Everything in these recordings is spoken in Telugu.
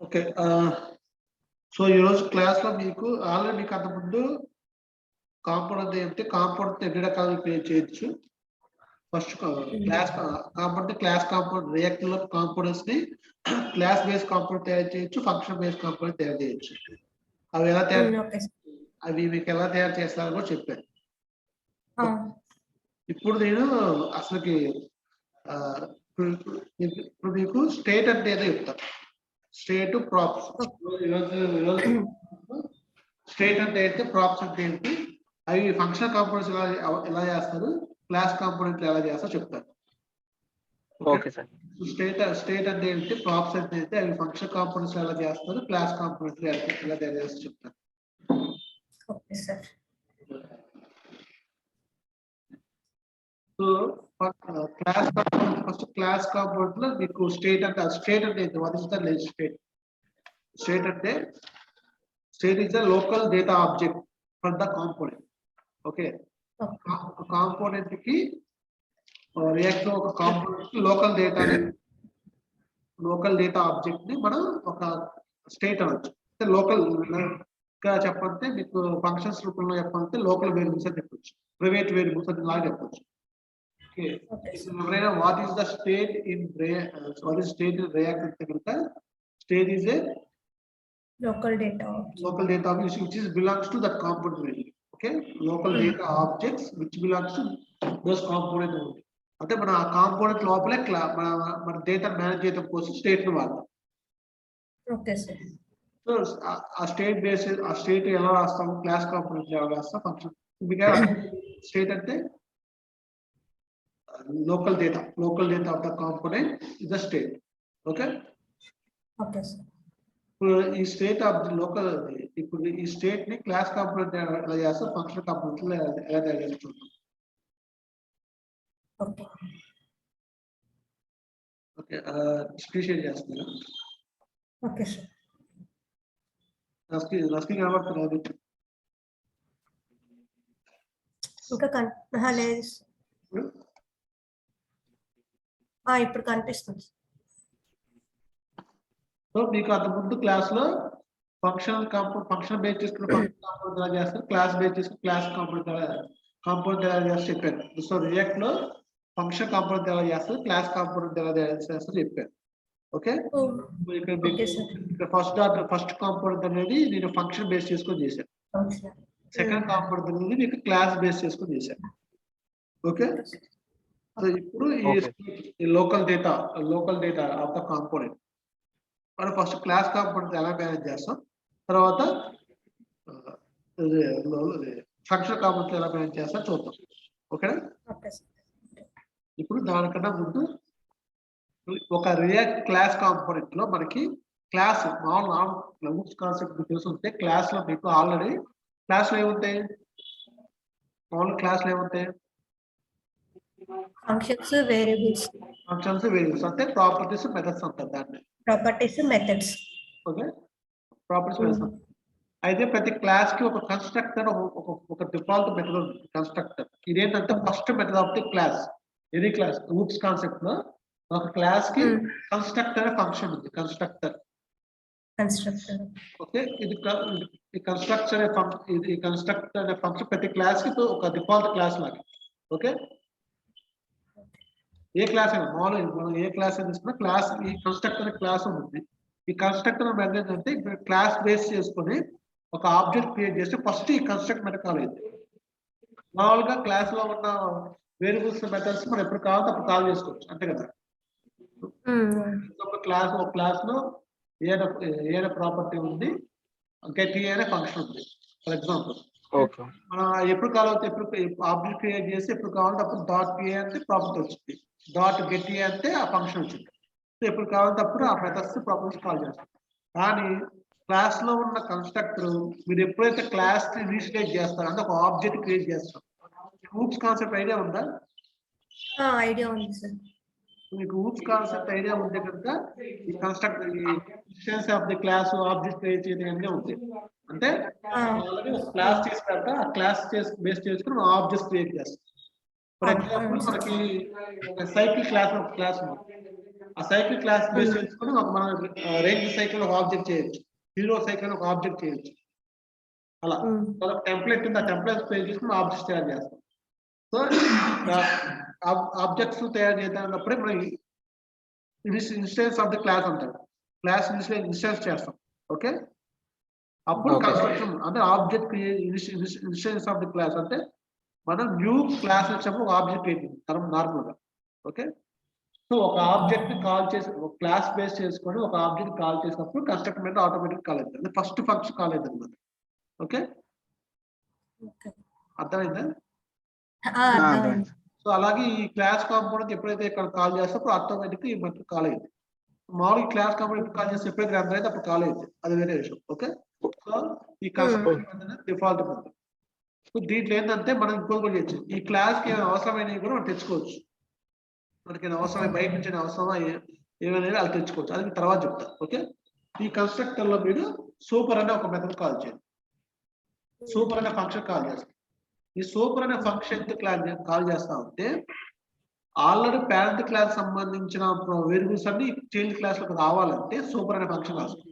ఓకే సో ఈ రోజు క్లాస్ లో మీకు ఆల్రెడీ మీకు అంత ముందు కాంపౌండ్ అంటే కాంపౌండ్ ఎన్ని రకాలు క్రియేట్ చేయొచ్చు. First class compound class compound reactor compounds ని క్లాస్ బేస్ కాంపౌండ్ తయారు చేయొచ్చు, ఫంక్షన్ బేస్ కాంపౌండ్ తయారు చేయొచ్చు. అవి ఎలా మీకు ఎలా తయారు చేస్తారో కూడా చెప్పాను. ఇప్పుడు నేను అసలుకి ఇప్పుడు మీకు స్టేట్ అంటే ఏదో చెప్తాను. State props. స్టేట్ అంటే ఏంటి, ప్రాప్స్ అంటే ఏంటి, అవి ఫంక్షన్ కాంపోనెంట్స్ ఎలా చేస్తారు, క్లాస్ కాంపోనెంట్ ఎలా చేస్తారో చెప్తారు. Okay sir. స్టేట్ అంటే ఏంటి, ప్రాప్స్ అంటే ఏంటి, అవి ఫంక్షన్ కాంపోనెంట్స్ ఎలా చేస్తారు, క్లాస్ కాంపోనెంట్స్ ఎలా తయారు చేస్తారో చెప్తారు. Okay sir. So class component first class component లో మీకు స్టేట్ అంటే ఏంటి, what is the state? State అంటే state is the local data object for the component. Okay, component కి రియాక్ట్ ఒక కాంపోనెంట్ కి లోకల్ డేటా ఆబ్జెక్ట్ ని మనం ఒక స్టేట్ అనొచ్చు. అంటే లోకల్ గా చెప్పంటే మీకు ఫంక్షన్స్ రూపంలో చెప్పంటే లోకల్ వేరియబుల్స్ అని చెప్పొచ్చు, ప్రైవేట్ వేరియబుల్స్ అని లాగా చెప్పొచ్చు. What is the state in React అంటే కనుక state is a local data object which belongs to that component variable. Okay, local data objects which belongs to those component only. అంటే మన ఆ కాంపోనెంట్ లోపలే మన డేటా మేనేజ్ చేయడం కోసం స్టేట్ ని వాడతాం. Okay sir. సో ఆ స్టేట్ బేస్ ఆ స్టేట్ ఎలా రాస్తాం, క్లాస్ కాంపోనెంట్ ఎలా రాస్తాం, ఫంక్షన్ స్టేట్ అంటే local data of the component is the state. Okay sir. ఈ స్టేట్ ఆఫ్ ది లోకల్ ఇప్పుడు ఈ స్టేట్ ని క్లాస్ కాంపోనెంట్ ఎలా చేస్తాం, ఫంక్షన్ కాంపోనెంట్ ఎలా తయారు చేస్తాం. ఓకే స్క్రీన్ షేర్ చేస్తున్నా. Okay sir. రస్కి కనబడుతున్నది ఇంకా లేదు. ఇప్పుడు కనిపిస్తుంది. సో మీకు అంత ముందు క్లాస్ లో ఫంక్షన్ బేస్ చేసుకున్న ఫంక్షన్ కాంపోనెంట్ ఎలా చేస్తారు, క్లాస్ బేస్ చేసుకున్న క్లాస్ కాంపోనెంట్ ఎలా చేస్తారు చెప్పాను. సో రియాక్ట్ లో ఫంక్షన్ కాంపోనెంట్ ఎలా చేస్తారు, క్లాస్ కాంపోనెంట్ ఎలా చేస్తారు చెప్పాను. ఓకే, ఫస్ట్ కాంపోనెంట్ అనేది నేను ఫంక్షన్ బేస్ చేసుకొని చేశాను, సెకండ్ కాంపోనెంట్ అనేది మీకు క్లాస్ బేస్ చేసుకొని చేశాను. ఓకే, సో ఇప్పుడు ఈ local data of the component మనం ఫస్ట్ క్లాస్ కాంపోనెంట్ ఎలా మేనేజ్ చేస్తాం, తర్వాత ఫంక్షన్ కాంపోనెంట్ ఎలా మేనేజ్ చేస్తాం చూద్దాం. ఓకేనా, ఇప్పుడు దానికన్నా ముందు ఒక రియాక్ట్ క్లాస్ కాంపోనెంట్ లో మనకి క్లాస్ మామూలు కాన్సెప్ట్ తెలుసుంటే క్లాస్ లో మీకు ఆల్రెడీ క్లాస్ లో ఏముంటాయి, మామూలు క్లాస్ లో ఏముంటాయి, ఫంక్షన్స్ వేరియబుల్స్ అంటే ప్రాపర్టీస్ మెథడ్స్ అంటారు దాన్ని. Properties methods. Okay, properties methods. అయితే ప్రతి క్లాస్ కి ఒక కన్స్ట్రక్టర్ ఒక డిఫాల్ట్ మెథడ్ ఉంది. కన్స్ట్రక్టర్ ఇదేంటంటే first method of the class. ఇది క్లాస్ రూట్స్ కాన్సెప్ట్ లో ఒక క్లాస్ కి కన్స్ట్రక్టర్ ఫంక్షన్ ఉంది. కన్స్ట్రక్టర్ ఓకే, ఇది కన్స్ట్రక్టర్ అనే ఫంక్షన్ ప్రతి క్లాస్ కి ఒక డిఫాల్ట్ క్లాస్ లాగా. ఓకే, ఏ క్లాస్ అయినా మామూలు మనం ఏ క్లాస్ అయినా తీసుకున్నా క్లాస్ ఈ కన్స్ట్రక్టర్ క్లాస్ ఉంటుంది. ఈ కన్స్ట్రక్టర్ మెథడ్ ఏంటంటే క్లాస్ బేస్ చేసుకొని ఒక ఆబ్జెక్ట్ క్రియేట్ చేస్తే ఫస్ట్ ఈ కన్స్ట్రక్ట్ మెథడ్ కాల్ అయింది. మామూలుగా క్లాస్ లో ఉన్న వేరియబుల్స్ మెథడ్స్ మనం ఎప్పుడు కావాలంటే అప్పుడు కాల్ చేసుకోవచ్చు అంతే కదా. ఒక క్లాస్ లో ఏదైనా ప్రాపర్టీ ఉంది, గెట్ అనే ఫంక్షన్ ఉంది. ఫర్ ఎగ్జాంపుల్ మనం ఎప్పుడు కావాలంటే ఎప్పుడు ఆబ్జెక్ట్ క్రియేట్ చేసి ఎప్పుడు కావాలంటే అప్పుడు డాట్ పిఏ అంటే ప్రాపర్టీ వచ్చింది, డాట్ గెట్ అంటే ఆ ఫంక్షన్ వచ్చింది. సో ఎప్పుడు కావాలంటే అప్పుడు ఆ మెథడ్స్ ప్రాపర్టీస్ కాల్ చేస్తాం. కానీ క్లాస్ లో ఉన్న కన్స్ట్రక్టర్ మీరు ఎప్పుడైతే క్లాస్ ని ఇనిషియేట్ చేస్తారో అంటే ఒక ఆబ్జెక్ట్ క్రియేట్ చేస్తాం. హూప్స్ కాన్సెప్ట్ ఐడియా ఉందా? ఐడియా ఉంది సార్. మీకు హూప్స్ కాన్సెప్ట్ ఐడియా ఉంటే కనుక ఈ కన్స్ట్రక్టర్ ఈ instance of the class object create చేయడం ఉంది. అంటే క్లాస్ చేసిన తర్వాత ఆ క్లాస్ బేస్ చేసుకుని ఆబ్జెక్ట్స్ క్రియేట్ చేస్తాం. ఫర్ ఎగ్జాంపుల్ మనకి ఒక సైకిల్ క్లాస్ ఉంది. ఆ సైకిల్ క్లాస్ బేస్ చేసుకొని మనం రేంజ్ సైకిల్ ఒక ఆబ్జెక్ట్ చేయొచ్చు, హీరో సైకిల్ ఒక ఆబ్జెక్ట్ చేయొచ్చు. అలా టెంప్లెట్ ఉంది, ఆ టెంప్లెట్ పేజ్ చేసుకుని ఆబ్జెక్ట్స్ తయారు చేస్తాం. సో ఆబ్జెక్ట్స్ తయారు చేద్దామన్నప్పుడే మనం ఇన్స్టెన్స్ ఆఫ్ ది క్లాస్ అంటారు. క్లాస్ ఇన్స్టెన్స్ చేస్తాం. ఓకే, అప్పుడు కన్స్ట్రక్షన్ అంటే object instance of the class అంటే మనం న్యూ క్లాస్ వచ్చినప్పుడు ఒక ఆబ్జెక్ట్ అయిపోయింది నార్మల్ గా. ఓకే, సో ఒక ఆబ్జెక్ట్ కాల్ చేసి ఒక క్లాస్ బేస్ చేసుకొని ఒక ఆబ్జెక్ట్ కాల్ చేసినప్పుడు కన్స్ట్రక్టర్ మీద ఆటోమేటిక్ కాల్ అవుతుంది. ఫస్ట్ ఫంక్షన్ కాల్ అవుతుంది అనమాట. ఓకే, అర్థమైందా? సో అలాగే ఈ క్లాస్ కాంపోనెంట్ ఎప్పుడైతే ఇక్కడ కాల్ చేస్తే అప్పుడు ఆటోమేటిక్ ఈ మెథడ్ కాల్ అయింది. మామూలుగా క్లాస్ కాంపోనెంట్ కాల్ చేస్తే ఎప్పుడైతే రన్ అయితే అప్పుడు కాల్ అయింది, అది వేరే విషయం. ఓకే, సో ఈ కన్స్ట్రక్షన్ డిఫాల్ట్ మెథడ్. సో దీంట్లో ఏంటంటే మనం ఇంకో కూడా చేయొచ్చు. ఈ క్లాస్ కి ఏమైనా అవసరమైనవి కూడా మనం తెచ్చుకోవచ్చు. మనకి అవసరమైన బయట నుంచి అవసరమా ఏమైనా అది తెచ్చుకోవచ్చు, అది మీకు తర్వాత చెప్తా. ఓకే, ఈ కన్స్ట్రక్టర్ లో మీరు సూపర్ అనే ఒక మెథడ్ కాల్ చేయండి. సూపర్ అనే ఫంక్షన్ కాల్ చేస్తాం. ఈ సూపర్ అనే ఫంక్షన్ కాల్ చేస్తా ఉంటే ఆల్రెడీ పేరెంట్ క్లాస్ సంబంధించిన వేరియబుల్స్ అన్ని చైల్డ్ క్లాస్ లోకి రావాలంటే సూపర్ అనే ఫంక్షన్ రాస్తాం.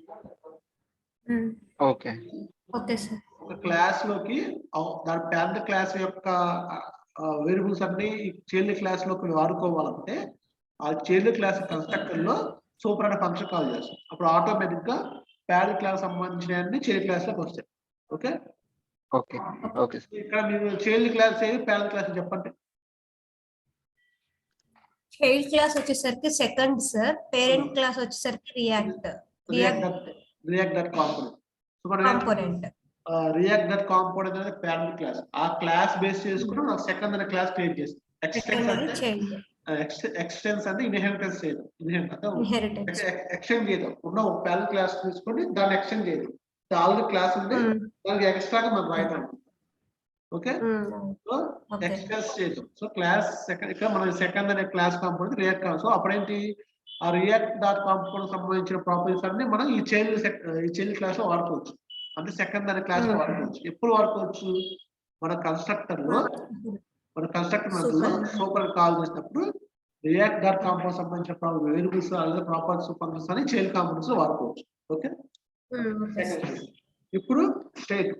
Okay okay sir. ఒక క్లాస్ లోకి దాని పేరెంట్ క్లాస్ యొక్క వేరియబుల్స్ అన్ని చైల్డ్ క్లాస్ లోకి వాడుకోవాలంటే ఆ చైల్డ్ క్లాస్ కన్స్ట్రక్టర్ లో సూపర్ అనే ఫంక్షన్ కాల్ చేస్తాం. అప్పుడు ఆటోమేటిక్ గా పేరెంట్ క్లాస్ సంబంధించిన అన్ని చైల్డ్ క్లాస్ లోకి వస్తాయి. Okay okay okay. ఇక్కడ మీరు చైల్డ్ క్లాస్ ఏది పేరెంట్ క్లాస్ చెప్పండి. చైల్డ్ క్లాస్ వచ్చేసరికి సెకండ్ సార్, పేరెంట్ క్లాస్ వచ్చేసరికి react component. React that component అనేది పేరెంట్ క్లాస్. ఆ క్లాస్ బేస్ చేసుకుని మనం సెకండ్ అనే క్లాస్ క్రియేట్ చేస్తాం. ఎక్స్టెన్స్ అంటే ఇన్హెరిటెన్స్ చేయడం. ఎక్స్టెండ్ చేయడం. ఉన్న ఒక పేరెంట్ క్లాస్ తీసుకొని దాన్ని ఎక్స్టెండ్ చేయడం. ఆల్రెడీ క్లాస్ ఉంటే దానికి ఎక్స్ట్రాగా మనం రాయడం. ఓకే, సో ఎక్స్టెన్స్ చేయడం. సో క్లాస్ ఇక్కడ మనం సెకండ్ అనే క్లాస్ కాంపోనెంట్ రియాక్ట్ కావాలి. సో అప్పుడేంటి ఆ రియాక్ట్ డాట్ కాంపోనెంట్ సంబంధించిన ప్రాపర్టీస్ అన్ని మనం ఈ చైల్డ్ క్లాస్ లో వాడుకోవచ్చు. అంటే సెకండ్ అనే క్లాస్ లో వాడుకోవచ్చు. ఎప్పుడు వాడుకోవచ్చు? మన కన్స్ట్రక్టర్ లో సూపర్ కాల్ చేసినప్పుడు రియాక్ట్ డాట్ కాంపోనెంట్ సంబంధించిన వేరియబుల్స్ అలాగే ప్రాపర్టీస్ ఫంక్షన్స్ అని చైల్డ్ కాంపోనెంట్స్ లో వాడుకోవచ్చు. ఓకే, ఇప్పుడు స్టేట్.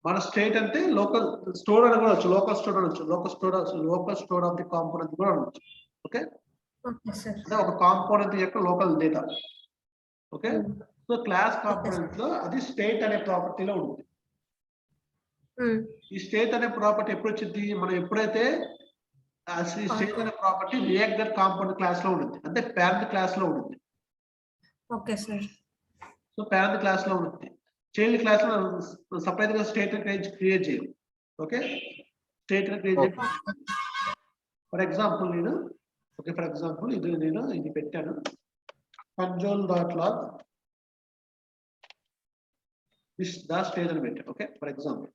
మన స్టేట్ అంటే లోకల్ స్టోర్ అని కూడా వచ్చు, లోకల్ స్టోర్ అనొచ్చు, local store of the component కూడా అనొచ్చు. ఓకే, అంటే ఒక కాంపోనెంట్ యొక్క local data. Okay, so class component లో అది స్టేట్ అనే ప్రాపర్టీలో ఉంటుంది. ఈ స్టేట్ అనే ప్రాపర్టీ ఎప్పుడు వచ్చింది? మనం ఎప్పుడైతే స్టేట్ అనే property React that component class లో ఉంటుంది, అంటే పేరెంట్ క్లాస్ లో ఉంటుంది. Okay sir. So parent class లో ఉంటుంది. చైల్డ్ క్లాస్ లో సపరేట్ గా స్టేట్ క్రియేట్ చేయాలి. ఓకే, స్టేట్ క్రియేట్ చేయాలి. ఫర్ ఎగ్జాంపుల్ ఇది పెట్టాను, console dot log the state అని పెట్టాను. ఓకే, ఫర్ ఎగ్జాంపుల్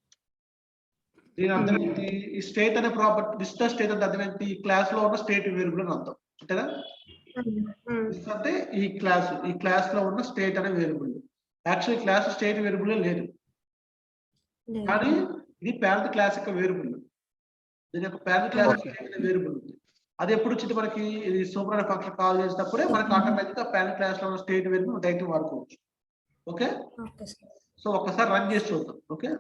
దీని అర్థం ఏంటి? ఈ స్టేట్ అనే ప్రాపర్టీ ద స్టేట్ అంటే అర్థం ఏంటి? ఈ క్లాస్ లో ఉన్న స్టేట్ వేరియబుల్ అని అర్థం. అంతేనా? అంటే ఈ క్లాస్ లో ఉన్న స్టేట్ అనే variable. Actual class state variable లేదు, కానీ ఇది పేరెంట్ క్లాస్ యొక్క వేరియబుల్. దీని యొక్క పేరెంట్ క్లాస్ వేరియబుల్ ఉంది. అది ఎప్పుడు వచ్చింది మనకి? ఇది సూపర్ అనే ఫంక్షన్ కాల్ చేసినప్పుడే మనకి ఆటోమేటిక్ గా పేరెంట్ క్లాస్ లో ఉన్న స్టేట్ వేరియబుల్ డైరెక్ట్ వాడుకోవచ్చు. ఓకే, సో ఒక్కసారి రన్ చేసి చూద్దాం. ఓకే,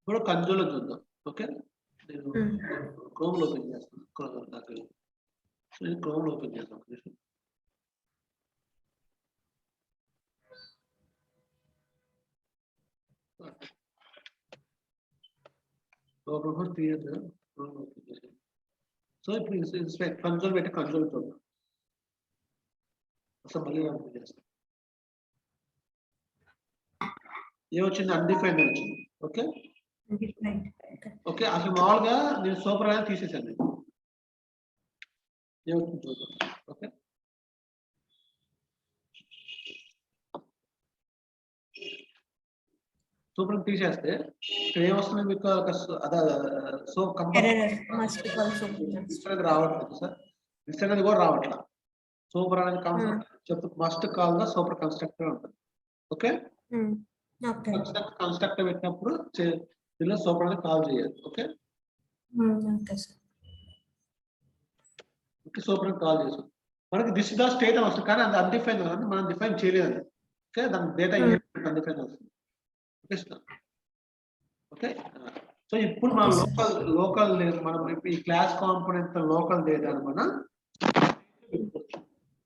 ఇప్పుడు కన్సోల్ లో చూద్దాం. ఓకే, నేను క్రోమ్ లో ఓపెన్ చేస్తాను. క్రోమ్ లో ఓపెన్ చేస్తాను. క్లియర్ సో ఇప్పుడు కన్సోల్ పెట్టి కన్సోల్ చూద్దాం. అసలు మళ్ళీ చేస్తాం. ఏమొచ్చింది? అన్డిఫైన్డ్ వచ్చింది. ఓకే ఓకే, అసలు మామూలుగా నేను సూపర్ అనేది తీసేసాను. ఏమవుతుంది చూద్దాం. ఓకే, సూపర్ తీసేస్తే ఇక్కడ ఏమొస్తుంది మీకు? అదే సో రావట్లేదు సార్, మిస్ అనేది కూడా రావట్లేదు. సూపర్ అనేది కాన్సెప్ట్ చెప్తూ must call the super constructor ఉంటుంది. ఓకే, కన్స్ట్రక్టర్ పెట్టినప్పుడు దీనిలో సూపర్ అనేది కాల్ చేయాలి. ఓకే సూపర్ కాల్ చేసాం. మనకి దిస్ ద స్టేట్ అని వస్తుంది, కానీ అది అన్డిఫైన్ అని మనం డిఫైన్ చేయలేదు. ఓకే, దాని డేటా అన్డిఫైన్ వస్తుంది. ఓకే, సో ఇప్పుడు మన లోకల్ మనం ఈ క్లాస్ కాంపోనెంట్ లోకల్ డేటా మనం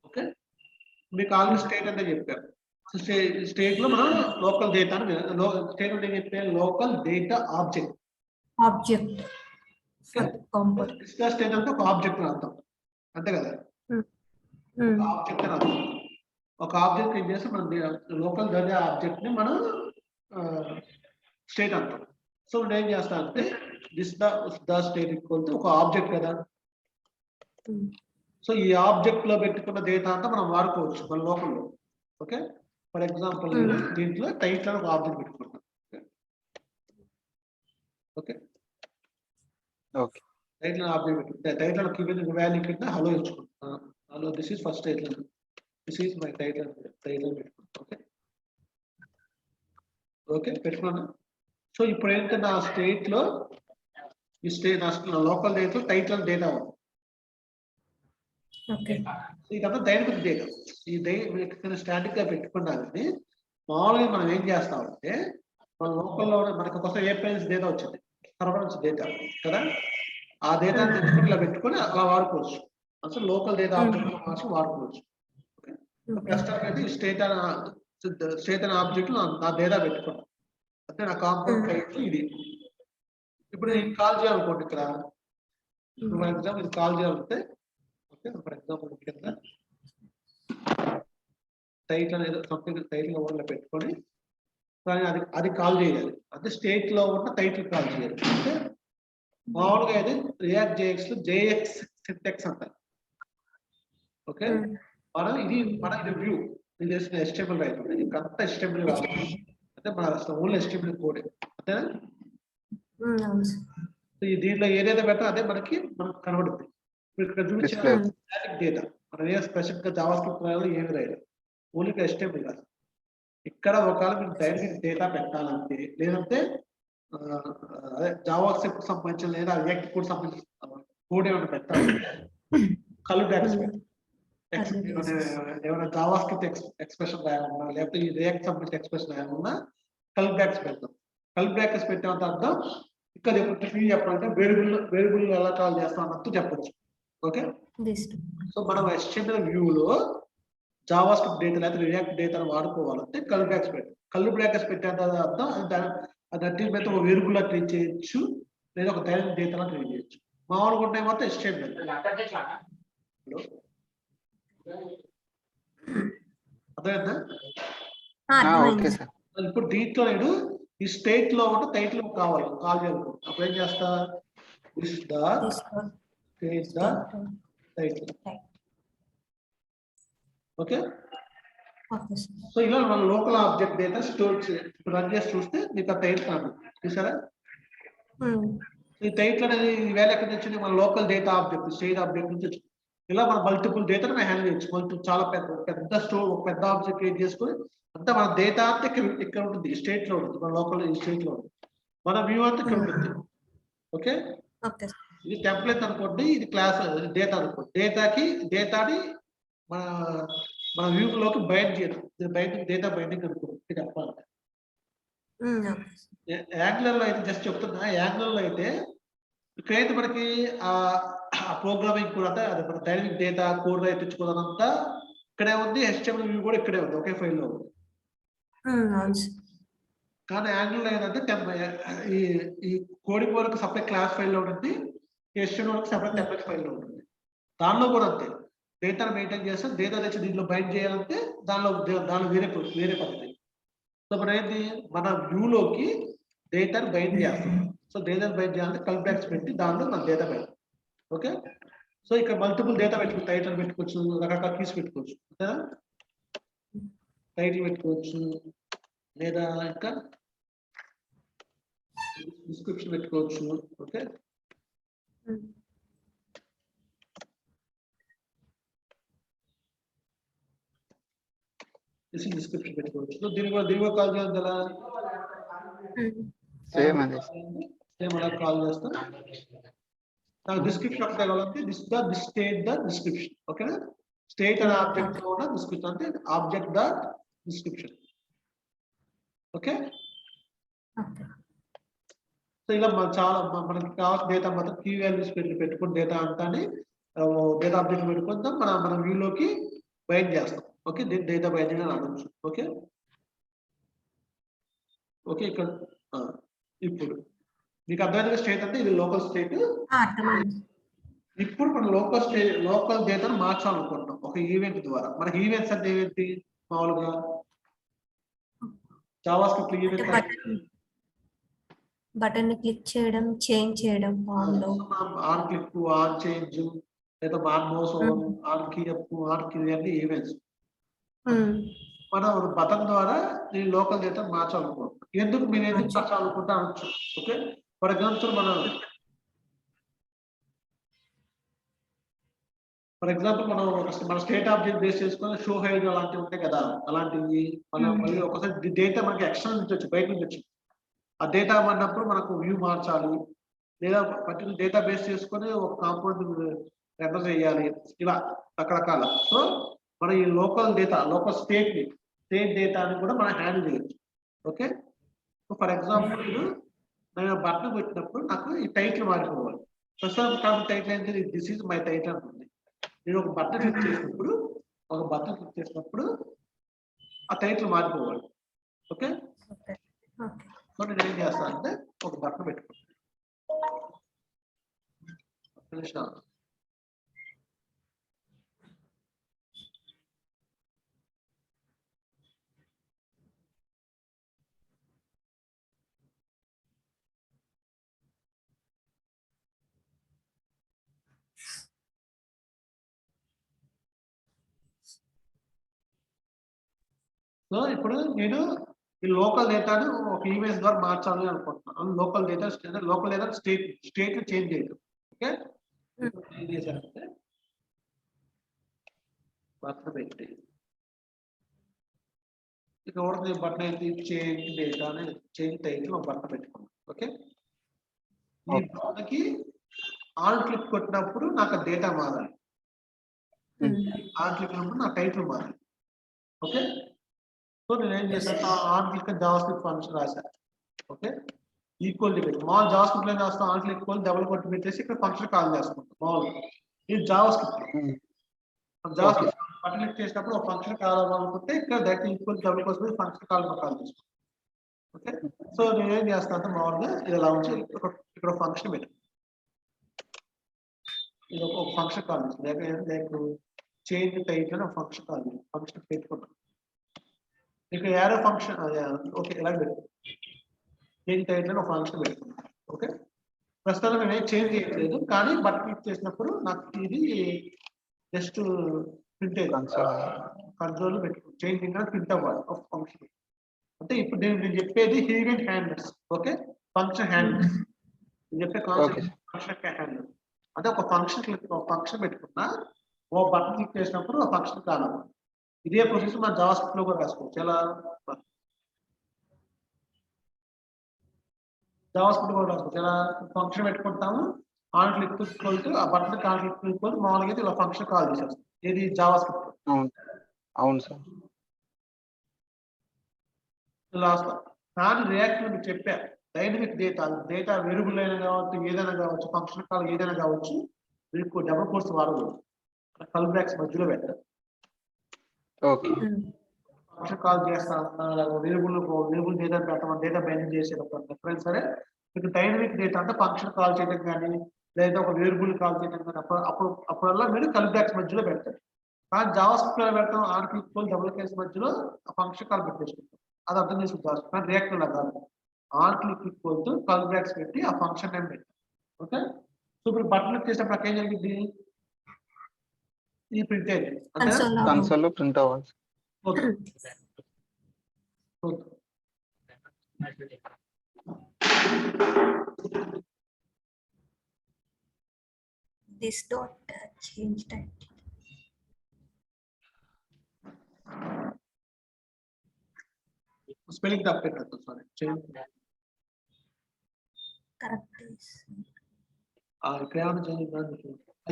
ఓకే మీకు ఆల్రెడీ స్టేట్ అంటే చెప్పారు. స్టేట్ లో మనం లోకల్ డేటా స్టేట్ అంటే చెప్పే లోకల్ డేటా ఆబ్జెక్ట్ స్టేట్ అంటే ఒక ఆబ్జెక్ట్ అని అర్థం, అంతే కదా? ఆబ్జెక్ట్ అని అర్థం. ఒక ఆబ్జెక్ట్ ఏం చేస్తే మనం లోకల్ డేటా ఆబ్జెక్ట్ ని మనం స్టేట్ అంటాం. సో నేను ఏం చేస్తా అంటే this the state equal to ఒక ఆబ్జెక్ట్ కదా. సో ఈ ఆబ్జెక్ట్ లో పెట్టుకున్న డేటా అంతా మనం వాడుకోవచ్చు మన లోకల్లో. ఓకే, ఫర్ ఎగ్జాంపుల్ దీంట్లో టైటిల్ ఒక ఆబ్జెక్ట్ పెట్టుకుంటాం. ఓకే ఓకే, టైటిల్ ఆబ్జెక్ట్ పెట్టుకుంటే టైటిల్ కింద వాల్యూ కింద హలో ఇచ్చుకుంటాం. Hello, this is first title, this is my title పెట్టుకుంటాం. ఓకే ఓకే పెట్టుకున్నాను. సో ఇప్పుడు ఏంటంటే నా స్టేట్ లో ఈ స్టేట్ నా లోకల్ డేటా టైటిల్ డేటా ఉంది. ఇదంతా డైనమిక్ డేటా. ఈ స్టాటిక్ గా పెట్టుకున్నారని మామూలుగా మనం ఏం చేస్తామంటే మన లోకల్లో మనకు ఒకసారి ఏపీఎస్ డేటా వచ్చింది, సర్వర్ నుంచి డేటా కదా, ఆ డేటా తెచ్చుకుని ఇలా పెట్టుకొని అలా వాడుకోవచ్చు. అసలు లోకల్ డేటా ఆబ్జెక్ట్ మార్చి వాడుకోవచ్చు. ప్రస్తుతానికి అయితే ఈ స్టేట్ అనే ఆబ్జెక్ట్ నా డేటా పెట్టుకున్నాను అంటే నా కాంపోనెంట్ ఇది. ఇప్పుడు నేను కాల్ చేయాలనుకోండి ఇక్కడ ఫర్ ఎగ్జాంపుల్ ఇది కాల్ చేయాలంటే ఓకే ఫర్ ఎగ్జాంపుల్ కింద టైటిల్ అనేది సంథింగ్ టైటిల్ ఓవర్లో పెట్టుకొని కానీ అది కాల్ చేయాలి అంటే స్టేట్ లో ఉన్న టైటిల్ కాల్ చేయాలి. అంటే మామూలుగా అయితే రియాక్ట్ జేఎక్స్ లో జేఎక్స్ సింటాక్స్ అంటారు. ఓకే, ఇది వ్యూ ఇది HTML రైట్ ఇంకంతా HTML కాదు అంటే మన అసలు ఓన్లీ HTML కోడ్ అంతేనా. దీంట్లో ఏదైతే పెట్టా అదే మనకు కనబడుతుంది. ఇక్కడ చూపించిన స్టాటిక్ డేటా మనం ఏ స్పెసిఫిక్ గా జావాస్క్రిప్ట్ రాయాలో ఏమి రాయాలి, ఓన్లీ HTML కాదు. ఇక్కడ ఒకవేళ మీరు డైరెక్ట్ డేటా పెట్టాలంటే లేదంటే అదే జావాస్క్రిప్ట్ సంబంధించిన లేదా రియాక్ట్ కోడ్ సంబంధించిన కోడ్ ఏమైనా పెట్టాలంటే కలు బ్యాక్స్ ఏమైనా జావాస్క్రిప్ట్ ఎక్స్ప్రెషన్ రాయాలన్నా లేకపోతే ఈ రియాక్ట్ సంబంధించిన ఎక్స్ప్రెషన్ రాయాలన్నా కల్ బ్రాకెట్స్ పెడతాం. కల్ బ్రాకెట్స్ పెట్టినంత అర్థం ఇక్కడ చెప్పాలంటే వేరియబుల్ ఎలా కాల్ చేస్తాం అన్నట్టు చెప్పచ్చు. ఓకే, సో మనం HTML వ్యూలో జావాస్క్రిప్ట్ డేటా లేకపోతే రియాక్ట్ డేటాను వాడుకోవాలంటే కల్ బ్రాకెట్స్ పెట్టాం. కల్ బ్రాకెట్స్ పెట్టేంత అర్థం అది మీద ఒక వేరియబుల్ లా ట్రీట్ చేయొచ్చు లేదా ఒక డైరెక్ట్ డేటా ట్రీట్ చేయొచ్చు. మామూలుగా ఉంటాయి మొత్తం HTML. అర్థమైందా? ఇప్పుడు దీంట్లో నేను ఈ స్టేట్ లో ఉన్న టైటిల్ కావాలి కాల్ చేయాలనుకో అప్పుడు ఏం చేస్తా టైటిల్. ఓకే, సో ఇలా మన local object data store run చేసి చూస్తే మీకు ఆ టైటిల్ కాదు చూసారా. ఈ టైటిల్ అనేది వేళ ఎక్కడి నుంచి మన local data object state object నుంచి ఇలా మన మల్టిపుల్ డేటాను హ్యాండిల్ చేయొచ్చు. చాలా పెద్ద స్టోర్ ఒక పెద్ద ఆబ్జెక్ట్ క్రియేట్ చేసుకొని అంతా మన డేటా అంతా ఇక్కడ ఉంటుంది, స్టేట్ లో ఉంటుంది, మన లోకల్ స్టేట్ లో ఉంటుంది, మన వ్యూ అంతా ఇక్కడ ఉంటుంది. ఓకే, ఇది టెంప్లెట్ అనుకోండి, ఇది క్లాస్ డేటా అనుకోండి. డేటాని మన వ్యూ లోకి బైండ్ చేయడం, బైండింగ్ డేటా బైండింగ్ అనుకోండి చెప్పాలంటే. యాంగులర్ లో అయితే జస్ట్ చెప్తున్నా, యాంగులర్ లో అయితే ఇక్కడైతే మనకి ఆ ప్రోగ్రామింగ్ కూడా అంటే అది మన డైనమిక్ డేటా కోడ్ రైట్ తెచ్చుకోవడంతా ఇక్కడే ఉంది, HTML వ్యూ కూడా ఇక్కడే ఉంది, ఒకే ఫైల్ లో ఉంది. కానీ యాంగులర్ ఏంటంటే ఈ కోడింగ్ వరకు సపరేట్ క్లాస్ ఫైల్లో ఉంటుంది, HTML వరకు సపరేట్ టెంప్లెట్ ఫైల్లో ఉంటుంది. దానిలో కూడా అంతే, డేటాను మెయింటైన్ చేస్తాం, డేటా తెచ్చి దీంట్లో బైండ్ చేయాలంటే దానిలో వేరే పద్ధతి. సో మన ఏంటి, మన వ్యూలోకి డేటాను బైండ్ చేస్తాం. సో డేటాను బైండ్ చేయాలంటే కల్ బ్రాకెట్స్ పెట్టి దానిలో మన డేటా బైండ్. ఓకే, సో ఇక్కడ మల్టిపుల్ డేటా పెట్టుకోవచ్చు, టైటిల్ పెట్టుకోవచ్చు, రకరకాల కీస్ పెట్టుకోవచ్చు, ఓకేనా? టైటిల్ పెట్టుకోవచ్చు, లేదా ఇంకా డిస్క్రిప్షన్ పెట్టుకోవచ్చు. ఓకే, డిస్క్రిప్షన్ పెట్టుకోవచ్చు. సో దీని కూడా కాల్ చేయాలి కదా, సేమ్ అది. సేమ్ అలా కాల్ చేస్తాం. నాకు డిస్క్రిప్షన్ ఒకటే కావాలంటే స్టేట్ ద డిస్క్రిప్షన్. ఓకేనా, స్టేట్ అనే ఆబ్జెక్ట్ కూడా డిస్క్రిప్షన్ అంటే object the description. Okay, so ఇలా మనకి కావాల్సిన డేటా మొత్తం కీ వాల్యూస్ పెట్టుకుని డేటా అంతాని డేటా ఆబ్జెక్ట్ పెట్టుకుంటాం, మన వ్యూలోకి బైండ్ చేస్తాం. ఓకే, డేటా బైండింగ్ అని అనొచ్చు. ఓకే ఓకే, ఇక్కడ ఇప్పుడు మీకు అర్థమైంది స్టేట్ అంటే ఇది లోకల్ స్టేట్. ఇప్పుడు మనం లోకల్ డేటాను మార్చాలనుకుంటున్నాం ఒక ఈవెంట్ ద్వారా. మనకి ఈవెంట్స్ అంటే ఏంటి, మామూలుగా జావాస్క్రిప్ట్ ఈవెంట్ బటన్ క్లిక్ చేయడం, చేంజ్ చేయడం, ఆన్ క్లిక్, ఆన్ చేంజ్, లేదా on mouse, on key up, on key అన్ని ఈవెంట్స్. మనం బటన్ ద్వారా ఈ లోకల్ డేటా మార్చాలనుకుంటాం. ఎందుకు మీరు ఎందుకు మార్చాలనుకుంటా అనొచ్చు. ఓకే, ఫర్ ఎగ్జాంపుల్ మనం మన స్టేట్ ఆబ్జెక్ట్ బేస్ చేసుకొని షో హైడ్ అలాంటివి ఉంటాయి కదా, అలాంటివి మనం మళ్ళీ ఒకసారి డేటా మనకి ఎక్స్టర్నల్ నుంచి వచ్చి బయట నుంచి వచ్చి ఆ డేటా అన్నప్పుడు మనకు వ్యూ మార్చాలి, లేదా పర్టికులర్ డేటా బేస్ చేసుకొని ఒక కాంపౌండ్ రెఫర్ చేయాలి, ఇలా రకరకాల. సో మన ఈ లోకల్ స్టేట్ డేటాని కూడా మనం హ్యాండిల్ చేయొచ్చు. ఓకే, ఫర్ ఎగ్జాంపుల్ నేను బటన్ పెట్టినప్పుడు నాకు ఈ టైటిల్ మారిపోవాలి. ప్రస్తుతం టైటిల్ ఏంటి, దిస్ ఈజ్ మై టైటిల్ అంటుంది. నేను ఒక బటన్ క్లిక్ చేసినప్పుడు ఆ టైటిల్ మారిపోవాలి. ఓకే, సో నేను ఏం చేస్తాను అంటే ఒక బటన్ పెట్టుకుంటాను. సో ఇప్పుడు నేను ఈ లోకల్ డేటాను ఒక ఈవెంట్స్ ద్వారా మార్చాలి అనుకుంటున్నాను. లోకల్ డేటా స్టేట్ చేంజ్ చేయడం. ఓకే, ఏం చేశానంటే బటన్ పెట్టి ఇక్కడ కూడా బటన్ అయితే చేంజ్ డేటా అని చేంజ్ టైటిల్ ఒక బటన్ పెట్టుకున్నాను. ఓకే, ఈ బటన్కి ఆన్ క్లిక్ కొట్టినప్పుడు నాకు డేటా మారాలి, ఆన్ క్లిక్ అయినప్పుడు నా టైటిల్ మారాలి. ఓకే, సో నేను ఏం చేశాను, ఆన్ క్లిక్ జావాస్క్రిప్ట్ ఫంక్షన్ రాశాను. ఓకే, ఈక్వల్ డిబేట్ మామూలు జావాస్క్రిప్ట్ లో రాస్తాం, ఆన్ క్లిక్ ఈక్వల్ డబుల్ కొట్టి పెట్టేసి ఇక్కడ ఫంక్షన్ కాల్ చేసుకుంటాం. మామూలుగా ఇది జావాస్క్రిప్ట్ బటన్ క్లిక్ చేసినప్పుడు ఒక ఫంక్షన్ కావాలనుకుంటే ఇక్కడ డైరెక్ట్ ఈక్వల్ డబుల్ కోసం ఫంక్షన్ కాల్ చేసుకుంటాం. ఓకే, సో నేను ఏం చేస్తాను అంటే మామూలుగా ఇది ఎలా ఉంచి ఇక్కడ ఫంక్షన్ పెట్టు, ఇది ఒక ఫంక్షన్ కాల్ చేస్తాను. చేంజ్ టైప్ అని ఫంక్షన్ కాల్ ఫంక్షన్ పెట్టుకుంటాం. ఇక్కడ యారో ఫంక్షన్ ఓకే ఎలా పెట్టు, చేంజ్ టైప్ అని ఒక ఫంక్షన్ పెట్టుకుంటాం. ఓకే, ప్రస్తుతం నేను చేంజ్ చేయట్లేదు, కానీ బటన్ క్లిక్ చేసినప్పుడు నాకు ఇది జస్ట్ ప్రింట్ కంట్రోల్ పెట్టుకో చేంజింగ్ ప్రింట్ అవ్వాలి ఒక ఫంక్షన్. అంటే ఇప్పుడు నేను చెప్పేది event handlers. Okay, function handlers నేను చెప్పే కాన్సెప్ట్ ఫంక్షన్ హ్యాండ్లర్ అంటే ఒక ఫంక్షన్ పెట్టుకున్నా ఓ బటన్ క్లిక్ చేసినప్పుడు ఒక ఫంక్షన్ కావాలి. ఇదే ప్రాసెస్ మన జావాస్క్రిప్ట్ లో కూడా రాసుకోవచ్చు. ఎలా జావాస్క్రిప్ట్ కూడా రాసుకోవచ్చు. ఎలా ఫంక్షన్ పెట్టుకుంటాము, ఆన్ క్లిక్ కొడుతూ ఆ బటన్ ఆన్ క్లిక్ కొడుతూ మామూలుగా అయితే ఇలా ఫంక్షన్ కాల్ చేసేస్తాం. ఇది జావాస్క్రిప్ట్. అవును సార్, లాస్ట్ కానీ రియాక్ట్ మీకు చెప్పా, డైనమిక్ డేటా వేరియబుల్ అయినా కావచ్చు, ఏదైనా కావచ్చు, ఫంక్షన్ కాల్ ఏదైనా కావచ్చు, మీకు డబుల్ కోర్స్ వాడకూడదు, కల్ బ్రాకెట్స్ మధ్యలో పెట్టాలి. ఓకే, ఫంక్షన్ కాల్ చేస్తామన్నా వేరియబుల్ డేటా పెట్టమని డేటా బైండింగ్ చేసేటప్పుడు ఎప్పుడైనా సరే మీకు డైనమిక్ డేటా అంటే ఫంక్షన్ కాల్ చేయడం కానీ లేదా ఒక వేరియబుల్ కాల్ చేయడం కానీ అప్పుడల్లా మీరు కర్లీ బ్రాకెట్స్ మధ్యలో పెడతారు. కానీ జావాస్క్రిప్ట్ లో పెడతాం ఆర్కి ఈక్వల్ డబుల్ కేస్ మధ్యలో ఆ ఫంక్షన్ కాల్ పెట్టేసుకుంటాం. అది అర్థం చేసుకుంటాం. కానీ రియాక్ట్ లా కాదు, ఆర్కి ఈక్వల్ టు కర్లీ బ్రాకెట్స్ పెట్టి ఆ ఫంక్షన్ నేమ్ పెట్టాం. ఓకే, సో ఇప్పుడు బటన్ చేసినప్పుడు అక్కడ ఏం జరిగింది, ఈ ప్రింట్ అయింది అంటే కన్సోల్ లో ప్రింట్ అవ్వాలి. this dot change type. Spelling తప్పేటట్టు సారీ చేంజ్ Correct. ఇక్కడ ఏమైనా చేంజ్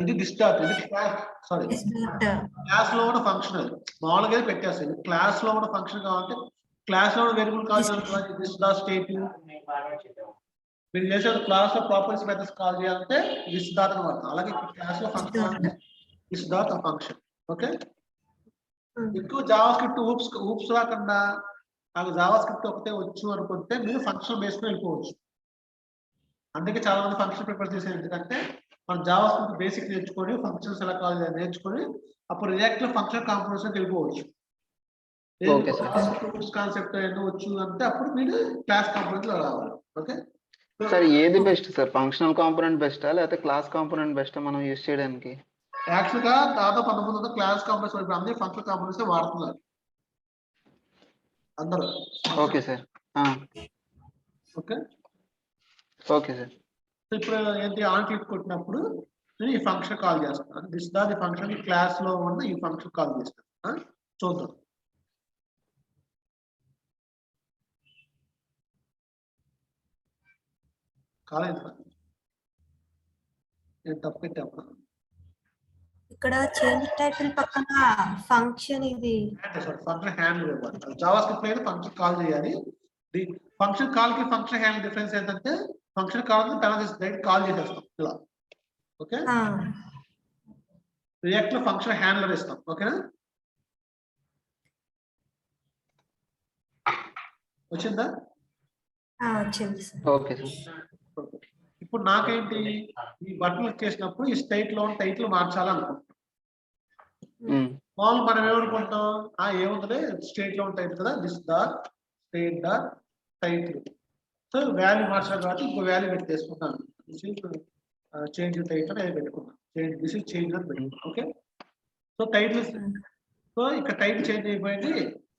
ఇది డిస్టార్ట్ ఇది class sorry This dot class లో ఉన్న ఫంక్షన్ మామూలుగా పెట్టేస్తాయి. క్లాస్ లో ఉన్న ఫంక్షన్ కావాలంటే క్లాస్ లో ఉన్న వేరియబుల్ కావాలి దిస్ డాట్ స్టేట్ మీరు చేసే క్లాస్ లో ప్రాపర్టీస్ మెథడ్స్ కాల్ చేయాలంటే దిస్ డాట్ అని వాడతాం. అలాగే క్లాస్ లో ఫంక్షన్ అంటే దిస్ డాట్ ఆ ఫంక్షన్. ఓకే, ఎక్కువ జావా స్క్రిప్ట్ ఊప్స్ రాకుండా నాకు జావా స్క్రిప్ట్ ఒకటే వచ్చు అనుకుంటే మీరు ఫంక్షన్ బేస్లో వెళ్ళిపోవచ్చు. అందుకే చాలా మంది ఫంక్షన్ ప్రిపేర్ చేసేది ఎందుకంటే మనం జావా స్క్రిప్ట్ బేసిక్ నేర్చుకొని ఫంక్షన్స్ ఎలా కాల్ చేయాలి నేర్చుకొని అప్పుడు రియాక్ట్ లో ఫంక్షన్ కాంపోనెంట్స్ వెళ్ళిపోవచ్చు. కాన్సెప్ట్ ఏదో వచ్చు అంటే అప్పుడు మీరు క్లాస్ కాంపోనెంట్ లో రావాలి. ఓకే సార్ ఏది బెస్ట్ సార్, ఫంక్షనల్ కాంపోనెంట్ బెస్టా లేకపోతే క్లాస్ కాంపోనెంట్ బెస్టా మనం యూజ్ చేయడానికి? యాక్చువల్ గా దాదాపు 1900 క్లాస్ కాంపోనెంట్స్ ఇప్పుడు అందరూ ఫంక్షన్ కాంపోనెంట్స్ వాడుతున్నారు అందరూ. Okay sir. Okay okay sir. ఇప్పుడు ఏంటి ఆన్ క్లిక్ కొట్టినప్పుడు నేను ఈ ఫంక్షన్ కాల్ చేస్తాను. దిస్ దా ది ఫంక్షన్ క్లాస్ లో ఉన్న ఈ ఫంక్షన్ కాల్ చేస్తాను. చూద్దాం. కాలేదు నేను తప్పు పెట్టాను. ఇక్కడ చేంజ్ టైటిల్ పక్కన ఫంక్షన్ ఇది ఫంక్షన్ హ్యాండిల్ ఇవ్వాలి. జావా స్క్రిప్ట్ లో ఫంక్షన్ కాల్ చేయాలి. ఫంక్షన్ కాల్ కి ఫంక్షన్ హ్యాండిల్ డిఫరెన్స్ ఏంటంటే ఫంక్షన్ కాల్ డైరెక్ట్ కాల్ చేసేస్తాం ఇలా. ఓకే, రియాక్ట్ లో ఫంక్షన్ హ్యాండ్లర్ ఇస్తాం. ఓకేనా, వచ్చిందా? వచ్చింది సార్. Okay sir. ఇప్పుడు నాకేంటి ఈ బటన్ చేసినప్పుడు ఈ స్టేట్ లో టైటిల్ మార్చాలనుకుంటాం. మామూలు మనం ఏమనుకుంటాం, ఏముంది స్టేట్ లో టైటిల్ కదా, this the state the title. So value మార్చాలి కాబట్టి ఇంకో వాల్యూ పెట్టేసుకుంటాను. చేంజ్ టైటిల్ అని పెట్టుకున్నాను. దిస్ ఇస్ చేంజ్ అని పెట్టుకున్నాను. ఓకే, సో టైటిల్ సో ఇక్కడ టైటిల్ చేంజ్ అయిపోయింది.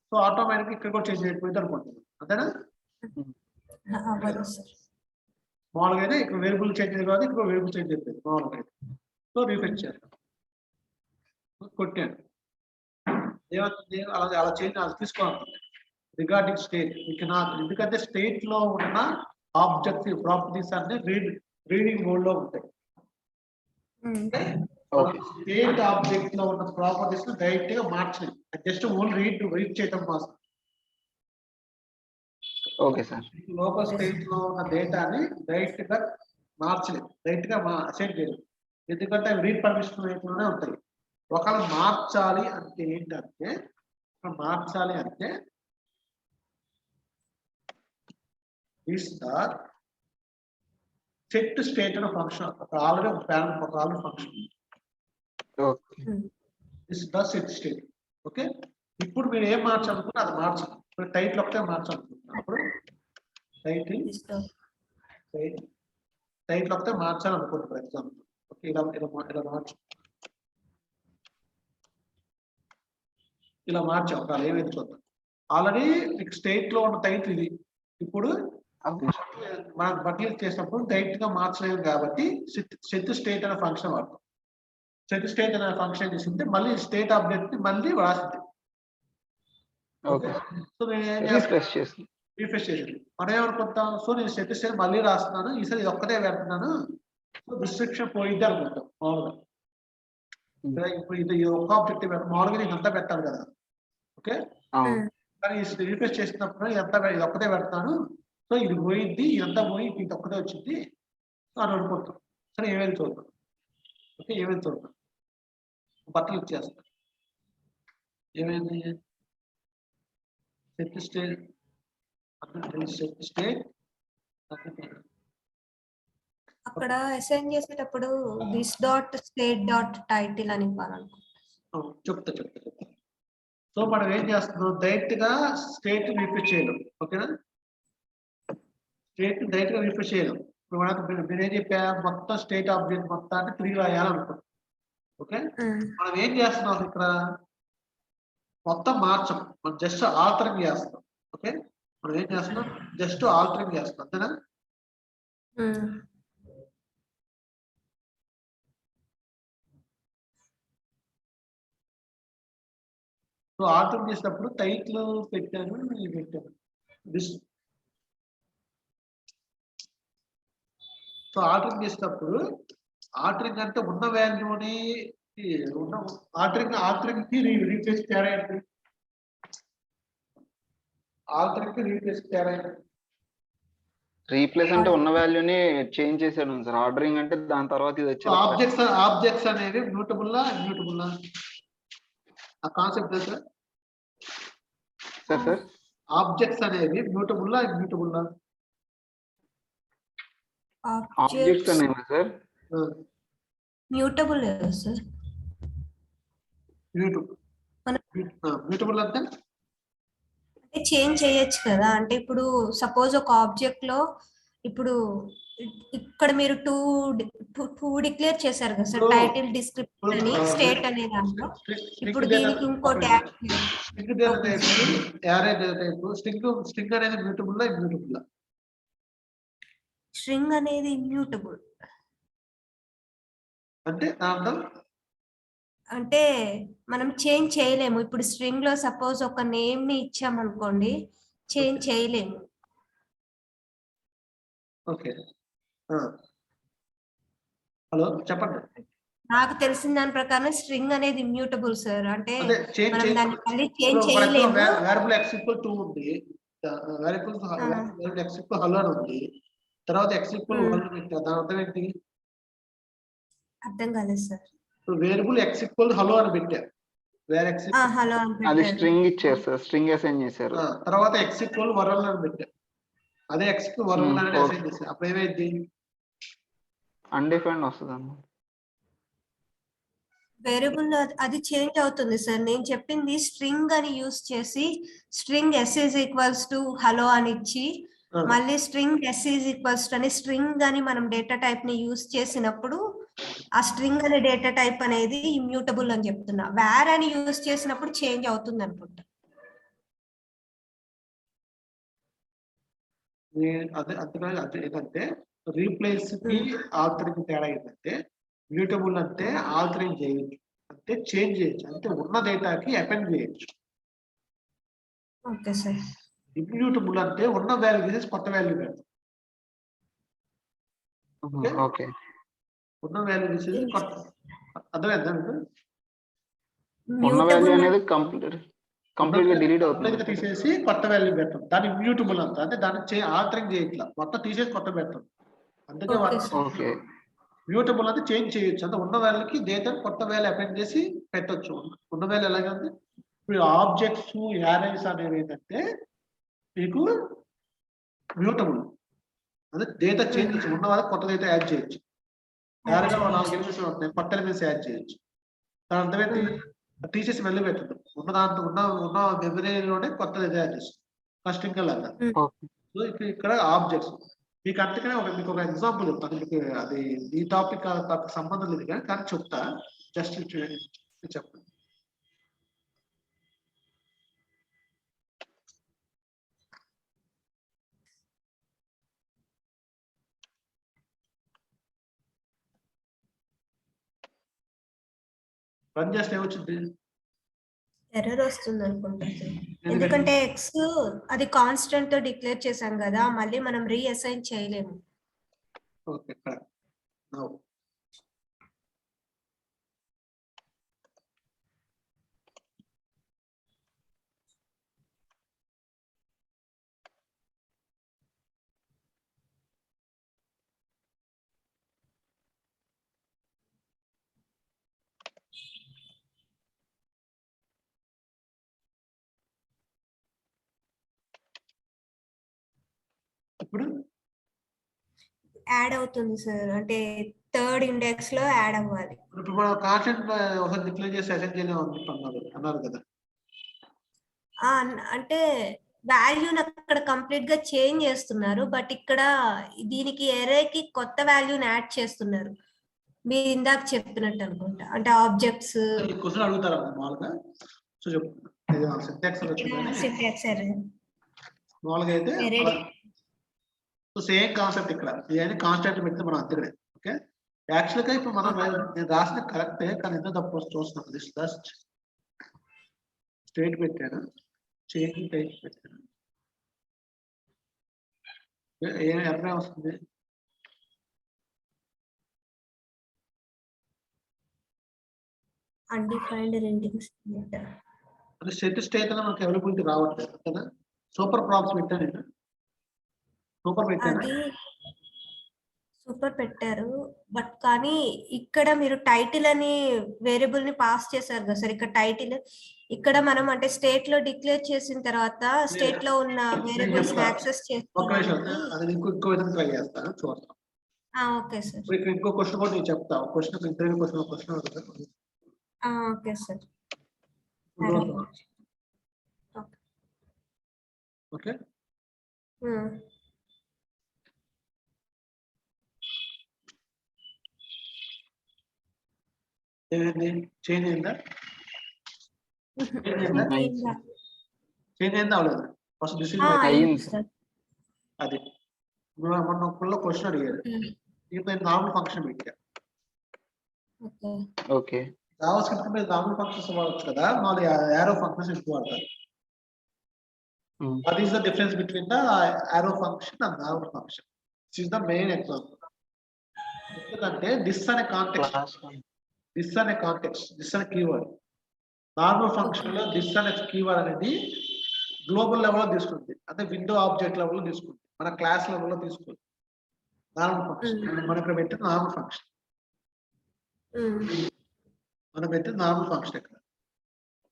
సో ఆటోమేటిక్ ఇక్కడ కూడా చేంజ్ అయిపోయింది అనుకుంటున్నాను. అంతేనా? మామూలుగా అయితే ఇక్కడ వేరియబుల్ చేంజ్ అయ్యింది కాబట్టి ఇక్కడ వేరియబుల్ చేంజ్ అయిపోయింది మామూలుగా అయితే. సో రీఫ్రెష్ చేస్తాను, కొట్టాను, ఏమవుతుంది అలా చేంజ్ అలా తీసుకోవాలి రిగార్డింగ్ స్టేట్. ఇక నాకు ఎందుకంటే స్టేట్ లో ఉన్న ఆబ్జెక్టివ్ ప్రాపర్టీస్ అన్ని రీడింగ్ మోడ్ లో ఉంటాయి. స్టేట్ ఆబ్జెక్ట్ లో ఉన్న ప్రాపర్టీస్ డైరెక్ట్ గా మార్చలేదు, జస్ట్ ఓన్లీ రీడ్ చేయడం కోసం. Okay sir. లోకల్ స్టేట్ లో ఉన్న డేటాని డైరెక్ట్ గా మార్చలేదు, డైరెక్ట్ గా అసైన్ చేయలేదు. ఎందుకంటే అవి రీడ్ పర్మిషన్ లోనే ఉంటాయి. ఒకవేళ మార్చాలి అంటే ఏంటంటే మార్చాలి అంటే సెట్ స్టేట్ అనే ఫంక్షన్ ఆల్రెడీ ఒక ప్యారెంట్ ఒక already function set state. Okay, ఇప్పుడు మీరు ఏం మార్చాలనుకుంటే అది మార్చాలి. ఇప్పుడు టైటిల్ ఒకటే మార్చాలనుకుంటున్నాను. అప్పుడు టైటిల్ ఒకటే మార్చాలనుకుంటున్నాను. ఫర్ ఎగ్జాంపుల్ ఓకే, ఇలా మార్చాం. ఒకవేళ ఏమైంది చూద్దాం. ఆల్రెడీ మీకు స్టేట్ లో ఉన్న టైటిల్ ఇది. ఇప్పుడు మనం బట్టలు చేసినప్పుడు డైరెక్ట్ గా మార్చలేదు కాబట్టి సెట్ స్టేట్ అనే ఫంక్షన్ వాడతాం. సెట్ స్టేట్ అనే ఫంక్షన్ చేసింది మళ్ళీ స్టేట్ అప్డేట్ ని మళ్ళీ రాసింది. సో రీఫ్రెష్ చేసింది. మనం ఏమనుకుంటాం, సో నేను సెట్ స్టేట్ మళ్ళీ రాస్తున్నాను, ఈసారి ఇది ఒక్కటే పెడుతున్నాను, సో డిస్క్రిప్షన్ పోయిద్ది అనుకుంటాం మామూలుగా. ఇప్పుడు ఇది ఒక ఆబ్జెక్టివ్ మామూలుగా నేను అంతా పెట్టాలి కదా. ఓకే, కానీ రీఫ్రెష్ చేసినప్పుడు ఇది ఒక్కటే పెడతాను, సో ఇది పోయిద్ది, ఇదంతా పోయి ఇది ఒక్కటే వచ్చింది అని అనుకుంటాం. సరే ఏమైనా చూద్దాం. ఓకే, ఏమైనా చూద్దాం. బట్టలు ఇచ్చేస్తాం. ఏమైంది, సెట్ స్టేట్ సెట్ స్టేట్ అక్కడ అసైన్ చేసేటప్పుడు this dot state dot title అని ఇవ్వాలనుకుంటున్నాను. చెప్తా. సో మనం ఏం చేస్తున్నాం, డైరెక్ట్ గా స్టేట్ రిఫ్రెష్ చేయలేం. ఓకేనా, స్టేట్ డైరెక్ట్ గా రిఫ్రెష్ చేయలేం. ఇప్పుడు మీరు ఏం చెప్పా, మొత్తం స్టేట్ ఆబ్జెక్ట్ మొత్తాన్ని తిరిగి రాయాలనుకుంటాం. ఓకే, మనం ఏం చేస్తున్నాం ఇక్కడ, మొత్తం మార్చం, మనం జస్ట్ ఆల్టరింగ్ చేస్తాం. ఓకే, మనం ఏం చేస్తున్నాం, జస్ట్ ఆల్టరింగ్ చేస్తాం, అంతేనా. సో ఆల్టరింగ్ చేసినప్పుడు టైటిల్ పెట్టాను, ఇది పెట్టాను. సో ఆల్టరింగ్ చేసినప్పుడు, ఆల్టరింగ్ అంటే ఉన్న వాల్యూని ఉన్న ఆల్టరింగ్ కి రీప్లేస్ తేడా ఏంటి, ఆల్టరింగ్ కి రీప్లేస్ తేడా ఏంటి. రీప్లేస్ అంటే ఉన్న వాల్యూని చేంజ్ చేసాడు సార్. ఆర్డరింగ్ అంటే దాని తర్వాత ఇది వచ్చి ఆబ్జెక్ట్స్ అనేవి మ్యూటబుల్ ఆ కాన్సెప్ట్ సార్. సార్ ఆబ్జెక్ట్స్ అనేవి మ్యూటబుల్ ఆబ్జెక్ట్స్ అనేవి సార్ మ్యూటబుల్ సార్. మ్యూటబుల్ అంటే చేంజ్ చేయొచ్చు కదా. అంటే ఇప్పుడు సపోజ్ ఒక ఆబ్జెక్ట్ లో ఇప్పుడు ఇక్కడ మీరు టూ డిక్లేర్ చేశారు కదా సార్, టైటిల్, డిస్క్రిప్షన్ అని, స్టేట్ అనే దాంట్లో. ఇప్పుడు దీనికి ఇంకోటి స్ట్రింగ్ అనేది ఇమ్యూటబుల్. స్ట్రింగ్ అనేది ఇమ్యూటబుల్ అంటే మనం చేంజ్ చేయలేము. ఇప్పుడు స్ట్రింగ్ లో సపోజ్ ఒక నేమ్ ని ఇచ్చామనుకోండి, చేంజ్ చేయలేము. ఓకే, హలో చెప్పండి. నాకు తెలిసిన దాని ప్రకారం స్ట్రింగ్ అనేది ఇమ్యూటబుల్ సార్. అంటే మనం దాన్ని మళ్ళీ చేంజ్ చేయలేము. వేరియబుల్ x = 2 ఉంది, వేరియబుల్ x = హలో అని ఉంది, తర్వాత x = 1 పెట్టా, దాని అర్థం ఏంటి? అర్థం కాలేదు సార్. వేరియబుల్ x = హలో అని పెట్టా, వేరే x హలో అది స్ట్రింగ్ ఇచ్చారు సార్, స్ట్రింగ్ అసైన్ చేశారు. తర్వాత x = వరల్ అని పెట్టా, అదే x కి వరల్ అని అసైన్ చేశా. అప్పుడు ఏమైంది? అన్డిఫైన్డ్ వస్తుంది అన్నమాట. వేరియబుల్ అది చేంజ్ అవుతుంది సార్. నేను చెప్పింది స్ట్రింగ్ అని యూస్ చేసి, స్ట్రింగ్ s = హలో అని ఇచ్చి, మళ్ళీ స్ట్రింగ్ s = అని స్ట్రింగ్ అని మనం డేటా టైప్ ని యూస్ చేసినప్పుడు ఆ స్ట్రింగ్ అనే డేటా టైప్ అనేది ఇమ్యూటబుల్ అని చెప్తున్నా. వేర్ అని యూస్ చేసినప్పుడు చేంజ్ అవుతుంది అనుకుంటా. అదే ఏంటంటే రీప్లేస్ కి ఆల్టరింగ్ తేడా ఏంటంటే, మ్యూటబుల్ అంటే ఆల్టరింగ్ చేయొచ్చు, అంటే చేంజ్ చేయొచ్చు, అంటే ఉన్న డేటాకి అపెండ్ చేయొచ్చు. Okay sir. ఇమ్యూటబుల్ అంటే ఉన్న వాల్యూ తీసేసి కొత్త వాల్యూ పెడతాం. ఓకే, ఉన్న వాల్యూ తీసేసి కొత్త, అర్థమైందా? ఉన్న వాల్యూ అనేది కంప్లీట్ గా డిలీట్ అవుతుంది, తీసేసి కొత్త వాల్యూ పెడతాం. దాన్ని ఇమ్యూటబుల్ అంట, అంటే దాన్ని ఆల్టరింగ్ చేయట్లా, మొత్తం తీసేసి కొత్త పెడతాం. అందుకే ఓకే, మ్యూటబుల్ అంటే చేంజ్ చేయొచ్చు, అంటే ఉన్న వాల్యూకి డేటా కొత్త వాల్యూ అపెండ్ చేసి పెట్టొచ్చు. ఉన్న వాల్యూ ఎలాగంటే, ఇప్పుడు ఆబ్జెక్ట్స్, యారేస్ అనేవి ఏంటంటే మీకు మ్యూటబుల్, అంటే డేటా చేంజ్ చేయొచ్చు, ఉన్న వాళ్ళకి కొత్త డేటా యాడ్ చేయొచ్చు. యారేగా 4 ఎలిమెంట్స్ ఉంటాయి, కొత్త ఎలిమెంట్స్ యాడ్ చేయొచ్చు. దాని అర్థమైతే తీసేసి వెళ్ళి పెట్టదు, ఉన్న దాంట్లో ఉన్న మెమరీలోనే కొత్త డేటా యాడ్ చేస్తుంది, స్ట్రింగ్ లాగా. సో ఇక్కడ ఆబ్జెక్ట్స్ మీకు అంతకనే మీకు ఒక ఎగ్జాంపుల్ చెప్తాను. మీకు అది ఈ టాపిక్ సంబంధం లేదు కానీ చెప్తా, జస్ట్ చెప్పండి. రన్ చేస్తే ఏమొచ్చింది? ఎర్రర్ వస్తుంది అనుకుంటా సార్. ఎందుకంటే ఎక్స్ అది కాన్స్టెంట్ తో డిక్లేర్ చేశాం కదా, మళ్ళీ మనం రీఅసైన్ చేయలేము. Okay, correct. నౌ ఇప్పుడు యాడ్ అవుతుంది సార్, అంటే థర్డ్ ఇండెక్స్ లో యాడ్ అవ్వాలి. ఇప్పుడు మనం కాన్స్టెంట్ ఒకసారి డిక్లేర్ చేసి అసెంట్ అన్నారు కదా. అంటే వాల్యూని అక్కడ కంప్లీట్ గా చేంజ్ చేస్తున్నారు, బట్ ఇక్కడ దీనికి ఎరేకి కొత్త వాల్యూని యాడ్ చేస్తున్నారు. మీరు ఇందాక చెప్పినట్టు అనుకుంటా, అంటే ఆబ్జెక్ట్స్ ఈ క్వశ్చన్ అడుగుతారా మామూలుగా? సో చెప్పు, సింటాక్స్ సింటాక్స్ ఎర్రే మామూలుగా అయితే సో సేమ్ కాన్సెప్ట్ ఇక్కడ ఇవన్నీ కాన్స్టెంట్ పెడితే మనం అంతే. ఓకే, యాక్చువల్ గా ఇప్పుడు మనం నేను రాసిన కరెక్టే, కానీ ఎంత తప్పు చూస్తున్నాం. దిస్ జస్ట్ స్టేట్ పెట్టాను, చేంజ్ టైప్ పెట్టాను, ఏం ఎర్ర వస్తుంది? అన్డిఫైన్డ్ రెండింగ్ అంటే సెట్ స్టేట్ అని మనకి అవైలబిలిటీ రావట్లేదు కదా. సూపర్ ప్రాబ్స్ పెట్టాను నేను, సూపర్ పెట్టాను, అది సూపర్ పెట్టారు, బట్ కానీ ఇక్కడ మీరు టైటిల్ అని వేరియబుల్ ని పాస్ చేశారు కదా సార్. ఇక్కడ టైటిల్ ఇక్కడ మనం అంటే స్టేట్ లో డిక్లేర్ చేసిన తర్వాత స్టేట్ లో ఉన్న వేరియబుల్స్ యాక్సెస్ చేసుకోవడానికి అది ఇంకో విధంగా ట్రై చేస్తాను, చూస్తాం. Okay sir. ఇక్కడ ఇంకో క్వశ్చన్ కూడా నేను చెప్తా. క్వశ్చన్ ఇంటర్వ్యూ క్వశ్చన్ అడుగుతాను. Okay sir. ఓకే, ఏమైంది? చేంజ్ అయిందా? చేంజ్ అయిందా అవలేదు? ఫస్ట్ డిసిషన్ అది మొన్న క్వశ్చన్ అడిగారు, ఇప్పుడు నేను నార్మల్ ఫంక్షన్ పెట్టా. ఓకే, జావా స్క్రిప్ట్ మీద నార్మల్ ఫంక్షన్స్ వాడచ్చు కదా, మళ్ళీ యారో ఫంక్షన్స్ ఎక్కువ వాడతారు. What is the difference between the arrow function and the normal function? This is the main example. ఎందుకంటే this అనే కాంటెక్స్ట్, this అనే కీవర్డ్. నార్మల్ ఫంక్షన్ లో this అనే కీవర్డ్ అనేది గ్లోబల్ లెవెల్ లో తీసుకుంది, అంటే విండో ఆబ్జెక్ట్ లెవెల్ లో తీసుకుంది, మన క్లాస్ లెవెల్ లో తీసుకుంది. నార్మల్ ఫంక్షన్ మనం ఇక్కడ పెట్టిన నార్మల్ ఫంక్షన్, మనం పెట్టిన నార్మల్ ఫంక్షన్ ఇక్కడ.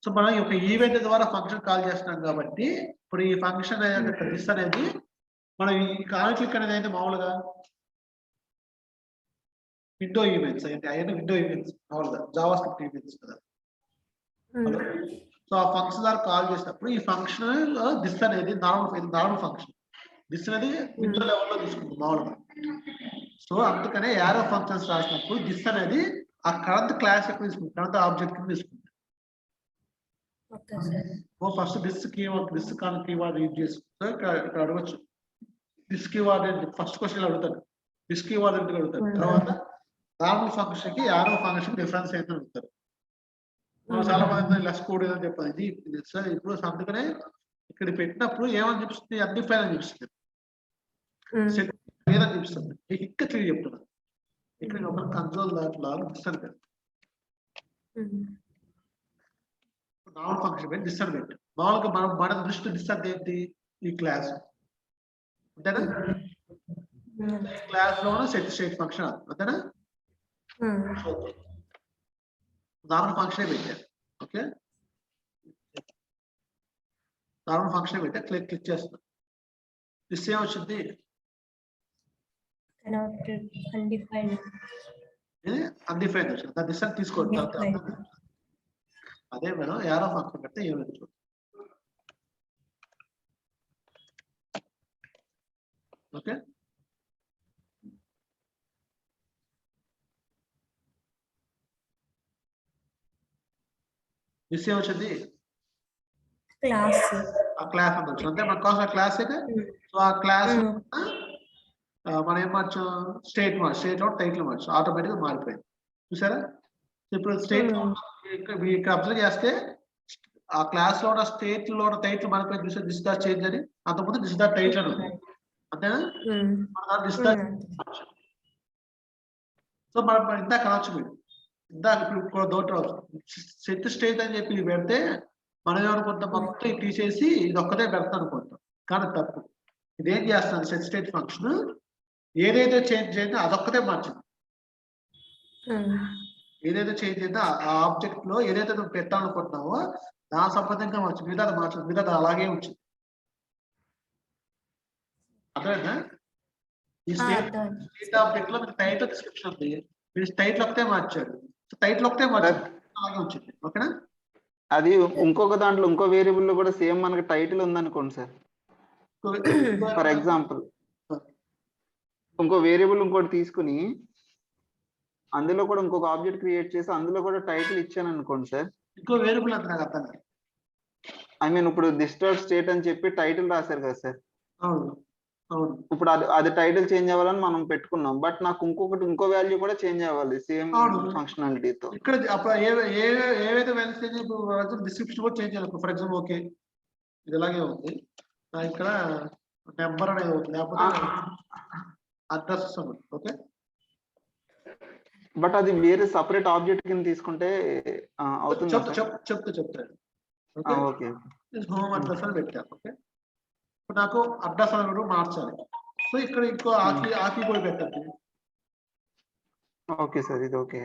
సో మనం ఈ యొక్క ఈవెంట్ ద్వారా ఫంక్షన్ కాల్ చేస్తున్నాం కాబట్టి ఇప్పుడు ఈ ఫంక్షన్ దిస్ అనేది మనం ఈ కాన్ఫ్లిక్ట్ అనేది అయితే మామూలుగా విండో ఈవెంట్స్ అంటే అయినా విండో ఈవెంట్స్ మామూలుగా జావా స్క్రిప్ట్ ఈవెంట్స్ కదా. సో ఆ ఫంక్షన్ ద్వారా కాల్ చేసినప్పుడు ఈ ఫంక్షన్ దిస్ అనేది నార్మల్ ఫంక్షన్, దిస్ అనేది విండో లెవెల్లో తీసుకుంటుంది మామూలుగా. సో అందుకనే యారో ఫంక్షన్స్ రాసినప్పుడు దిస్ అనేది ఆ కరెంట్ క్లాస్ ఎక్కువ తీసుకుంటుంది, కరెంట్ ఆబ్జెక్ట్ కింద తీసుకుంటుంది. ఫస్ట్ దిస్ కీవర్డ్, దిస్ కాన్ కీవర్డ్ యూజ్ చేసుకుంటే ఇక్కడ అడగచ్చు. దిస్ కీవర్డ్ ఫస్ట్ క్వశ్చన్ అడుగుతారు, దిస్ కీవర్డ్ ఎందుకు అడుగుతారు. తర్వాత నార్మల్ ఫంక్షన్ కి యారో ఫంక్షన్ డిఫరెన్స్ అయితే అడుగుతారు. చాలా మంది లెస్ కోడ్ ఏదని చెప్పాలి. ఇది సార్ ఇప్పుడు అందుకనే ఇక్కడ పెట్టినప్పుడు ఏమని చూపిస్తుంది, అన్డిఫైన్ అని చూపిస్తుంది, ఏదని చూపిస్తుంది. ఇక్కడ తిరిగి చెప్తున్నా, ఇక్కడ ఒక కన్సోల్ దాంట్లో ఇస్తాను కదా, నార్మల్ ఫంక్షన్ పెట్టి డిస్టర్బ్ పెట్టి మామూలుగా మన దృష్టి డిస్టర్బ్ ఏంటి, ఈ క్లాస్ అంతేనా, క్లాస్ లో సెట్ స్టేట్ ఫంక్షన్ అంతేనా, నార్మల్ ఫంక్షన్ పెట్టారు. ఓకే, నార్మల్ ఫంక్షన్ పెట్టా, క్లిక్ చేస్తున్నా, దిస్ ఏమొచ్చింది, అన్డిఫైన్డ్ వచ్చింది. దాని దిస్ అని తీసుకోండి. అదే మేడం యారో ఫంక్షన్ పెడితే ఏమైంది. ఓకే, దిస్ ఏమొచ్చింది, ఆ క్లాస్ అని వచ్చింది. అంటే మన కోసం క్లాస్ అయితే సో ఆ క్లాస్ మనం ఏం మార్చాం, స్టేట్ లో టైటిల్ మార్చాం, ఆటోమేటిక్ గా మారిపోయింది. చూసారా, ఇప్పుడు స్టేట్ ఇక్కడ అబ్జర్వ్ చేస్తే ఆ క్లాస్ లో ఉన్న స్టేట్ లో ఉన్న టైటిల్ మనపై దిస్ దా చేంజ్ అని, అంతకుముందు దిస్ దా టైటిల్ అని ఉంది అంతేనా. సో మనం ఇందాక అనొచ్చు, మీరు ఇందాక ఇప్పుడు డౌట్ రావచ్చు, సెట్ స్టేట్ అని చెప్పి పెడితే మనం ఏమనుకుంటాం, మొత్తం తీసేసి ఇది ఒక్కటే పెడతాం అనుకుంటాం. కానీ తప్పు, ఇదేం చేస్తాను, సెట్ స్టేట్ ఫంక్షన్ ఏదైతే చేంజ్ చేయండి అదొక్కటే మార్చింది. ఏదైతే చేంజ్ చేద్దా ఆ ఆబ్జెక్ట్ లో ఏదైతే నువ్వు పెట్టాలనుకుంటున్నావో దాని సంబంధంగా మార్చు, మీద మార్చు, మీద అలాగే వచ్చింది. అర్థమైందా? ఈ ఆ, స్టేట్ అర్థమైంది. స్టేట్ ఆబ్జెక్ట్ లో మీకు టైటిల్ డిస్క్రిప్షన్ ఉంది, మీరు టైటిల్ ఒకటే మార్చాడు, టైటిల్ ఒకటే మార్చాడు అలాగే వచ్చింది. ఓకేనా? అది ఇంకొక దాంట్లో ఇంకో వేరియబుల్ లో కూడా సేమ్ మనకి టైటిల్ ఉందనుకోండి సార్. ఫర్ ఎగ్జాంపుల్ ఇంకో వేరియబుల్ ఇంకోటి తీసుకుని అందులో కూడా ఇంకొక ఆబ్జెక్ట్ క్రియేట్ చేసి అందులో కూడా టైటిల్ ఇచ్చాను అనుకోండి సార్. ఇంకో వేరియబుల్ అంటే నాకు అర్థం కాదు. ఐ మీన్ ఇప్పుడు డిస్టర్బ్ స్టేట్ అని చెప్పి టైటిల్ రాశారు కదా సార్. అవును అవును ఇప్పుడు అది టైటిల్ చేంజ్ అవ్వాలని మనం పెట్టుకున్నాం, బట్ నాకు ఇంకో వాల్యూ కూడా చేంజ్ అవ్వాలి సేమ్ అవును. ఫంక్షనాలిటీతో. ఇక్కడ అప్పుడు ఏవైతే వాల్యూస్ చేంజ్ డిస్క్రిప్షన్ కూడా చేంజ్ చేయాలి. ఫర్ ఎగ్జాంపుల్ ఓకే ఇది ఇలాగే ఉంది, ఇక్కడ నెంబర్ అనేది ఉంది, లేకపోతే అడ్రస్ ఉంది. ఓకే, బట్ అది వేరే సపరేట్ ఆబ్జెక్ట్ కింద తీసుకుంటే అవుతుంది. చెప్తాను. ఓకే హోమ్ అడ్రస్ అని పెట్టాను. ఓకే, ఇప్పుడు నాకు అడ్రస్ అనేది మార్చాలి. సో ఇక్కడ ఇంకో ఆఫీ కూడా పెట్టాలి. ఓకే సార్, ఇది ఓకే,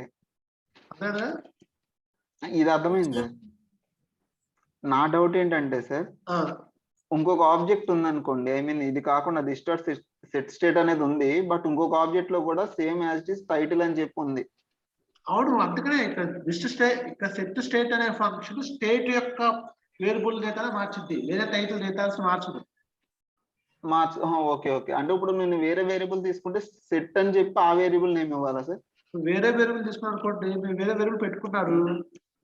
అదేనా? ఇది అర్థమైంది సార్. నా డౌట్ ఏంటంటే సార్, ఇంకొక ఆబ్జెక్ట్ ఉంది అనుకోండి, ఐ మీన్ ఇది కాకుండా డిస్టార్ట్ సెట్ స్టేట్ అనేది ఉంది, బట్ ఇంకొక ఆబ్జెక్ట్ లో కూడా same as it is title అని చెప్పి ఉంది. అవును, అందుకనే ఇక్కడ ఇక్కడ సెట్ స్టేట్ అనే ఫంక్షన్ స్టేట్ యొక్క వేరియబుల్ డేటా మార్చింది, వేరే టైటిల్ డేటాస్ మార్చదు. ఓకే ఓకే, అంటే ఇప్పుడు నేను వేరే వేరియబుల్ తీసుకుంటే సెట్ అని చెప్పి ఆ వేరియబుల్ నేమ్ ఇవ్వాలా సార్? వేరే వేరియబుల్ తీసుకున్నాను అనుకోండి, మీరు వేరే వేరియబుల్ పెట్టుకున్నారు,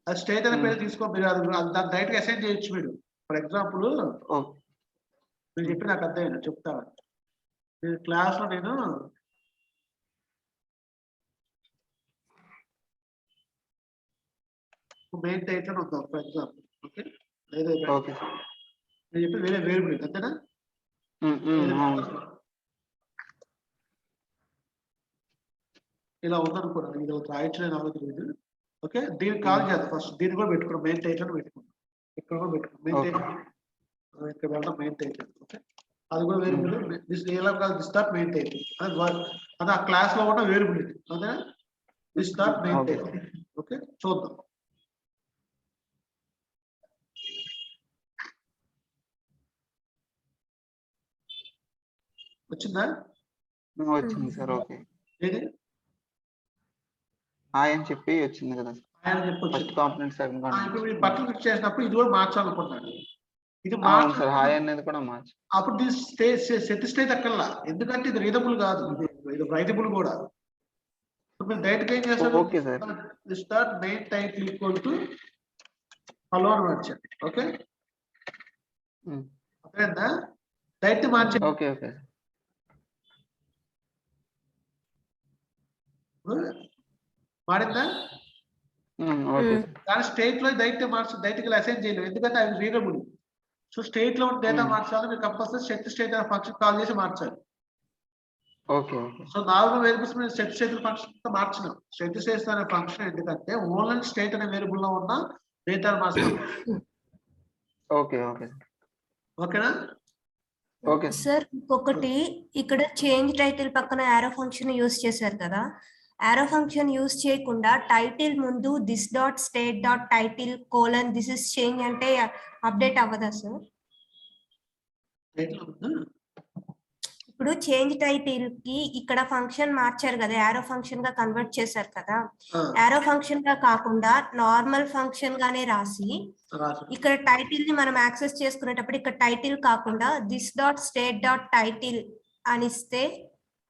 అది స్టేట్ అనే పేరు తీసుకో, మీరు దాన్ని డైరెక్ట్ గా అసైన్ చేయొచ్చు. మీరు ఫర్ ఎగ్జాంపుల్ మీరు చెప్పి నాకు అర్థమైంది చెప్తాను. నేను క్లాస్ లో నేను మెయిన్ టైటిల్ ఉందాం ఫర్ ఎగ్జాంపుల్. ఓకే, నేను చెప్పి వేరే వేరియబుల్ అంతేనా? ఇలా ఉందనుకోండి, ఇది రాయొచ్చు నేను అవ్వదు లేదు. ఓకే, దీనికి కాల్ చేద్దాం ఫస్ట్, దీన్ని కూడా పెట్టుకున్నాం, మెయిన్ టైటిల్ పెట్టుకున్నాం, ఇక్కడ కూడా పెట్టుకున్నాం మెయిన్ టైటిల్, ఇక్కడ వెళ్దాం మెయిన్ టైటిల్. ఓకే, అది కూడా వేరియబుల్ ఎలా కాదు, దిస్ డాట్ మెయిన్ టైటిల్ అది ఆ క్లాస్ లో కూడా వేరియబుల్ ఇది. ఓకేనా? This dot main title. Okay, చూద్దాం. వచ్చిందా? వచ్చింది సార్. ఓకే, ఏది ఆయన చెప్పి వచ్చింది కదా ఆయన చెప్పొచ్చు. First component second component. ఇప్పుడు మీరు బట్టలు ఫిక్స్ చేసినప్పుడు ఇది కూడా మార్చాలనుకుంటున్నాను, ఇది అవును సార్, హాయ్ అనేది కూడా మార్చు. అప్పుడు దీని సెట్ స్టేట్ అక్కర్లా, ఎందుకంటే ఇది రీడబుల్ కాదు, ఇది రైటబుల్ కూడా. మీరు డైరెక్ట్ ఏం చేస్తారు? Okay sir, start main title equal to hello అని మార్చండి. ఓకే, అర్థమైందా? డైరెక్ట్ మార్చండి. ఓకే ఓకే మారిందా? కానీ స్టేట్ లో డైరెక్ట్ అసైన్ చేయలేము, ఎందుకంటే అవి రీడబుల్. సో స్టేట్ లో ఉన్న డేటా మార్చాలి, మీరు కంపల్సరీ సెట్ స్టేట్ అనే ఫంక్షన్ కాల్ చేసి మార్చాలి. Okay okay, so normal variables మీద సెట్ స్టేట్ ఫంక్షన్ మార్చినాం. సెట్ స్టేట్ అనే ఫంక్షన్ ఎందుకంటే ఓన్లీ స్టేట్ అనే వేరియబుల్ లో ఉన్న డేటా మార్చాలి. ఓకే ఓకే ఓకేనా? ఓకే సార్, ఇంకొకటి ఇక్కడ చేంజ్ టైటిల్ పక్కన యారో ఫంక్షన్ యూస్ చేశారు కదా, యారో ఫంక్షన్ యూస్ చేయకుండా టైటిల్ ముందు this dot state dot title colon this is change అంటే అప్డేట్ అవ్వదా సార్? ఇప్పుడు చేంజ్ టైటిల్ కి ఇక్కడ ఫంక్షన్ మార్చారు కదా, యారో ఫంక్షన్ గా కన్వర్ట్ చేశారు కదా, యారో ఫంక్షన్ గా కాకుండా నార్మల్ ఫంక్షన్ గానే రాసి ఇక్కడ టైటిల్ ని మనం యాక్సెస్ చేసుకునేటప్పుడు ఇక్కడ టైటిల్ కాకుండా this dot state dot title అని ఇస్తే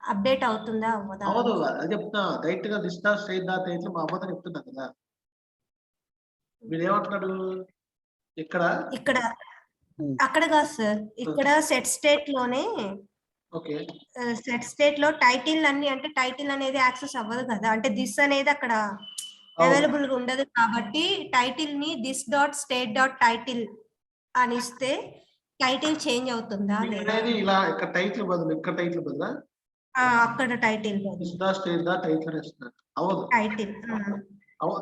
అప్డేట్ అవుతుందా అవ్వదా? అవదు, అది చెప్తా. డైరెక్ట్ గా this dot state dot title మా అమ్మతో చెప్తున్నా కదా, మీరు ఏమంటున్నాడు ఇక్కడ అక్కడ కాదు సార్, ఇక్కడ సెట్ స్టేట్ లోనే సెట్ స్టేట్ లో టైటిల్ అన్ని అంటే టైటిల్ అనేది యాక్సెస్ అవ్వదు కదా, అంటే దిస్ అనేది అక్కడ అవైలబుల్ గా ఉండదు కాబట్టి టైటిల్ ని this dot state dot title అని ఇస్తే టైటిల్ చేంజ్ అవుతుందా లేదా? ఇలా ఇక్కడ టైటిల్ బదులు ఇక్కడ టైటిల్ బదులా అక్కడ title this dot state dot title అని ఇస్తున్నారు. అవదు, టైటిల్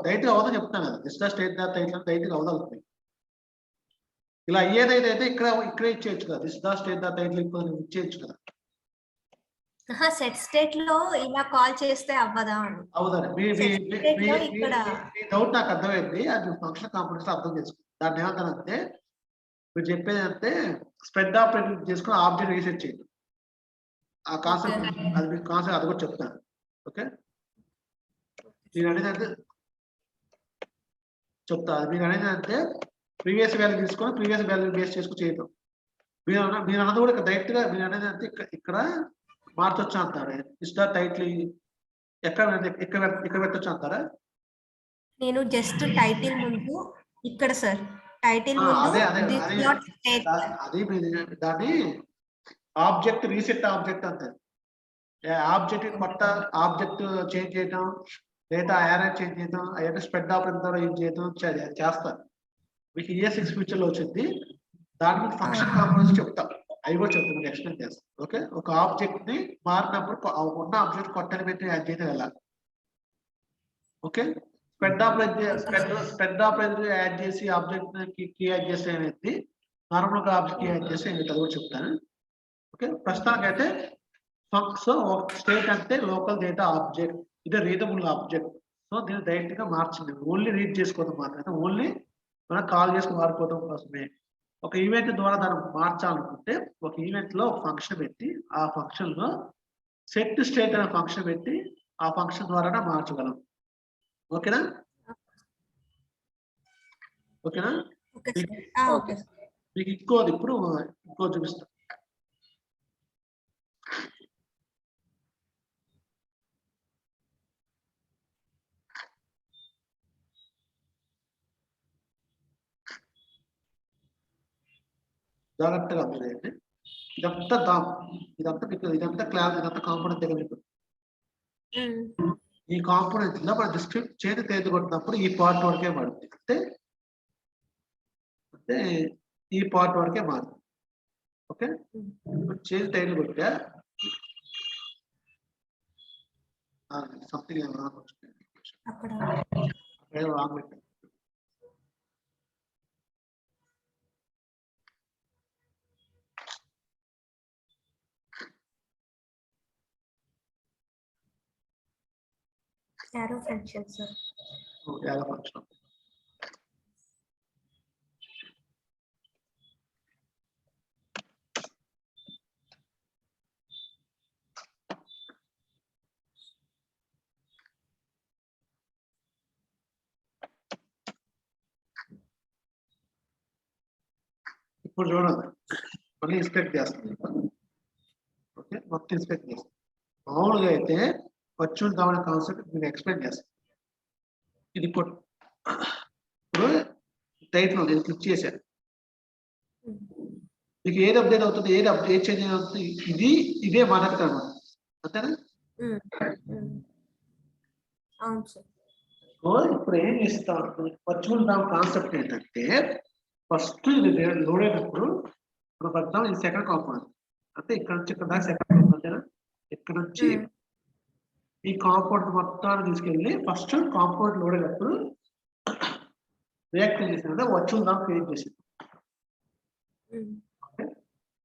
డైరెక్ట్ అవదో చెప్తాను కదా, this dot state dot title title అవదాలి. ఇలా అయ్యేదైతే ఇక్కడ ఇచ్చేయచ్చు కదా, this dot state dot title ఇచ్చేయచ్చు కదా. సెట్ స్టేట్ లో ఇలా కాల్ చేస్తే అవ్వదా? అవుదండి, మీ డౌట్ నాకు అర్థమైంది. అది ఫంక్షన్ కాంపోనెంట్స్ అర్థం చేసుకో. దాన్ని ఏమంటారంటే మీరు చెప్పేది అంటే స్ప్రెడ్ ఆపరేటర్ చేసుకుని ఆబ్జెక్ట్ రీసెట్ చేయండి. ఆ కాన్సెప్ట్ అది మీకు కాన్సెప్ట్ అది కూడా చెప్తాను. ఓకే, మీరు అనేది అంటే చెప్తా. మీరు అనేది అంటే ప్రీవియస్ వాల్యూ తీసుకొని ప్రీవియస్ వాల్యూ బేస్ చేసుకుని చేయటం. మీరు అన్నది కూడా డైరెక్ట్ గా మీరు అనేది అంటే ఇక్కడ మార్చొచ్చా అంటారు. ఇస్తా టైటిల్ ఎక్కడ పెట్టొచ్చు అంటారా? నేను జస్ట్ టైటిల్ ముందు ఇక్కడ సార్ టైటిల్ ముందు అది దాన్ని ఆబ్జెక్ట్ రీసెట్ ఆబ్జెక్ట్ అంటారు. ఆబ్జెక్ట్ కొత్త ఆబ్జెక్ట్ చేంజ్ చేయడం, డేటా యారెంజ్ చేంజ్ చేయడం, అవన్నీ స్ప్రెడ్ ఆపరేటర్ యూజ్ చేయడం చేస్తారు. మీకు ES6 ఫ్యూచర్ లో వచ్చింది. దాని మీద ఫంక్షన్ కాంపోనెంట్స్ చెప్తాం, అవి కూడా చెప్తాం, మీకు ఎక్స్ప్లెయిన్ చేస్తాం. ఓకే, ఒక ఆబ్జెక్ట్ ని మారినప్పుడు ఉన్న ఆబ్జెక్ట్ కొత్తని పెట్టి యాడ్ చేయడం ఎలా. ఓకే, స్ప్రెడ్ ఆపరేటర్ యాడ్ చేసి ఆబ్జెక్ట్ కి యాడ్ చేస్తే ఏమైంది, నార్మల్ గా ఆబ్జెక్ట్ కి యాడ్ చేస్తే ఏమైంది, అది కూడా చెప్తాను. ఓకే, ప్రస్తుతానికి అయితే సో స్టేట్ అంటే లోకల్ డేటా ఆబ్జెక్ట్, ఇది రీడబుల్ ఆబ్జెక్ట్. సో దీన్ని డైరెక్ట్ గా మార్చింది, ఓన్లీ రీడ్ చేసుకోవడం మాత్రమే, ఓన్లీ మనం కాల్ చేసుకుని వాడుకోవడం కోసమే. ఒక ఈవెంట్ ద్వారా దాన్ని మార్చాలనుకుంటే ఒక ఈవెంట్ లో ఒక ఫంక్షన్ పెట్టి ఆ ఫంక్షన్ లో సెట్ స్టేట్ అనే ఫంక్షన్ పెట్టి ఆ ఫంక్షన్ ద్వారానే మార్చగలం. ఓకేనా? ఓకేనా? మీకు ఇంకోది ఇప్పుడు ఇంకో చూపిస్తా. జాగ్రత్తగా అర్థమైంది. ఇదంతా ఇదంతా క్లాస్, ఇదంతా కాంపోనెంట్ దగ్గర మీకు ఈ కాంపోనెంట్ లో మనం డిస్క్రిప్ట్ చేతి తేదీ కొట్టినప్పుడు ఈ పార్ట్ వరకే మారుతుంది. అంటే ఈ పార్ట్ వరకే మారుతుంది. ఓకే, చేతి టైల్ కొట్టా సంథింగ్ రాంగ్ పెట్టాను. arrow function sir. Okay, arrow function. ఇప్పుడు చూడండి, మళ్ళీ ఇన్స్పెక్ట్ చేస్తుంది. ఓకే, మొత్తం ఇన్స్పెక్ట్ చేస్తుంది. మామూలుగా అయితే వర్చువల్ డౌన్ కాన్సెప్ట్ మీకు ఎక్స్ప్లెయిన్ చేస్తాను. ఇది ఇప్పుడు టైటిల్ నేను క్లిక్ చేశాను, మీకు ఏది అప్డేట్ అవుతుంది, ఏది చేంజ్ అవుతుంది, ఇదే మాట్లాడతాను. అంతేనా? ఇప్పుడు ఏం చేస్తాను, వర్చువల్ డౌన్ కాన్సెప్ట్ ఏంటంటే ఫస్ట్ ఇది లోడ్ అయినప్పుడు మనం పెడతాం, ఇది సెకండ్ కాంపోనెంట్. అంటే ఇక్కడ నుంచి ఇక్కడ దాకా సెకండ్ కాంపోనెంట్. ఇక్కడ నుంచి ఈ కాంపౌండ్ మొత్తాన్ని తీసుకెళ్ళి ఫస్ట్ కాంపౌండ్ లోడ్ అయినప్పుడు రియాక్ట్ చేసిందంటే వర్చువల్ డౌన్ క్రియేట్ చేసింది.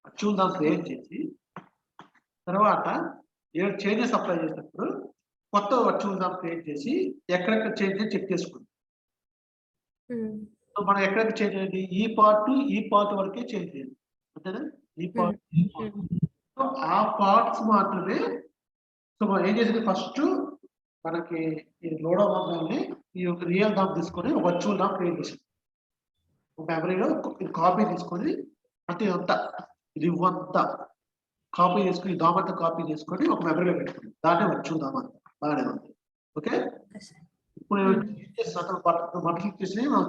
వర్చువల్ డౌన్ క్రియేట్ చేసి తర్వాత ఏడు చేంజెస్ అప్లై చేసినప్పుడు కొత్త వర్చువల్ డౌన్ క్రియేట్ చేసి ఎక్కడెక్కడ చేంజ్ చెక్ చేసుకుంది. సో మనం ఎక్కడెక్కడ చేంజ్ అయ్యింది, ఈ పార్ట్ వరకే చేంజ్ చేయాలి. అంతేనా? ఈ పార్ట్ సో ఆ పార్ట్స్ మాత్రమే. సో మనం ఏం చేసింది, ఫస్ట్ మనకి ఇది లోడ్ అవ్వగానే ఈ యొక్క రియల్ డామ్ తీసుకొని వర్చువల్ డామ్ క్రియేట్ చేసింది. మెమరీలో కాపీ తీసుకొని అంటే ఇదంతా ఇది ఇవ్వంతా కాపీ చేసుకుని డామ్ అంతా కాపీ చేసుకొని ఒక మెమరీలో పెట్టుకుంది. దాన్ని వర్చువల్ డామ్ అంతా బాగానే ఉంది. ఓకే, ఇప్పుడు బట్టలు చేసి మనం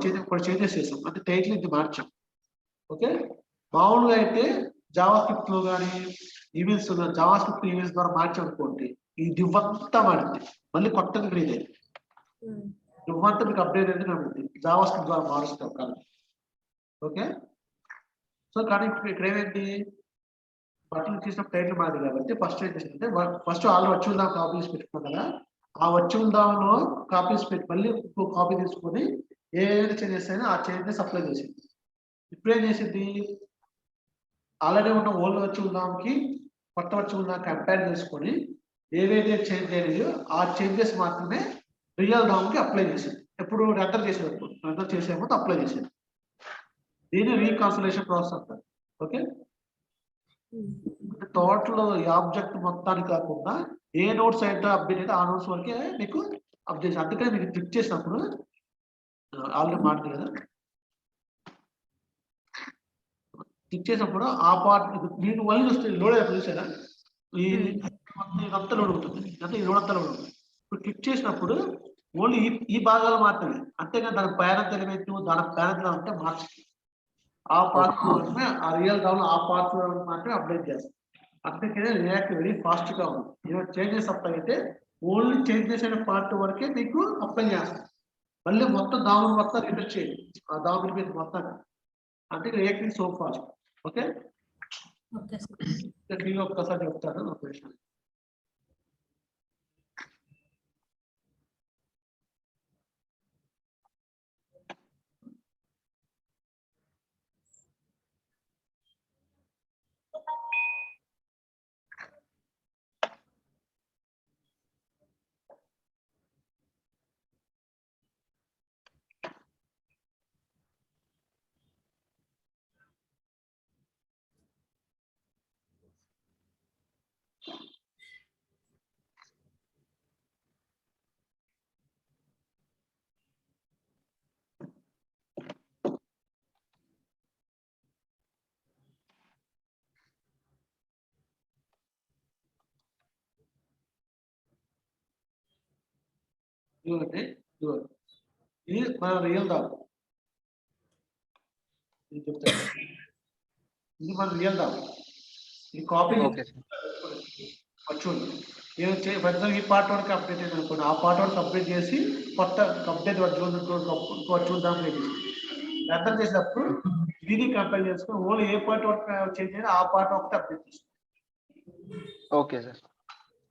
చేంజెస్ చేసాం, అంటే టైటిల్ ఇది మార్చాం. ఓకే, మామూలుగా అయితే జావా స్క్రిప్ట్ లో కానీ ఈమెయిల్స్ జావా స్క్రిప్ట్ ఈమెయిల్స్ ద్వారా మార్చామనుకోండి, ఈ డివ్ అంతా మారింది, మళ్ళీ కొత్తగా క్రియేట్ అయింది. డివ్ అంతా మీకు అప్డేట్ అనేది నడుతుంది జావా స్క్రిప్ట్ ద్వారా మారుస్తాం కానీ. ఓకే, సో కానీ ఇక్కడ ఏమైంది, బట్టలు తీసిన టైటిల్ మారింది కాబట్టి ఫస్ట్ ఏం చేసిందంటే first already virtual DOM copies పెట్టుకున్నాం కదా, ఆ వర్చువల్ డామ్ లో కాపీస్ పెట్టి మళ్ళీ ఇంకో కాపీ తీసుకొని ఏదైతే చేంజెస్ అయినా ఆ చేంజెస్ అప్లై చేసింది. ఇప్పుడు ఏం చేసింది, ఆల్రెడీ ఉన్న ఓల్డ్ వర్చువల్ డామ్ కి కొత్త వర్చువల్ డామ్ కంపేర్ చేసుకొని ఏవైతే చేంజ్ అయ్యాయో ఆ చేంజెస్ మాత్రమే రియల్ డామ్ కి అప్లై చేసింది. ఎప్పుడు రెండర్ చేసే ముందు అప్లై చేసింది. దీన్ని రీకాన్సిలేషన్ ప్రాసెస్ అంటారు. ఓకే, అంటే టోటల్ ఈ ఆబ్జెక్ట్ మొత్తానికి కాకుండా ఏ నోట్స్ అయితే అప్డేట్ అయితే ఆ నోట్స్ వరకే మీకు అప్డేట్. అందుకని మీకు క్లిక్ చేసినప్పుడు ఆల్రెడీ మాట్లాడు కదా, క్లిక్ చేసినప్పుడు ఆ పార్ట్ మీకు మళ్ళీ వస్తుంది లోడ్ అయిపోయి చూసారా, ఇదంతా లోడ్ అవుతుంది, అంటే ఈ లోడ్ అంతా లోడ్ అవుతుంది. ఇప్పుడు క్లిక్ చేసినప్పుడు ఓన్లీ ఈ భాగాలు మాత్రమే, అంతేగాని దాని పేరెంట్ ఎలిమెంట్ దాని పేరెంట్ అంటే మార్చి ఆ పార్ట్స్ మాత్రమే, ఆ రియల్ డౌన్ ఆ పార్ట్స్ మాత్రమే అప్డేట్ చేస్తాం. అందుకనే రియాక్ట్ వెరీ ఫాస్ట్ గా ఉంది. ఏమైనా చేంజెస్ అప్లై అయితే ఓన్లీ చేంజ్ చేసిన పార్ట్ వరకే మీకు అప్లై చేస్తాం. మళ్ళీ మొత్తం దాముని మొత్తం రిపీట్ చేయండి, ఆ దాముని మీద మొత్తం. అంటే react is so fast. Okay, నేను ఒక్కసారి చెప్తాను ఒక విషయం. ఇదిగోండి, ఇదిగోండి, ఇది మన రియల్ డామ్. ఇది చెప్తాను, ఇది మన రియల్ డామ్. ఇది కాపీ చూడండి. నేను ఈ పార్ట్ వరకు అప్డేట్ అయింది అనుకోండి, ఆ పార్ట్ వరకు అప్డేట్ చేసి కొత్త అప్డేట్ చూద్దాం అర్థం చేసినప్పుడు దీన్ని కంపేర్ చేసుకుని ఓన్లీ ఏ పార్ట్ వరకు చేంజ్ అయినా ఆ పార్ట్ ఒకటి అప్డేట్ చేస్తాం. Okay sir.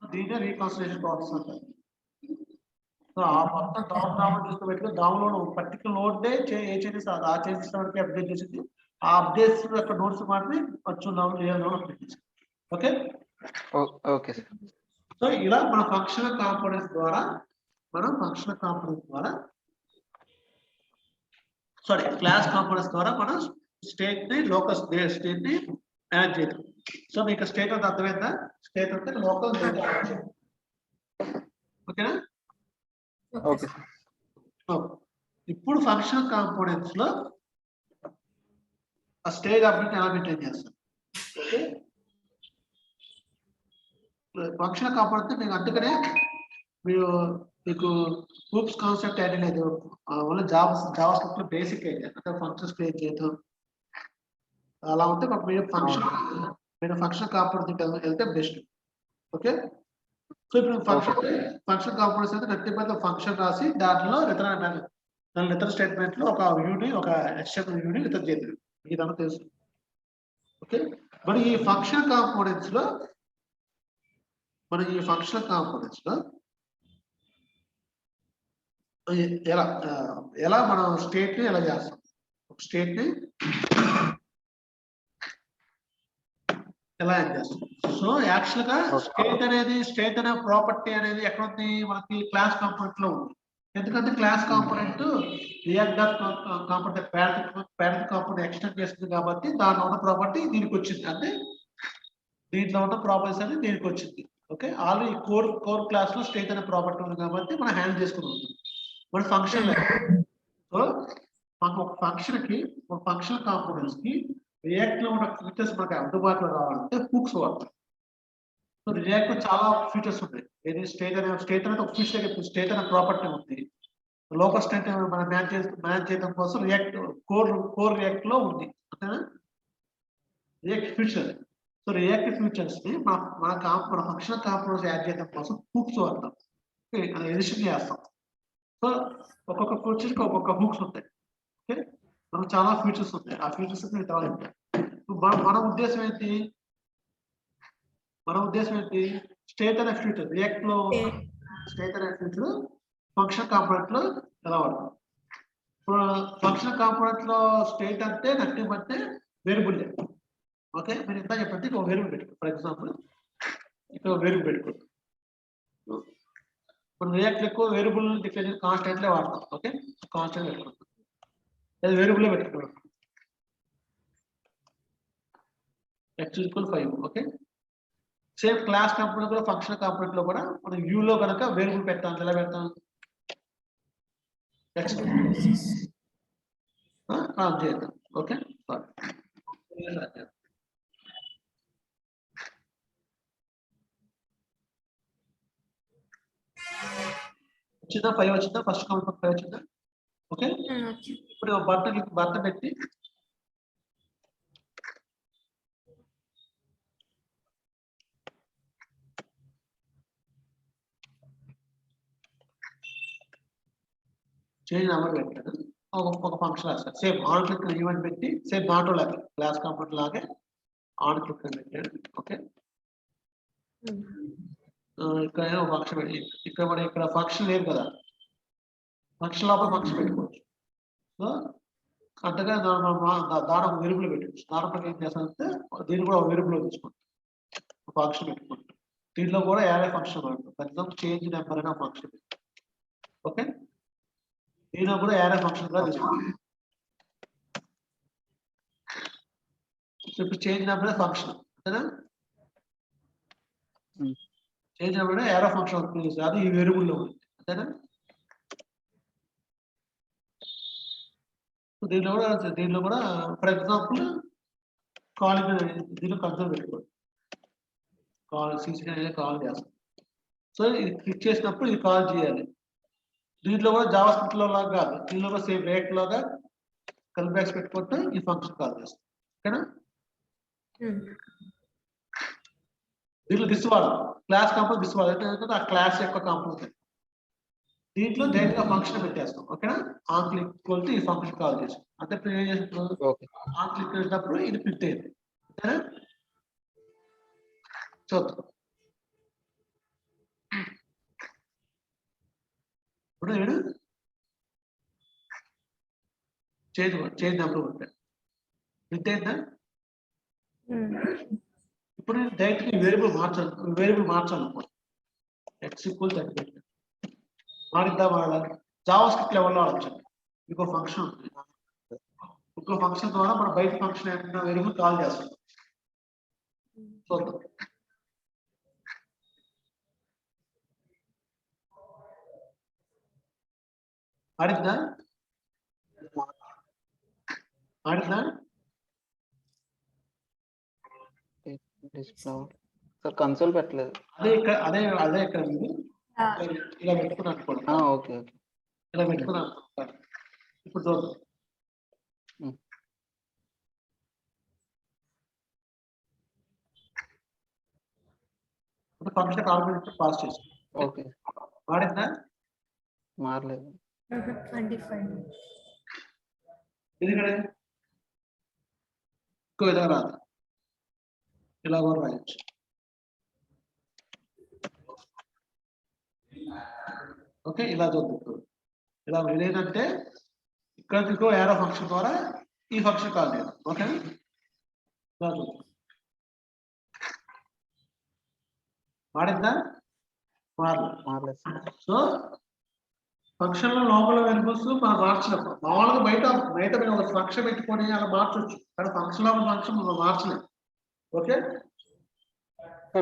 దీన్నే రీకన్సిలేషన్ ప్రాసెస్ అంటారు. సో ఆ మొత్తం డామ్ చూస్తూ పెట్టుకుని దాములో పర్టికులర్ నోట్ ఏ చేంజెస్ ఆ చేంజెస్ వరకు అప్డేట్ చేసింది, ఆ అప్డేట్స్ యొక్క నోట్స్ మాత్రమే వచ్చున్నాము రియల్ నోట్ అప్డేట్ చేసింది. Okay okay sir. సో ఇలా మన ఫంక్షనల్ కాంపోనెంట్స్ ద్వారా క్లాస్ కాంపోనెంట్స్ ద్వారా మనం స్టేట్ ని లోకల్ స్టేట్ ని మేనేజ్ చేయడం. సో మీకు స్టేట్ అంటే అర్థమైందా? స్టేట్ అంటే లోకల్ డేటా. ఓకేనా? ఓకే. ఇప్పుడు ఫంక్షనల్ కాంపోనెంట్స్ లో ఆ స్టేట్ అప్డేట్ ఎలా మెయింటైన్ చేస్తాం? ఓకే, ఫంక్షనల్ కాంపోనెంట్ మీకు అందుకనే మీకు హూప్స్ కాన్సెప్ట్ ఐడియా లేదు, ఓన్లీ జావా స్క్రిప్ట్ లో బేసిక్ ఐడియా అంటే ఫంక్షన్స్ క్రియేట్ చేయడం అలా ఉంటే మీరు ఫంక్షన్ కాంపోనెంట్ వెళ్తే బెస్ట్. ఓకే, సో ఇప్పుడు ఫంక్షన్ కాంపోనెంట్స్ అయితే నథింగ్ బట్ ఫంక్షన్ రాసి దాంట్లో రిటర్న్ స్టేట్మెంట్ లో ఒక వ్యూని ఒక HTML వ్యూని రిటర్న్ చేయాలి, ఇదంతా తెలుసు. ఓకే, మరి ఈ ఫంక్షన్ కాంపోనెంట్స్ లో ఎలా మనం స్టేట్ ని ఎలా చేస్తాం? స్టేట్ ని ఎలా యాడ్ చేస్తాం? సో యాక్చువల్ గా స్టేట్ అనే ప్రాపర్టీ అనేది ఎక్కడ ఉంది? మనకి క్లాస్ కాంపోనెంట్ లో ఉంది. ఎందుకంటే class component react component parent component extend చేస్తుంది కాబట్టి దాంట్లో ఉన్న ప్రాపర్టీ దీనికి వచ్చింది, అంటే దీంట్లో ఉన్న ప్రాపర్టీస్ అనేది దీనికి వచ్చింది. ఓకే, ఆల్రెడీ కోర్ క్లాస్ లో స్టేట్ అనే ప్రాపర్టీ ఉంది కాబట్టి మనం హ్యాండిల్ చేసుకున్నాం. మన ఫంక్షన్ సో మనకు ఒక ఫంక్షన్ కాంపోనెంట్స్ కి రియాక్ట్ లో ఉన్న ఫీచర్స్ మనకి అందుబాటులో రావాలంటే హుక్స్ వాడతాం. సో రియాక్ట్ చాలా ఫీచర్స్ ఉన్నాయి. ఏది స్టేట్ అనేది ఒక ఫీచర్, స్టేట్ అనే ప్రాపర్టీ ఉంది. లోకల్ స్టేట్ మనం మేనేజ్ చేయడం కోసం కోర్ రియాక్ట్ లో ఉంది. అంతేనా? React feature. So react features ని మన ఫంక్షన్ కాంపోనెంట్స్ యాడ్ చేయడం కోసం హుక్స్ వాడతాం, ఎడిషన్ చేస్తాం. సో ఒక్కొక్క ఫీచర్ కి ఒక్కొక్క హుక్స్ ఉంటాయి. ఓకే, మనకు చాలా ఫీచర్స్ ఉంటాయి, ఆ ఫీచర్స్ మన ఉద్దేశం ఏంటి? స్టేట్ అనే ఫీచర్ రియాక్ట్ లో స్టేట్ అనే ఫీచర్ ఫంక్షన్ కాంపోనెంట్ లో ఎలా వాడతాం? ఫంక్షన్ కాంపోనెంట్ లో స్టేట్ అంటే నథింగ్ అంటే వేరియబుల్. ఓకే, మీరు ఎంత చెప్పండి, ఒక వేరియబుల్ పెట్టుకో. ఫర్ ఎగ్జాంపుల్ ఇక్కడ వేరియబుల్ పెట్టుకోండి. ఇప్పుడు రియాక్ట్ ఎక్కువ వేరియబుల్ డిక్లేర్ కాన్స్టెంట్ వాడతాం. ఓకే, కాన్స్టెంట్ పెట్టుకుంటాం, అది వేరియబుల్ పెట్టుకోండి. x = 5. Okay, same class component కూడా ఫంక్షన్ కాంపోనెంట్ లో కూడా మనం వ్యూ లో కనుక వేరియబుల్ పెట్టాం, ఎలా పెడతాం? చేద్దాం. ఓకే, వచ్చిందా? 5 వచ్చిందా? ఫస్ట్ కాంపోనెంట్ 5 వచ్చిందా? ఓకే, ఇప్పుడు బటన్ పెట్టి చేంజ్ నెంబర్ పెట్టాడు, ఒక ఫంక్షన్ రాస్తాడు. సేమ్ ఆన్ క్లిక్ ఈవెంట్ పెట్టి సేమ్ నాట్ లాగే క్లాస్ కాంపోనెంట్ లాగే ఆన్ క్లిక్ అని పెట్టాడు. ఓకే, ఇక్కడ ఒక ఫంక్షన్ పెట్టి ఇక్కడ మనం ఇక్కడ ఫంక్షన్ లేదు కదా, ఫంక్షన్ లోపల ఫంక్షన్ పెట్టుకోవచ్చు. సో అంతగా దాని ఒక వేరియబుల్ పెట్టచ్చు. దాని ఏం చేస్తానంటే దీన్ని కూడా ఒక వేరియబుల్ తీసుకుంటాం, ఫంక్షన్ పెట్టుకుంటాం. దీంట్లో కూడా యాడ్ ఫంక్షన్ వాడతాం. ఫర్ ఎగ్జాంపుల్ చేంజ్ నెంబర్ అనే ఫంక్షన్. ఓకే, దీనిలో కూడా యాడ్ ఫంక్షన్ గా తీసుకుంటాం. ఇప్పుడు చేంజ్ నెంబర్ ఫంక్షన్ అంతేనా? చేంజ్ నెంబర్ యాడ్ ఫంక్షన్ అవుతుంది, అది ఈ వేరియబుల్ లో ఉంది అంతేనా? దీనిలో కూడా ఫర్ ఎగ్జాంపుల్ కాలింగ్ దీనిలో కన్సోల్ పెట్టుకోండి, కాల్ సీసీ కాల్ చేస్తాం. సో ఇది క్లిక్ చేసినప్పుడు ఇది కాల్ చేయాలి. దీంట్లో కూడా జావా స్క్రిప్ట్ లో లాగా కాదు, దీనిలో కూడా సేమ్ రేట్ లాగా కల్బ్యాక్స్ పెట్టుకుంటే ఈ ఫంక్షన్ కాల్ చేస్తాం. ఓకేనా? దీంట్లో దిస్వాడు క్లాస్ కాంపోనెంట్ దిస్వాడు అంటే ఆ క్లాస్ యొక్క కాంపోనెంట్. దీంట్లో డైరెక్ట్ గా ఫంక్షన్ పెట్టేస్తాం. ఓకేనా? ఆన్ క్లిక్ కొలితే ఈ ఫంక్షన్ కాల్ చేస్తాం. అంటే ఇప్పుడు ఏం చేసినప్పుడు ఆన్ క్లిక్ చేసినప్పుడు ఇది ప్రింట్ అయింది. ఓకేనా? చూద్దాం. ఇప్పుడు నేను చేంజ్ నెంబర్ పెట్టాను, ప్రింట్ అయిందా? ఇప్పుడు నేను డైరెక్ట్ వేరియబుల్ మార్చాలనుకో x ఈక్వల్ 30 మారిద్దా వాడాలి. జావా స్క్రిప్ట్ లెవెల్లో వాడచ్చు. ఇంకో ఫంక్షన్ ఉంటుంది, ఇంకో ఫంక్షన్ ద్వారా మనం బయట ఫంక్షన్ ఏమైనా వేరియబుల్ కాల్ చేస్తాం. చూద్దాం. మారిందా? సార్ కన్సోల్ పెట్టలేదు. అదే ఇక్కడ ఇలా పెట్టుకున్నాను అనుకోండి. ఓకే ఓకే, ఇలా పెట్టుకున్నాను. ఇప్పుడు చూద్దాం. ఫంక్షన్ ఆర్గ్యుమెంట్ పాస్ చేసి ఓకే, మారిందా? మారలేదు. ఇది ఇక్కడ ఇంకో విధంగా రాదు, ఇలా కూడా రాయొచ్చు. ఓకే, ఇలా చూద్దాం. ఇలా లేదంటే ఇక్కడ ఇంకో యారో ఫంక్షన్ ద్వారా ఈ ఫంక్షన్ కాల్ చేయాలి. ఓకే, ఇలా చూద్దాం. మారిందా? మారలేదు. సో ఫంక్షన్ లో లోపల వేరియబుల్స్ మనం మార్చలేము. మామూలుగా బయట మేము ఒక ఫంక్షన్ పెట్టుకొని అలా మార్చొచ్చు, కానీ ఫంక్షన్ లో ఫంక్షన్ మనం మార్చలేము. ఓకే,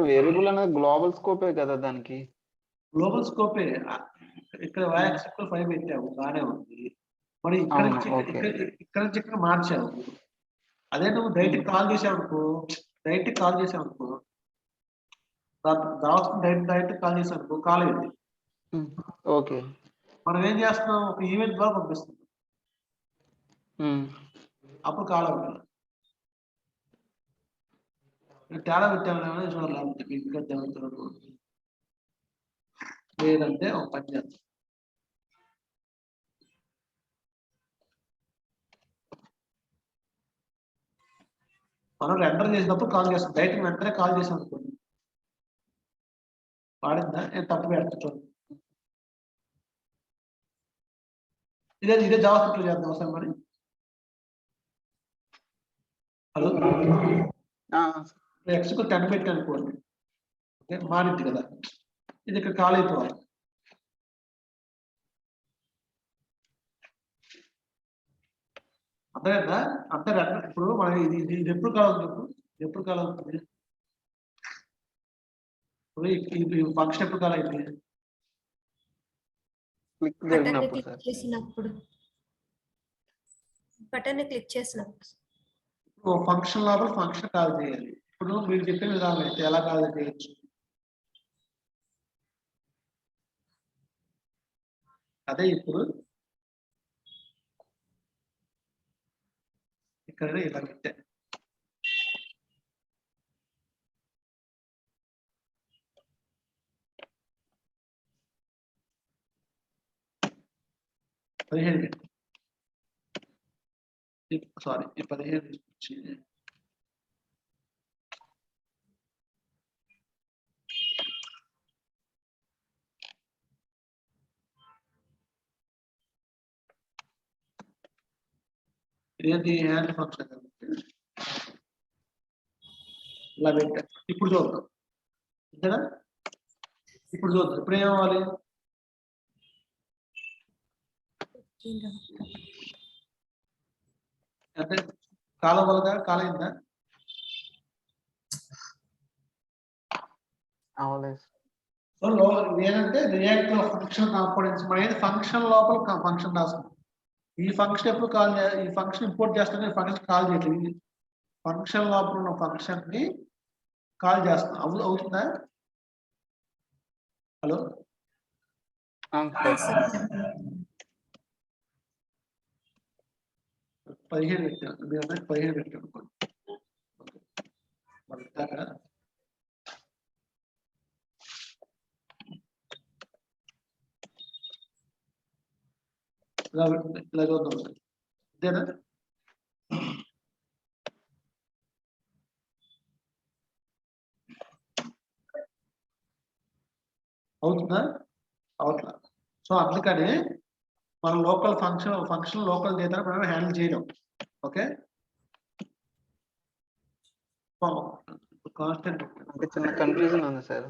వేరియబుల్ అనేది గ్లోబల్ స్కోపే కదా దానికి. గ్లోబల్ స్కోపే. ఇక్కడ y 5 పెట్టాము, బాగానే ఉంది. మరి ఇక్కడ నుంచి ఇక్కడ మార్చాము. అదే నువ్వు డైరెక్ట్ కాల్ చేసావు అనుకో డైరెక్ట్ కాల్ చేసావు అనుకో కాల్ అయింది. ఓకే, మనం ఏం చేస్తున్నాం, ఒక ఈవెంట్ ద్వారా పంపిస్తున్నాం, అప్పుడు కాల్ అవుతుంది. తేడా పెట్టామని చూడాలి, ఇంకా లేదంటే ఒక పని చేస్తాం. మనం రెండర్ చేసినప్పుడు కాల్ చేస్తాం, డైరెక్ట్ వెంటనే కాల్ చేసాం అనుకోండి. వాడిందా? నేను తప్పు పెడతా చూడండి. ఇదే జావా స్క్రిప్ట్ లో చేద్దాం సార్. మరి హలో, x కు 10 పెట్టి అనుకోండి. ఓకే, మారింది కదా, ఇది ఇక్కడ కాల్ అయిపోవాలి. అర్థమైందా? అంటే ఇప్పుడు మనం ఇది ఎప్పుడు కావాలి చెప్పు, ఎప్పుడు కాల్ అవుతుంది? ఈ ఫంక్షన్ ఎప్పుడు కాల్ అయింది? క్లిక్ బటన్ జరిగినప్పుడు క్లిక్ సార్. చేసినప్పుడు బటన్ క్లిక్ చేసినప్పుడు ఫంక్షన్ లోపల ఫంక్షన్ కాల్ చేయాలి. ఇప్పుడు మీరు చెప్పిన విధానం అయితే ఎలా కాల్ చేయొచ్చు? అదే ఇప్పుడు ఇక్కడ ఇలా పెట్టా. సారీ, ఈ 15 తీసుకొచ్చి ఇదేంటి హ్యాండ్ ఫంక్షన్ ఇలా పెట్టా. ఇప్పుడు చూద్దాం, అంతేనా? ఇప్పుడు చూద్దాం. ఇప్పుడు ఏమవ్వాలి? అంటే కాల్ అవ్వాలిగా? కాల్ అయిందా? అవ్వలేదు. సో ఏంటంటే రియాక్ట్ ఫంక్షన్ కాంపోనెంట్స్ అనేది ఫంక్షన్ లోపల ఫంక్షన్ రాసుకుంటాం. ఈ ఫంక్షన్ ఎప్పుడు కాల్ ఈ ఫంక్షన్ ఇంపోర్ట్ చేస్తాను, ఈ ఫంక్షన్ కాల్ చేయలేదు. ఫంక్షన్ లోపల ఉన్న ఫంక్షన్ ని కాల్ చేస్తాం. అవుతుందా? హలో, 15 పెట్టాను. మీరు అన్నది 15 పెట్టాను అనుకోండి. ఇలా చూద్దాం సార్, అంతేనా? అవుతుందా? అవుట్లా. సో అందుకని మన లోకల్ ఫంక్షన్ లోకల్ డేటా మనం హ్యాండిల్ చేయలేం. ఓకే, కాన్స్టెంట్ అంటే చిన్న కన్ఫ్యూజన్ ఉంది సార్.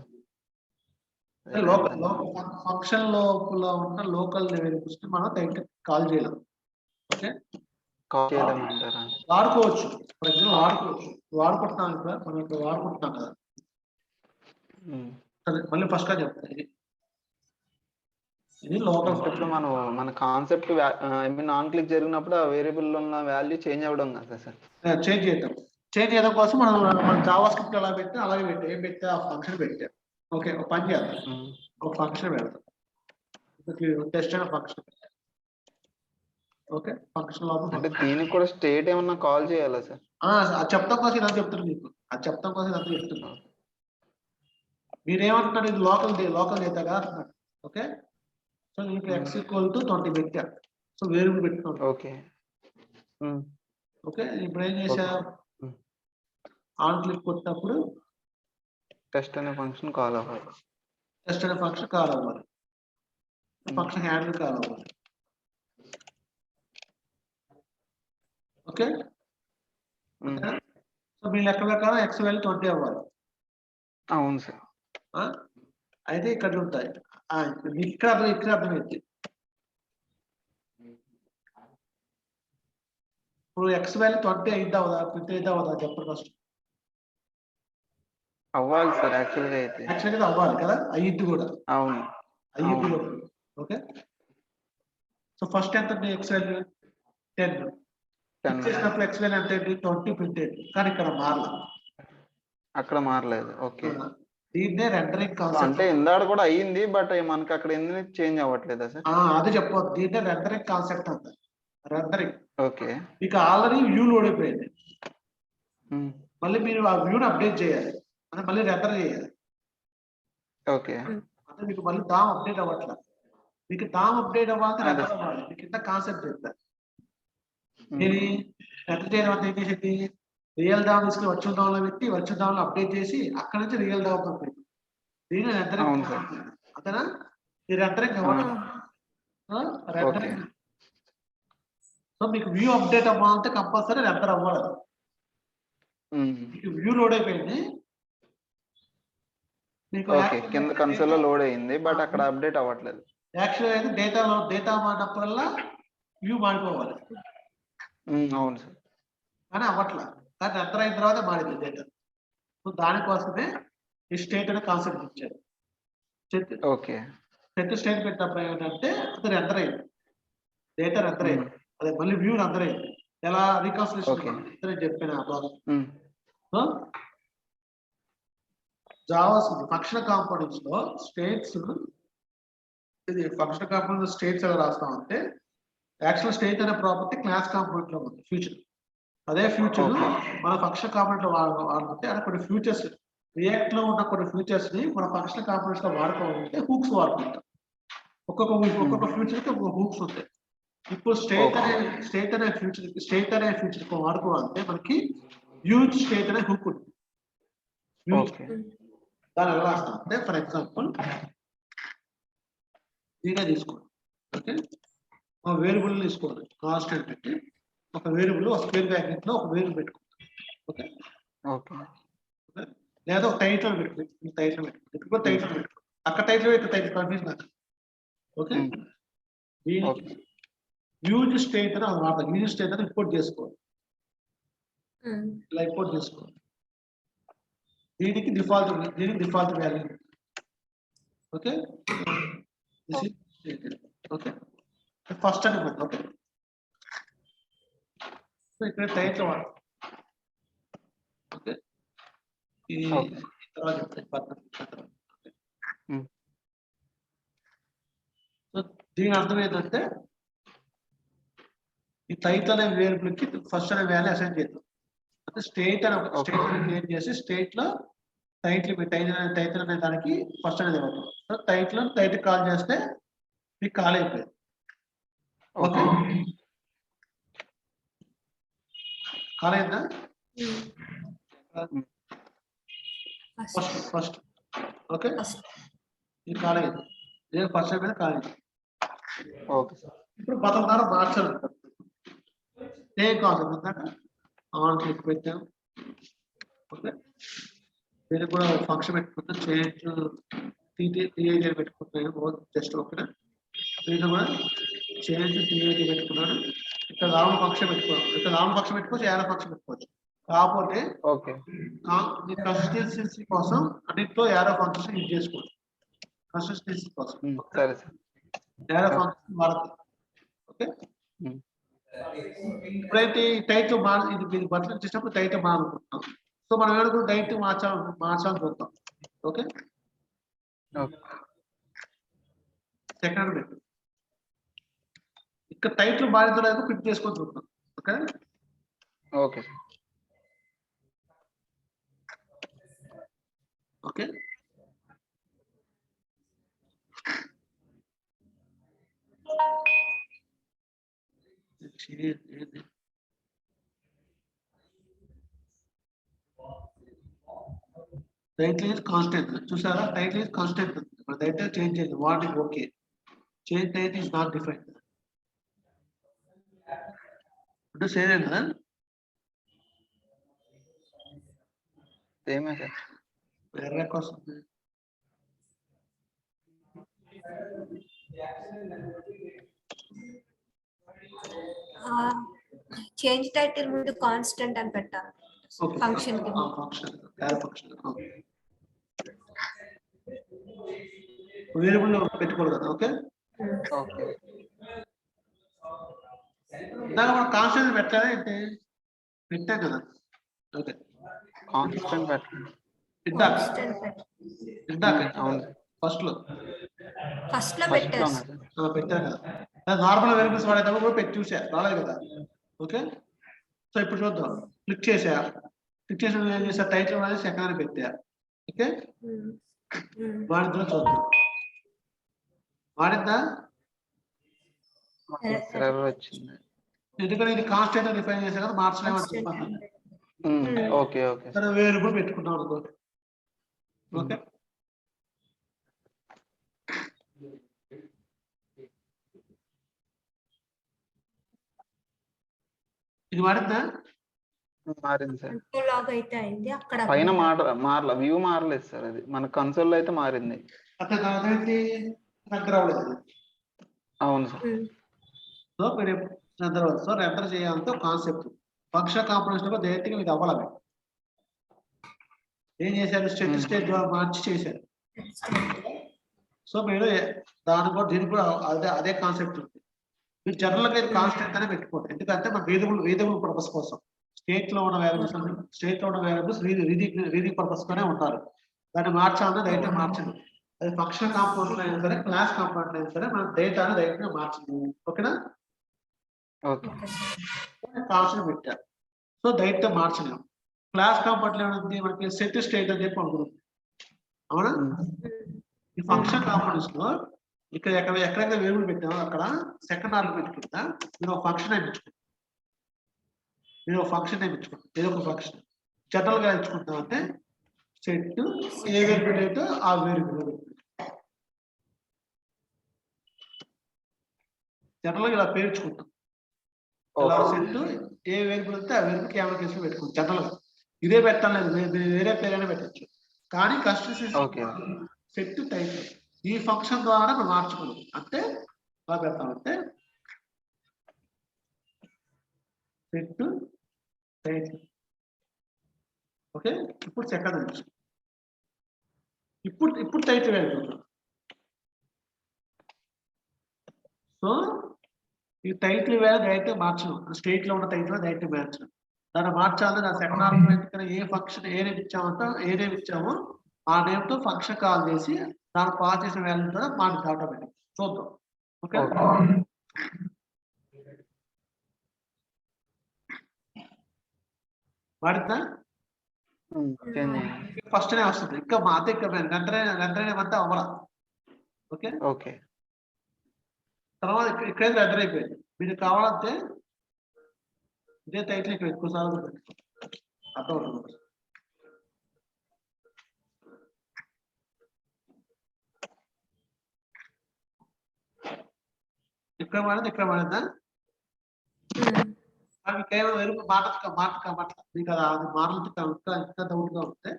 ఫంక్షన్ లోపల ఉన్న లోకల్ వేరియబుల్స్ ని మనం డైరెక్ట్ కాల్ చేయలేం. ఓకే, కాల్ చేయలేమంటారా? వాడుకోవచ్చు. ఫర్ ఎగ్జాంపుల్ వాడుకుంటున్నాం ఇక్కడ, మనం ఇక్కడ వాడుకుంటున్నాం కదా. సరే, మళ్ళీ ఫస్ట్ గా చెప్తాను. ఇది లోకల్ ఇప్పుడు మన concept I mean non click జరిగినప్పుడు ఆ వేరియబుల్ ఉన్న వాల్యూ చేంజ్ అవ్వడం కదా సార్? చేంజ్ చేయడం కోసం మనం జావా స్క్రిప్ట్ ఎలా పెట్టి అలాగే పెట్టి ఏం పెట్టా, ఆ ఫంక్షన్ పెట్టా. ఓకే, ఒక పని చేద్దాం, ఒక ఫంక్షన్ పెడతాం. టెస్ట్ అయిన ఫంక్షన్. ఓకే, ఫంక్షన్ లోపల అంటే దీనికి కూడా స్టేట్ ఏమన్నా కాల్ చేయాలా సార్? అది చెప్తాం కోసం ఇదంతా చెప్తున్నాను మీకు. అది చెప్తాం కోసం ఇదంతా చెప్తున్నాను. మీరేమంటున్నారు? ఇది లోకల్ డేటా కదా అంటున్నారు. ఓకే, సో మీకు x = 20 పెట్టా. సో వేరియబుల్ పెట్టుకోండి. ఓకే ఓకే, ఇప్పుడు ఏం చేశా? ఆన్ క్లిక్ కొట్టినప్పుడు టెస్ట్ అనే ఫంక్షన్ కాల్ అవ్వాలి. టెస్ట్ అనే ఫంక్షన్ కాల్ అవ్వాలి. ఫంక్షన్ హ్యాండిల్ కాల్ అవ్వాలి. ఓకే, సో మీ లెక్క ప్రకారం x వాల్యూ 20 అవ్వాలి. అవును సార్. అయితే ఇక్కడ ఉంటాయి, ఇక్కడ అర్థమైంది. ఇప్పుడు x వాల్యూ 20 అయిద్దా అవుదా, 20 అయిద్దా అవుదా చెప్పండి ఫస్ట్. అవ్వాలి సార్. యాక్చువల్గా అవ్వాలి కదా, అయ్యిద్ది కూడా. అవును, అయ్యిద్ది కూడా. ఓకే, సో ఫస్ట్ ఎంత x వాల్యూ 10 చేసినప్పుడు x వాల్యూ ఎంత 20 ప్రింట్ అయింది. కానీ ఇక్కడ అక్కడ మారలేదు. ఓకే, దీన్నే రెండరింగ్ కాన్సెప్ట్. అంటే ఇందాక కూడా అయ్యింది, బట్ మనకి అక్కడ ఎందుకు చేంజ్ అవ్వట్లేదా సార్? అదే చెప్పవద్దు. దీన్నే రెండరింగ్ కాన్సెప్ట్ అంటారు. రెండరింగ్. ఓకే, మీకు ఆల్రెడీ వ్యూ లోడ్ అయిపోయింది. మళ్ళీ మీరు ఆ వ్యూని అప్డేట్ చేయాలి, అంటే మళ్ళీ రెండర్ చేయాలి. ఓకే, అంటే మీకు మళ్ళీ దామ్ అప్డేట్ అవ్వట్లా. మీకు దామ్ అప్డేట్ అవ్వాలి, రెండర్ అవ్వాలి. మీకు ఇంత కాన్సెప్ట్ చెప్తారు. ఇది రెండర్ చేయడం అంటే ఏం చేసేది? రియల్ దామ్ తీసుకుని వర్చువల్ దామ్ లో పెట్టి వర్చువల్ దామ్ లో అప్డేట్ చేసి అక్కడ నుంచి రియల్ దామ్ పెట్టి దీని రెండరింగ్. అంతేనా? ఈ రెండరింగ్ అవ్వడం. సో మీకు వ్యూ అప్డేట్ అవ్వాలంటే కంపల్సరీ రెండర్ అవ్వాలి. మీకు వ్యూ లోడ్ అయిపోయింది, మీకు కింద కన్సోల్ లో లోడ్ అయింది, బట్ అక్కడ అప్డేట్ అవ్వట్లేదు. యాక్చువల్ అయితే డేటా మారినప్పుడల్లా వ్యూ మారిపోవాలి. అవును సార్, కానీ అవ్వట్లా. కానీ రెండర్ అయిన తర్వాత మారింది డేటా. సో దానికోసమే ఈ స్టేట్ అనే కాన్సెప్ట్ ఇచ్చారు. ఓకే. సెట్ స్టేట్ పెట్టినప్పుడు ఏంటంటే అది రెండర్ అయింది, డేటా రెండర్ అయింది, అదే మళ్ళీ వ్యూ రెండర్ అయింది. ఎలా రీకాన్సిలేషన్ చెప్పిన సో జావా ఫంక్షన్ కాంపోనెంట్స్ లో స్టేట్స్, ఇది ఫంక్షన్ కాంపోనెంట్ స్టేట్స్ ఎలా రాస్తామంటే యాక్చువల్ స్టేట్ అనే ప్రాపర్టీ క్లాస్ కాంపోనెంట్ లో ఉంది ఫ్యూచర్. అదే ఫ్యూచర్ మన ఫంక్షన్ కాంపోనెంట్ లో వాడుకుంటే అక్కడ కొన్ని ఫ్యూచర్స్ రియాక్ట్ లో ఉన్న కొన్ని ఫ్యూచర్స్ ని మన ఫంక్షన్ కాంపోనెంట్స్ లో వాడుకోవాలంటే హూక్స్ వాడుకుంటాం. ఒక్కొక్క ఫ్యూచర్ కి ఒక్కొక్క హూక్స్ ఉంటాయి. ఇప్పుడు స్టేట్ అనే ఫ్యూచర్ వాడుకోవాలంటే మనకి యూజ్ స్టేట్ అనే హుక్ ఉంటుంది. దాని ఎలా రాస్తాం అంటే ఫర్ ఎగ్జాంపుల్ దీనే తీసుకోండి. ఓకే, ఒక వేరియబుల్ తీసుకోండి, కాన్స్టెంట్ పెట్టి ఒక వేరియబుల్ ఒక స్క్వేర్ బ్రాకెట్ లో ఒక వేరియబుల్ పెట్టుకుంటాం. ఓకే, లేదా ఒక టైటిల్ పెట్టుకుంటాం. టైటిల్ పెట్టుకుంటాం, అక్కడ టైటిల్ ఇక్కడ టైటిల్ కన్ఫ్యూజన్ నాకు. ఓకే, దీనికి యూజ్ స్టేట్ అని వాడతాం. యూజ్ స్టేట్ అని ఇంపోర్ట్ చేసుకోవాలి, ఇలా ఇంపోర్ట్ చేసుకోవాలి. దీనికి default value. Okay, okay first అని ఇవ్వండి. ఓకే, సో ఇక్కడ టైటిల్ వాడతాం. ఓకే, ఇది తర్వాత చెప్తాను. సో దీని అర్థం ఏంటంటే ఈ టైటిల్ అనే వేరియబుల్ కి ఫస్ట్ అనే వాల్యూ అసైన్ చేద్దాం. అంటే స్టేట్ అని ఒక స్టేట్ క్రియేట్ చేసి స్టేట్ లో టైటిల్ అనే దానికి ఫస్ట్ అనేది ఇవ్వటం. సో టైటిల్ కాల్ చేస్తే మీకు కాల్ అయిపోయింది. ఓకే, కాల్ అయిందా? ఫస్ట్ ఓకే, ఇది కాల్ అయింది. ఫస్ట్ అయిపోయింది, కాల్ అయింది. ఇప్పుడు బటన్ ద్వారా మార్చాలి. సేమ్ కాన్సెప్ట్ ఉందంటే ఆన్ క్లిక్ పెట్టాం. ఓకే, దీనికి కూడా ఫంక్షన్ పెట్టుకుంటాం, చేంజ్ టీఐటీ పెట్టుకుంటున్నాను జస్ట్. ఓకేనా, దీన్ని కూడా చేంజ్ టీఐటీ పెట్టుకున్నాను. ఇక్కడ రామ్ ఫంక్షన్ పెట్టుకోవాలి. ఇక్కడ రామ్ ఫంక్షన్ పెట్టుకోవచ్చు, యారో ఫంక్షన్ పెట్టుకోవచ్చు. కాకపోతే కన్సిస్టెన్సీ కోసం అన్నింటిలో యారో ఫంక్షన్ యూజ్ చేసుకోవచ్చు. కన్సిస్టెన్సీ కోసం యారో ఫంక్షన్ వాడతాం. ఓకే, ఇప్పుడైతే టైటిల్ ఇది బట్టలు చేసినప్పుడు టైటిల్ మారుకుంటున్నాం. సో మనం ఏడుకు టైటిల్ మార్చాలని చూద్దాం. ఓకే, సెకండ్ పెట్టు ఇక్కడ టైటిల్ మారిందో క్లిక్ చేసుకొని చూద్దాం. Okay, okay okay, title is constant. చూసారా, title is constant. Title change చేయండి. What is okay, change title is not different. అంటే సేమ్ కదా, సేమే సార్. వేరే వస్తుంది. చేంజ్ టైటిల్ ముందు కాన్స్టెంట్ అని పెట్టాలి ఫంక్షన్ కి. వేరియబుల్ పెట్టుకోవాలి కదా. ఓకే, దాని మనం కాన్స్టెంట్ పెట్టాలి అంటే పెట్టాం కదా. ఓకే, కాన్స్టెంట్ పెట్టండి. ఫస్ట్ లో పెట్టారు పెట్టారు కదా. నార్మల్ వేరియబుల్స్ వాడేటప్పుడు కూడా పెట్టి చూసా, రాలేదు కదా. ఓకే, సో ఇప్పుడు చూద్దాం. క్లిక్ చేసా, క్లిక్ చేసిన ఏం చేసా, టైటిల్ అనేది సెకండ్ అని పెట్టా. ఓకే, వాడితో చూద్దాం. వాడిందా? వచ్చింది. ఎందుకంటే ఇది కాన్స్టెంట్ డిఫైన్ చేసా కదా, మార్చలేమని. ఓకే ఓకే, వేరియబుల్ పెట్టుకుంటాం అనుకో. ఓకే, ఇది మారిందా? మారింది సార్. లాగ్ అయితే అయింది. అక్కడ పైన మారల వ్యూ మారలేదు సార్. అది మన కన్సోల్ లో అయితే మారింది. అవును సార్. సో మీరు సో రెండర్ చేయాలంటే కాన్సెప్ట్ ఫంక్షన్ కాంపోనెంట్స్ లో డైరెక్ట్ గా మీకు అవ్వాలి. ఏం చేశారు, స్టేట్ ద్వారా మార్చి చేశారు. సో మీరు దాని కూడా దీనికి కూడా అదే కాన్సెప్ట్ ఉంది. మీరు జనరల్ గా కాన్స్టెంట్ అనే పెట్టుకోండి, ఎందుకంటే మన వేరియబుల్ పర్పస్ కోసం స్టేట్ లో ఉన్న వేరియబుల్స్ రీడింగ్ పర్పస్ గానే ఉంటారు. దాన్ని మార్చాలని డైరెక్ట్ మార్చండి. అది ఫంక్షన్ కాంపౌండ్ అయినా సరే, క్లాస్ కాంపౌండ్ అయినా సరే, మనం డేటాను డైరెక్ట్ గా మార్చండి. ఓకేనా? కాన్స్టెంట్ పెట్టారు, సో డైరెక్ట్ గా మార్చలేము. క్లాస్ కాంపౌండ్ లో ఏమైంది, మనకి సెట్ స్టేట్ అని చెప్పి అనుకుంటుంది. అవునా? ఈ ఫంక్షన్ కాంపౌండ్స్ లో ఎక్కడైతే వేరియబుల్ పెట్టామో అక్కడ సెకండ్ ఆర్గ్యుమెంట్ కింద మీరు ఒక ఫంక్షన్ ఇచ్చుకోండి. ఏదో ఒక ఫంక్షన్ జనరల్ గా ఇచ్చుకుంటాం అంటే సెట్ ఏ వేరియబుల్ అయితే ఆ వేరియబుల్ జనరల్ గా ఇలా పేర్చుకుంటాం. సెట్ ఏ వేరియబుల్ అయితే ఆ వేరియబుల్ కేవలం కేసులో పెట్టుకుంటాం. జనరల్ గా ఇదే పెట్టాలి, వేరే పేరైనా పెట్టచ్చు, కానీ కన్స్ట్రక్షన్ సెట్ టైప్ ఈ ఫంక్షన్ ద్వారా మనం మార్చుకోవాలి. అంటే ఎలా పెడతామంటే సెట్ టైప్. ఓకే, ఇప్పుడు సెకండ్ నుంచి ఇప్పుడు టైటిల్ వెళ్తుంది. సో ఈ టైటిల్ వేరే డైరెక్ట్ మార్చడం, స్టేట్ లో ఉన్న టైటిల్ డైరెక్ట్ మార్చడం. దాన్ని మార్చాలని దాని సెకండ్ ఆర్గ్యుమెంట్ ఏ ఫంక్షన్ ఏ నేమ్ ఇచ్చామో ఆ నేమ్ తో ఫంక్షన్ కాల్ చేసి దాన్ని పాస్ చేసిన వాల్యూ ద్వారా మార్చి ఆటోమేటిక్ చూద్దాం. ఓకే, వాడిద్దా? ఫస్ట్ నే వస్తుంది, ఇంకా మాతే వెంటనే అంతా అవ్వాల. ఓకే, తర్వాత ఇక్కడైతే రెడర్ అయిపోయింది. మీకు కావాలంటే ఇదే టైటిల్ ఇక్కడ ఎక్కువ సార్లు అర్థం. ఇక్కడ మారిందా? కేవలం వెరుపు మాట మీకు అది మాటలు ఇంకా డౌట్ గా ఉంటే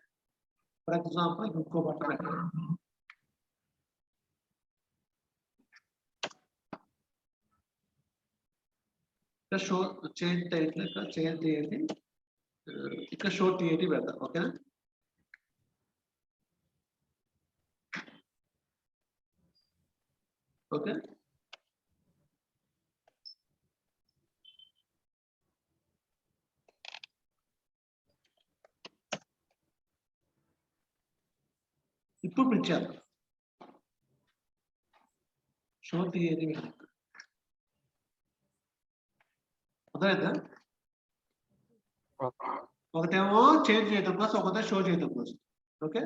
ఫర్ ఎగ్జాంపుల్ ఇంకో బట్ట పెట్టండి. షో చేంజ్ టైటిల్ ఇక్కడ చేంజ్ టీఏటీ, ఇక్కడ షో టీఏటీ పెడతాం. ఓకేనా? ఓకే, ఇప్పుడు పిలిచారు షో టీఏటీ అర్థమైందా? ఒకటేమో చేంజ్ చేయడం కోసం, ఒకటే షో చేయడం కోసం. ఓకే,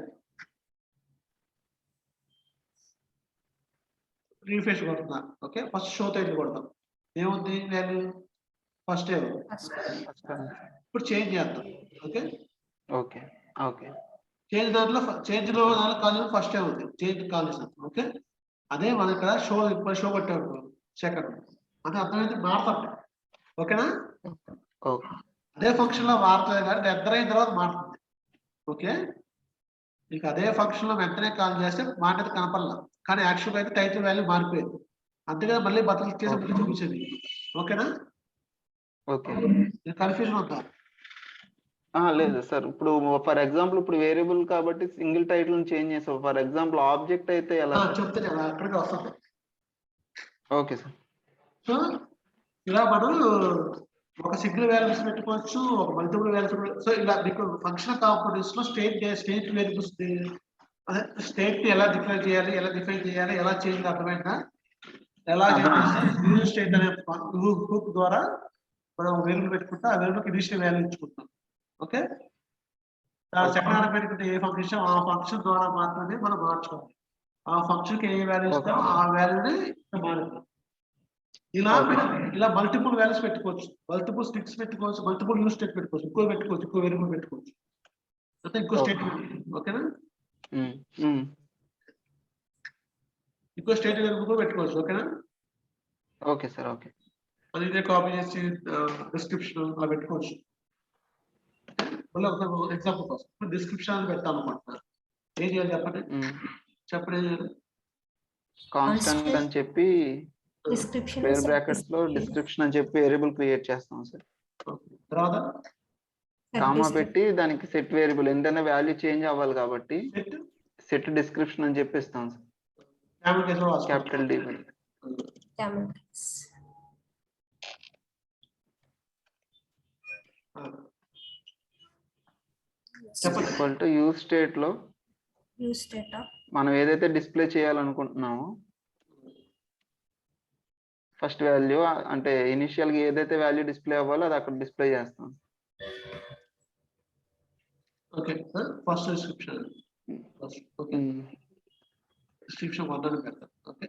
రీఫ్రెష్ కొడుతున్నా. ఓకే, ఫస్ట్ షో టైటిల్ కొడతాం. ఏముంది వాల్యూ ఫస్ట్ ఏ, ఇప్పుడు చేంజ్ చేద్దాం. ఓకే, చేంజ్ లో కాల్ ఫస్ట్ ఏ ఉంది, చేంజ్ కాల్ చేస్తాం. ఓకే, అదే మన ఇక్కడ షో కొట్టాడు సెకండ్ అంటే అర్థమైతే మారుతాం. ఓకేనా? అదే ఫంక్షన్ లో మారుతుంది కానీ రెడర్ అయిన తర్వాత మారుతుంది. ఓకే, మీకు అదే ఫంక్షన్ లో వెంటనే కాల్ చేస్తే మాట కనపడలా, కానీ యాక్చువల్గా అయితే టైటిల్ వాల్యూ మారిపోయింది. అందుకని మళ్ళీ బతులు చేసి మళ్ళీ చూపించేది. ఓకేనా? కన్ఫ్యూజన్ అవుతా? లేదు సార్, ఇప్పుడు ఫర్ ఎగ్జాంపుల్ ఇప్పుడు వేరియబుల్ కాబట్టి సింగిల్ టైటిల్ చేంజ్ చేసాం. ఫర్ ఎగ్జాంపుల్ ఆబ్జెక్ట్ అయితే ఎలా చెప్తే అక్కడికి వస్తుంది. Okay sir. సో ఇలా మనం ఒక సింగిల్ వాల్యూస్ పెట్టుకోవచ్చు, ఒక మల్టిపుల్ వాల్యూస్. సో ఇలా మీకు ఫంక్షన్ కాంపోనెంట్స్ లో స్టేట్ వేరియబుల్స్ స్టేట్ ని ఎలా డిఫైన్ చేయాలి, ఎలా చేయాలి అర్థమైందా? ఎలా చేయాలి స్టేట్ అనే గ్రూప్ ద్వారా మనం వేరియబుల్ పెట్టుకుంటాం, ఆ వేరియబుల్ ఇనిషియల్ వాల్యూ ఇచ్చుకుంటాం. ఓకే, సెకండ్ ఆర్గ్యుమెంట్ ఏ ఫంక్షన్ ఆ ఫంక్షన్ ద్వారా మాత్రమే మనం మార్చుకోవాలి. ఆ ఫంక్షన్ కి ఏ వాల్యూ ఇస్తాం ఆ వాల్యూని మారుతాం. ఇలా మల్టిపుల్ వాల్యూస్ పెట్టుకోవచ్చు, మల్టిపుల్ స్ట్రింగ్స్ పెట్టుకోవచ్చు, మల్టిపుల్ యూజ్ స్టేట్ పెట్టుకోవచ్చు, ఇంకో వేరియబుల్ పెట్టుకోవచ్చు, అంటే ఇంకో స్టేట్మెంట్. ఓకేనా? ఇంకో స్టేట్ వేరియబుల్ కూడా పెట్టుకోవచ్చు. ఓకేనా? Okay sir. ఓకే, అది ఇదే కాపీ చేసి డిస్క్రిప్షన్ అలా పెట్టుకోవచ్చు. మళ్ళీ ఒక ఎగ్జాంపుల్ కోసం డిస్క్రిప్షన్ అని పెడతాం అనుకుంటున్నారు. ఏం చేయాలి చెప్పండి. కాన్స్టెంట్ అని చెప్పి స్క్వేర్ బ్రాకెట్స్ లో డిస్క్రిప్షన్ అని చెప్పి వేరియబుల్ క్రియేట్ చేస్తాం సార్. తర్వాత కామా పెట్టి దానికి సెట్ వేరియబుల్ ఏంటంటే వాల్యూ చేంజ్ అవ్వాలి కాబట్టి సెట్ డిస్క్రిప్షన్ అని చెప్పిస్తాం capital D equal to use state లో మనం ఏదైతే డిస్ప్లే చేయాలనుకుంటున్నామో ఫస్ట్ వాల్యూ అంటే ఇనిషియల్ గా ఏదైతే వాల్యూ డిస్ప్లే అవ్వాలో అది అక్కడ డిస్ప్లే చేస్తాం. Okay sir first description okay description మొదలు పెడతాం. ఓకే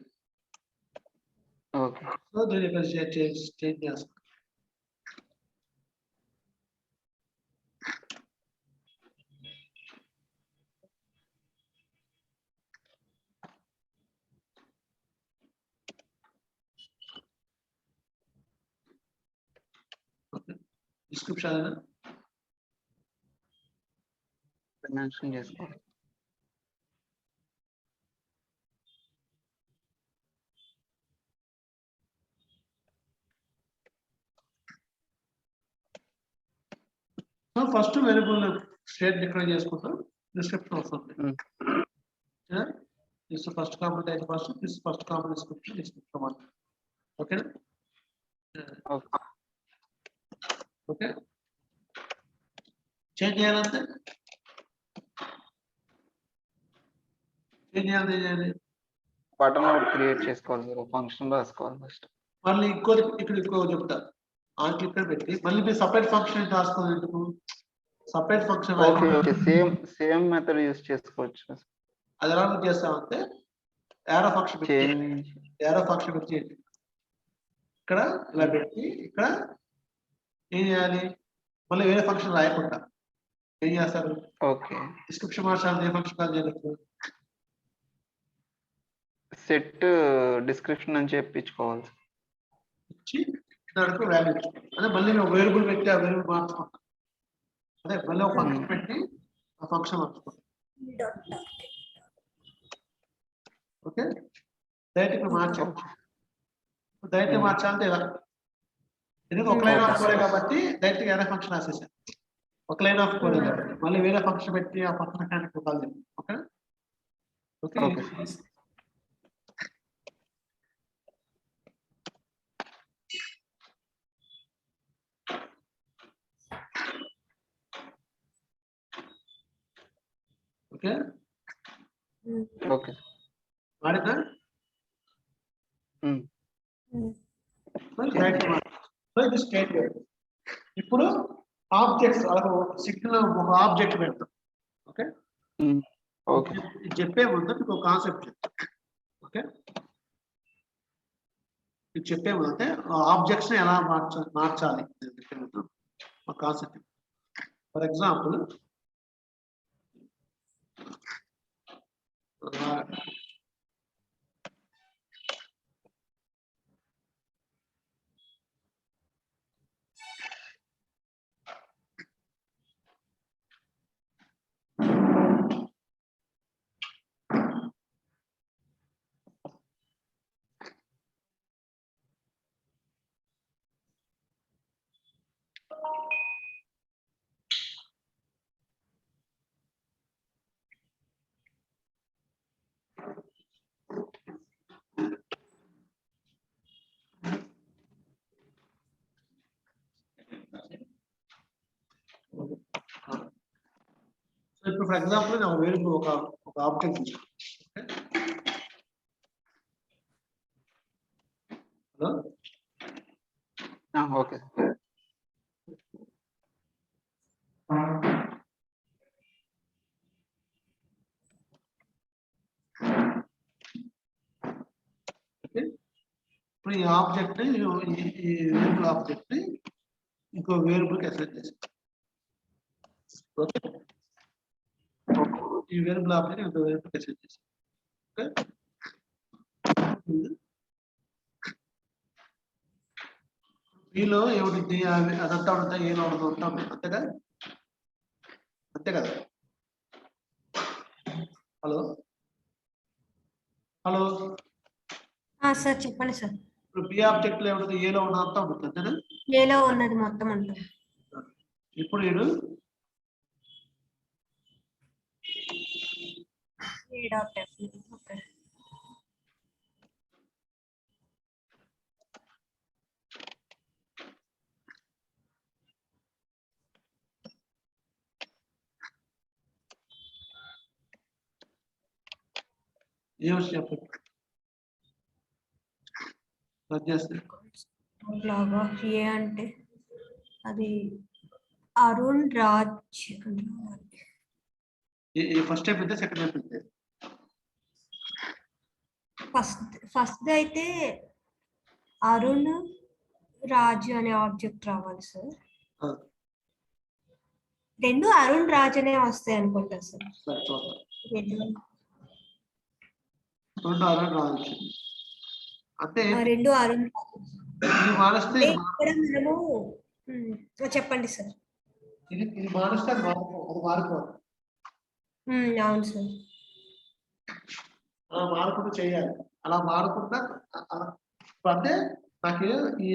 ఓకే సో దీని ఇక్కడ చేంజ్ చేస్తాం. డిస్క్రిప్షన్ మెన్షన్ చేసుకోవాలి. ఫస్ట్ వేరియబుల్ స్టేట్ డిక్లేర్ చేసుకుంటాం డిస్క్రిప్షన్ వస్తుంది. దిస్ ఫస్ట్ కాంపోనెంట్ అయితే first this first component description one. Okay okay change చేయాలంటే ఏం చేయాలి బటన్ ఒకటి క్రియేట్ చేసుకోవాలి ఫంక్షన్ రాసుకోవాలి ఫస్ట్. మళ్ళీ ఇంకో చెప్తా ఆన్ క్లిక్ పెట్టి మళ్ళీ మీరు సపరేట్ ఫంక్షన్ రాసుకోవాలి. ఎందుకు separate function okay same method use చేసుకోవచ్చు. అది ఎలా చేస్తామంటే యారో ఫంక్షన్ పెట్టి ఇక్కడ ఇలా పెట్టి ఇక్కడ ఏం చేయాలి మళ్ళీ వేరే ఫంక్షన్ రాయకుండా ఏం చేస్తారు ఓకే డిస్క్రిప్షన్ మార్చాలి. ఏ ఫంక్షన్ కాల్ చేయవచ్చు సెట్ డిస్క్రిప్షన్ అని చెప్పించుకోవాలి. ఇచ్చి దానికి వాల్యూ అదే మళ్ళీ మేము వేరియబుల్ పెట్టి ఆ వేరియబుల్ మార్చుకుంటాం. అదే మళ్ళీ ఒక ఫంక్షన్ పెట్టి ఆ ఫంక్షన్ మార్చుకుంటాం. ఓకే డైరెక్ట్ మార్చాం. డైరెక్ట్ మార్చాలంటే ఇలా ఎందుకంటే ఒక లైన్ ఆఫ్ కోడే కాబట్టి డైరెక్ట్ వేరే ఫంక్షన్ రాసేసాను. ఒక లైన్ ఆఫ్ కోడే కాబట్టి మళ్ళీ వేరే ఫంక్షన్ పెట్టి ఆ ఫంక్షన్ హ్యాండ్ కాల్ చేయాలి. ఓకే ఓకే ఓకే ఓకే వాడినా ఇప్పుడు ఆబ్జెక్ట్స్ సిగ్నల్ ఒక ఆబ్జెక్ట్ పెడతాం. ఓకే ఓకే ఇది చెప్పే ముందు మీకు ఒక కాన్సెప్ట్ చెప్తాం. ఓకే ఇది చెప్పే ముందు అంటే ఆబ్జెక్ట్స్ ని ఎలా మార్చాలి ఒక కాన్సెప్ట్. ఫర్ ఎగ్జాంపుల్ ఇప్పుడు ఫర్ ఎగ్జాంపుల్ నేను వేరియబుల్ ఒక ఆబ్జెక్ట్ హలో ఓకే ఇప్పుడు ఈ ఆబ్జెక్ట్ ని ఈ వేరియబుల్ ఆబ్జెక్ట్ ని ఇంకో వేరియబుల్ కి అసైన్ చేస్తాం. ఓకే ఈ వేరియబుల్ ఆబ్జెక్ట్ ఇంకో వేరియబుల్ కి అసైన్ చేస్తాం. ఓకే వీలో ఏమిటి అదంతా ఉంటాయి ఏలో ఉంటాం అంతేగా అంతే కదా. హలో హలో సార్ చెప్పండి సార్. ఇప్పుడు బి ఆబ్జెక్ట్ లో ఏముంటుంది ఏలో ఉన్నదంతా ఉంటుంది అంతేనా. ఏలో ఉన్నది మొత్తం ఉంటుంది. ఇప్పుడు నేను p.f. ఓకే. ఏమొచ్చి చెప్పండి లాగా ఏ అంటే అది అరుణ్ రాజ్ ఫస్ట్ టైప్ అయితే సెకండ్ టైప్ అయితే ఫస్ట్ అయితే అరుణ్ రాజు అనే ఆబ్జెక్ట్ రావాలి సార్. రెండు అరుణ్ రాజ్ అనే వస్తాయి అనుకుంటా సార్. అంటే రెండు అరుణ్ మానేస్తే ఇక్కడ మనము చెప్పండి సార్. ఇది మానేస్తే అది మారిపోవాలి. అవును సార్. అలా మారకుండా చేయాలి. అలా మారకుండా అంటే నాకు ఈ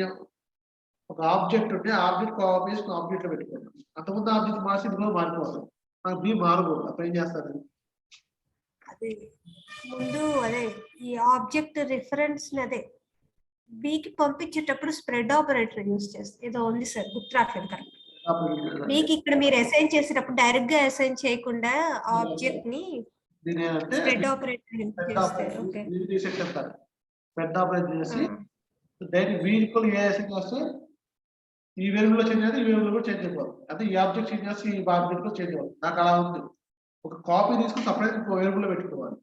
ఒక ఆబ్జెక్ట్ ఉంటే ఆబ్జెక్ట్ కాపీ చేసి ఆబ్జెక్ట్ లో పెట్టుకోవాలి. అంతకుముందు ఆబ్జెక్ట్ మార్చి ఇది కూడా మారిపోవాలి. నాకు బి మారకూడదు. అప్పుడు ఏం చేస్తారు? అదే ముందు అదే ఈ ఆబ్జెక్ట్ రిఫరెన్స్ అదే బికి పంపించేటప్పుడు స్ప్రెడ్ ఆపరేటర్ యూజ్ చేస్తే ఏదో ఉంది సార్, గుర్తు రావట్లేదు కరెక్ట్. బికి ఇక్కడ మీరు అసైన్ చేసేటప్పుడు డైరెక్ట్ గా అసైన్ చేయకుండా ఆబ్జెక్ట్ ని స్ప్రెడ్ ఆపరేటర్ యూజ్ చేస్తే ఓకే. స్ప్రెడ్ ఆపరేటర్ చేసి డైరెక్ట్ బి ఈక్వల్ ఏ అసైన్ చేస్తే ఈ వేరియబుల్ లో చేంజ్ అయితే ఈ వేరియబుల్ కూడా చేంజ్ అయిపోవాలి. అంటే ఈ ఆబ్జెక్ట్ చేంజ్ చేస్తే ఈ ఆబ్జెక్ట్ లో చేంజ్ అవ్వాలి. నాకు అలా ఉంది. ఒక కాపీ తీసుకుని సపరేట్ ఇంకో వేరియబుల్ లో పెట్టుకోవాలి.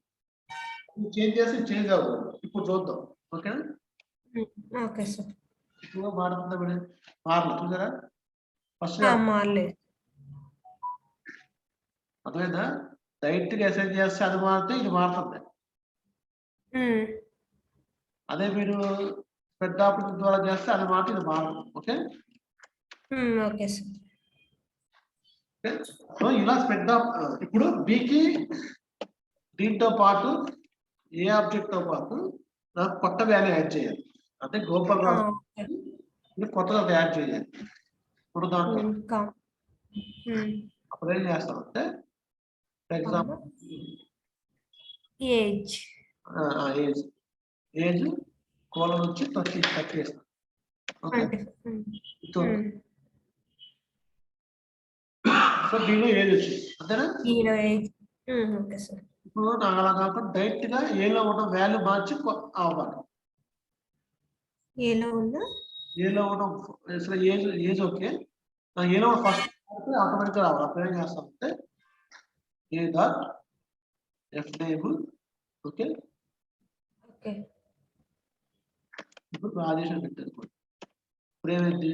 చేంజ్ చేసి చేంజ్ అవ్వదు. ఇప్పుడు చూద్దాం. ఓకేనా? Okay sir. ఇప్పుడు మారుతుందా మేడం? మారలేదు చూసారా? ఫస్ట్ మారలేదు. అర్థమైందా? డైరెక్ట్ గా అసైన్ చేస్తే అది మారితే ఇది మారుతుంది. అదే మీరు స్ప్రెడ్ ఆపరేటర్ ద్వారా చేస్తే అది మాత్రం ఇది మారదు. Okay okay sir. సో ఇలా స్ప్రెడ్ ఇప్పుడు బికి దీంతో పాటు ఏ ఆబ్జెక్ట్ తో పాటు నాకు కొత్త వాల్యూ యాడ్ చేయాలి. అంటే గోపాల్ రాజు కొత్తగా యాడ్ చేయాలి. ఇప్పుడు దాంట్లో అప్పుడు ఏం చేస్తామంటే for example age age column వచ్చి 30 చేస్తాం. ఓకే సో దీనిలో ఏజ్ వచ్చింది అంతేనా? Okay sir. ఇప్పుడు నాకు అలా కాకుండా డైరెక్ట్ గా ఏలో ఉన్న వాల్యూ మార్చి అవ్వాలి. ఏలో ఉన్న అసలు ఏజ్ ఓకే. ఏలో ఫస్ట్ ఆటోమేటిక్ గా రావాలి. అప్పుడు ఏం చేస్తామంటే A dot F name okay. ఇప్పుడు రాజేష్ అని పెట్టారు. ఇప్పుడు ఏమైంది?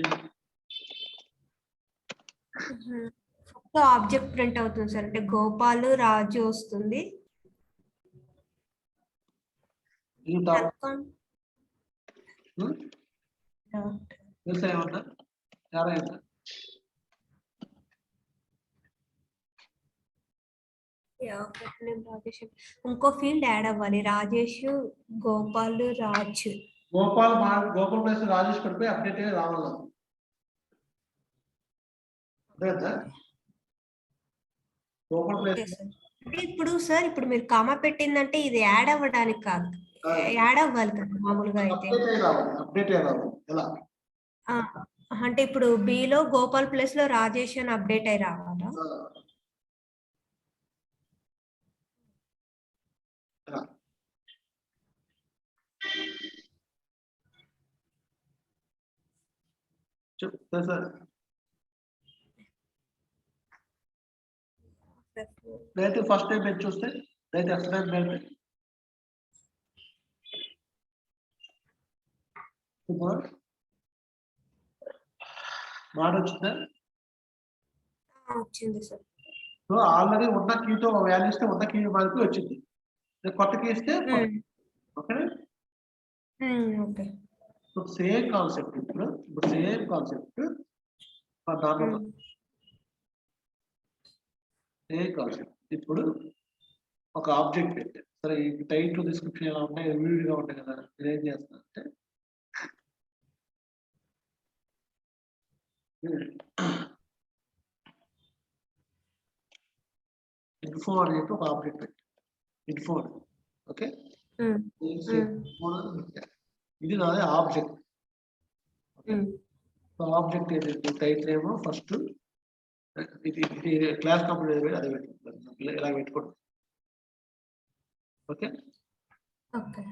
ఆబ్జెక్ట్ ప్రింట్ అవుతుంది సార్. అంటే గోపాల్ రాజు వస్తుంది. ఇంకో ఫీల్డ్ యాడ్ అవ్వాలి. రాజేష్ గోపాల్ రాజ్. గోపాల్ ప్లస్ రాజేష్ పడిపోయి అప్డేట్ అయ్యి రావాలి. ఇప్పుడు సార్ ఇప్పుడు మీరు కామా పెట్టిందంటే ఇది యాడ్ అవ్వడానికి కాదు, యాడ్ అవ్వాలి కదా మామూలుగా అయితే. అంటే ఇప్పుడు బిలో గోపాల్ ప్లస్ లో రాజేష్ అని అప్డేట్ అయి రావాలా? డైరెక్ట్ ఫస్ట్ టైం మీరు చూస్తే డైరెక్ట్ ఎఫ్ టైం వచ్చిందా? వచ్చింది సార్. సో ఆల్రెడీ ఉన్న కీతో వాల్యూ ఇస్తే ఉన్న కీ మనకి వచ్చింది. కొత్త కీ ఇస్తే ఓకేనా? ఓకే. సేమ్ కాన్సెప్ట్ ఇప్పుడు సేమ్ కాన్సెప్ట్ ఇప్పుడు ఒక ఆబ్జెక్ట్ పెట్టే సరే ఈ టైటిల్ డిస్క్రిప్షన్ ఎలా ఉంటాయి విడిగా ఉంటాయి కదా. నేను ఏం చేస్తాను అంటే ఇన్ఫో అనేది ఒక ఆబ్జెక్ట్ పెట్టి ఇన్ఫో ఓకే ఉమ్, ఇది నాది ఆబ్జెక్ట్. ఆబ్జెక్ట్ ఏదైతే టైటిల్ ఏమో ఫస్ట్ ఇది క్లాస్ కంప్లీట్ అది పెట్టుకుంటాం ఇలా పెట్టుకోండి. ఓకే ఓకే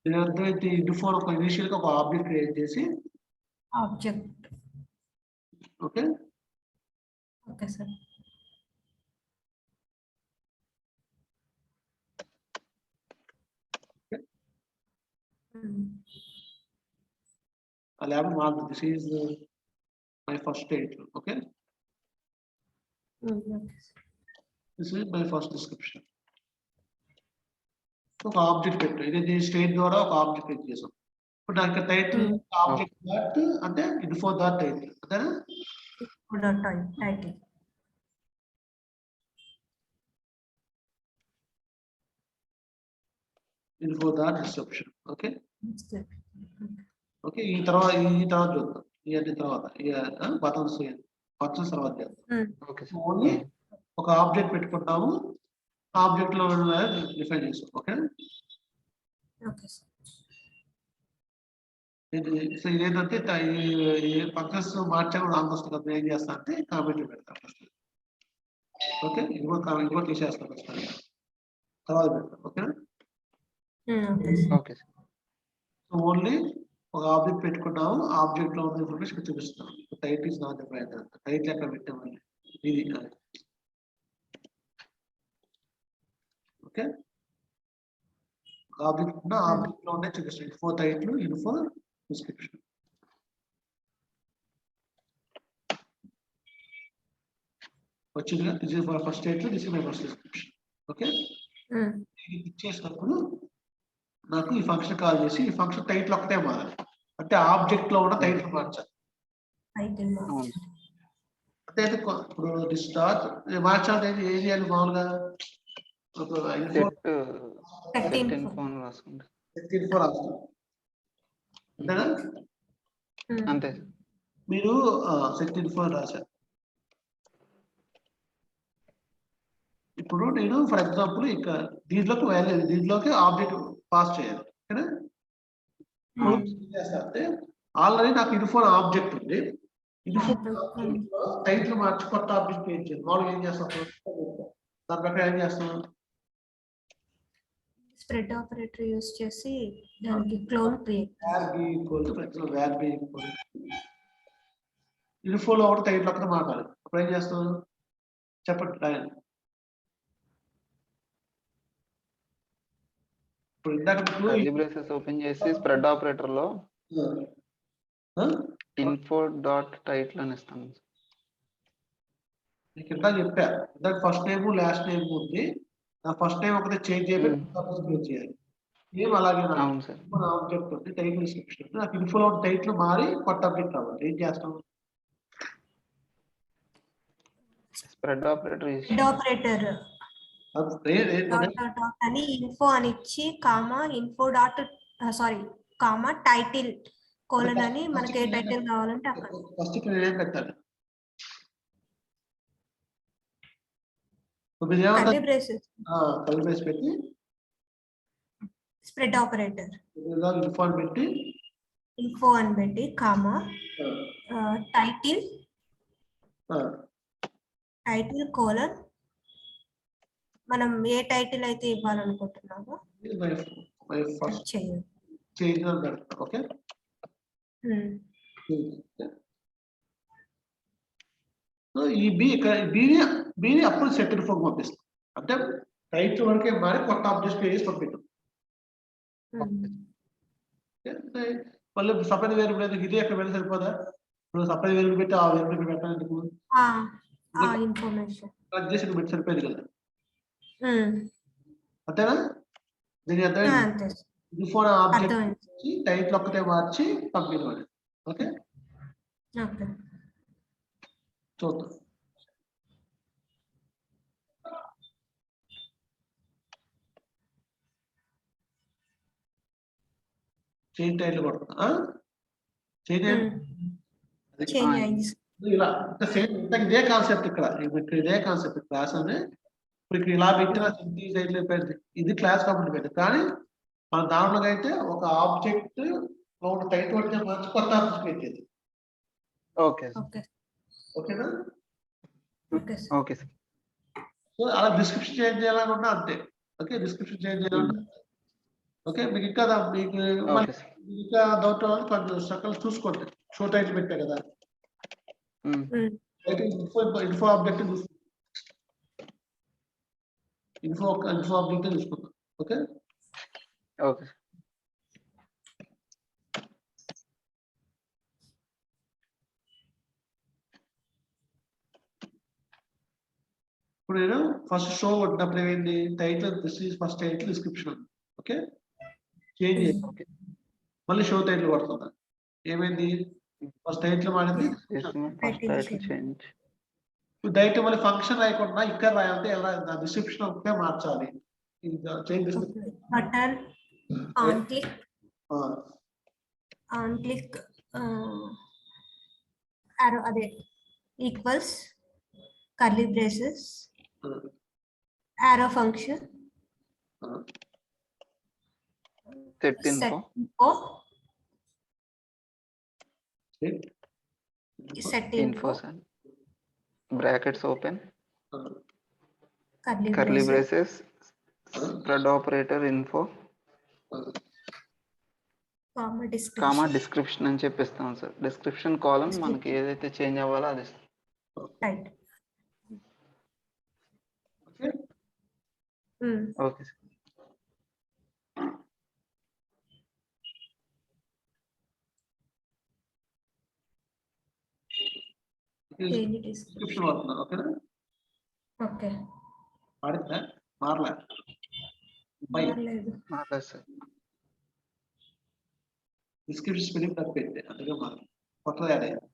దీని అర్థం ఏంటి? ఇన్ఫోన్ ఒక ఇనిషియల్ గా ఒక ఆబ్జెక్ట్ క్రియేట్ చేసి object. Okay okay sir. I have marked this is my first title. Okay, this is my first description. ఒక ఆబ్జెక్ట్ పెట్టు, ఇది స్టేట్ ద్వారా ఒక ఆబ్జెక్ట్ క్రియేట్ చేసాం. ఇప్పుడు దానికి టైటిల్ ఆబ్జెక్ట్ డాట్ అంటే ఇన్ఫో డాట్ టైటిల్ అంతేనా? Title info dot description. Okay okay ఈ తర్వాత చూద్దాం. ఇవన్నీ తర్వాత బటన్స్ తర్వాత చేద్దాం. ఓన్లీ ఒక ఆబ్జెక్ట్ పెట్టుకుంటాము, ఆబ్జెక్ట్ లో డిఫైన్ చేస్తాం. ఓకే సో ఇదేంటంటే ఈ ఫంక్షన్స్ మార్చాము నాకు వస్తుంది కదా, ఏం చేస్తా అంటే కామెంట్ పెడతాం ఫస్ట్. ఓకే ఇంకో తీసేస్తాం ఫస్ట్, తర్వాత పెడతాం. ఓకేనా? ఓకే సో ఓన్లీ ఒక ఆబ్జెక్ట్ పెట్టుకున్నాము, ఆబ్జెక్ట్ లో ఉన్న ఇన్ఫర్మేషన్ చూపిస్తున్నాం. Title is not defined, title ఎక్కడ పెట్టామని ఇది. ఓకే ఆబ్జెక్ట్ ఉన్న ఆబ్జెక్ట్ లో ఉండే చూపిస్తాం. Info title, info description. వచ్చిందిగా, this is my first title, this is my first description. Okay ఇచ్చేసినప్పుడు నాకు ఈ ఫంక్షన్ కాల్ చేసి ఈ ఫంక్షన్ టైటిల్ ఒకటే మారాలి, అంటే ఆబ్జెక్ట్ లో ఉన్న టైటిల్ మార్చాలి. అంటే ఇప్పుడు డిస్టార్ట్ మార్చాలి, ఏం చేయాలి? మామూలుగా అంతే మీరు సెట్ ఇన్ఫో రాశారు. ఇప్పుడు నేను ఫర్ ఎగ్జాంపుల్ ఇక దీంట్లోకి వాల్యూ, దీంట్లోకి ఆబ్జెక్ట్ పాస్ చేయాలి. ఓకేనా? అంటే ఆల్రెడీ నాకు ఇన్ఫోన్ ఆబ్జెక్ట్ ఉంది, ఇన్ఫోన్ టైటిల్ మార్చి కొత్త ఆబ్జెక్ట్ క్రియేట్ చేయాలి. మామూలుగా ఏం చేస్తాం? దాని ప్రకారం ఏం చేస్తాం? స్ప్రెడ్ ఆపరేటర్ యూస్ చేసి దానికి క్లోన్ క్రియేట్. ఇన్ఫోలో ఒకటి టైటిల్ ఒకటి మాట్లాడాలి. అప్పుడు ఏం చేస్తాం చెప్పండి. ఇప్పుడు ఇందాక ఓపెన్ చేసి స్ప్రెడ్ ఆపరేటర్ లో ఇన్ఫో డాట్ టైటిల్ అని ఇస్తాను. నీకు ఇంత చెప్పా, ఇందాక ఫస్ట్ నేమ్ లాస్ట్ నేమ్ ఉంది, నా ఫస్ట్ నేమ్ ఒకటి చేంజ్ చేయాలి. ఏం అలాగే ఆబ్జెక్ట్ ఉంది, టైటిల్ డిస్క్రిప్షన్. నాకు ఇన్ఫోలో టైటిల్ మారి కొత్త ఆబ్జెక్ట్ రావాలి. ఏం చేస్తాం? స్ప్రెడ్ ఆపరేటర్ అని ఇన్ఫో అని ఇచ్చి comma info dot comma title colon అని మనకి ఏ టైటిల్ కావాలంటే అక్కడ ఫస్ట్ ఇక్కడ ఏం పెట్టాలి? కర్లీ బ్రేసెస్ పెట్టి స్ప్రెడ్ ఆపరేటర్ ఇన్ఫో అని పెట్టి కామా టైటిల్ కోలన్ మనం ఏ టైటిల్ అయితే ఇవ్వాలనుకుంటున్నామో చేయాలి. ఓకే ఈ బిని అప్పుడు సెట్ ఇన్ఫోకి పంపిస్తాం. అంటే టైటిల్ వరకే మారి కొత్త ఆబ్జెక్ట్ వేసి పంపిస్తాం. మళ్ళీ సపరేట్ వేరియబుల్ ఇది ఎక్కడ పెడితే సరిపోదా? ఇప్పుడు సపరేట్ వేరియబుల్ పెట్టి ఆ వేరియబుల్ పెట్టాలందుకు ఇన్ఫర్మేషన్ కట్ చేసి పెట్టి సరిపోయేది కదా, అంతేనా? దీని అర్థం ఇన్ఫోన్ ఆబ్జెక్ట్ టైటిల్ ఒక్కటే మార్చి పంపించాలి. ఓకే చూద్దాం. చేంజ్ టైటిల్ కొడుతున్నా, చేంజ్ ఇలా సేమ్ ఇదే కాన్సెప్ట్ ఇక్కడ ఇదే కాన్సెప్ట్ క్లాస్ అని ఇప్పుడు ఇలా పెట్టిన ఇది క్లాస్ కాబట్టి పెట్టారు. కానీ మన దాంట్లో అయితే ఒక ఆబ్జెక్ట్ ఒక టైటిల్ వచ్చే మార్చి కొత్త ఆబ్జెక్ట్ పెట్టేది. ఓకే ఓకేనా? Okay sir. సో అలా డిస్క్రిప్షన్ చేంజ్ చేయాలనుకున్నా అంతే. ఓకే, డిస్క్రిప్షన్ చేంజ్ చేయాలన్నా ఓకే. మీకు ఇంకా మీకు ఇంకా డౌట్ కొంచెం సకల్ చూసుకోండి. షో టైటిల్ పెట్టా కదా, ఇన్ఫో ఆబ్జెక్ట్ ఇన్ఫో ఆబ్జెక్ట్ చూసుకుందాం. ఓకే ఓకే ఇప్పుడు నేను ఫస్ట్ షో కొట్టినప్పుడు ఏమైంది, title this is first title description. Okay, change చేయండి. మళ్ళీ షో టైటిల్ కొడుతున్నా, ఏమైంది ఫస్ట్ టైటిల్ మారింది. డైరెక్ట్ మళ్ళీ ఫంక్షన్ రాయకుండా ఇక్కడ రాయాలంటే ఎలా డిస్క్రిప్షన్ ఒకటే మార్చాలి. బటన్ ఆన్ క్లిక్ arrow అదే equals curly braces arrow function set info brackets open curly braces spread operator info comma description అని చెప్పిస్తాం సార్. డిస్క్రిప్షన్ కాలం మనకి ఏదైతే చేంజ్ అవ్వాలో అది రైట్. Okay sir. డిస్క్రిప్షన్ వాడుతున్నా. ఓకేనా? ఓకే, మారిందా? మారలే సార్. డిస్క్రిప్షన్ స్పెల్లింగ్ తప్పింది, అందుకే మారింది. కొత్తది యాడ్ అయ్యింది.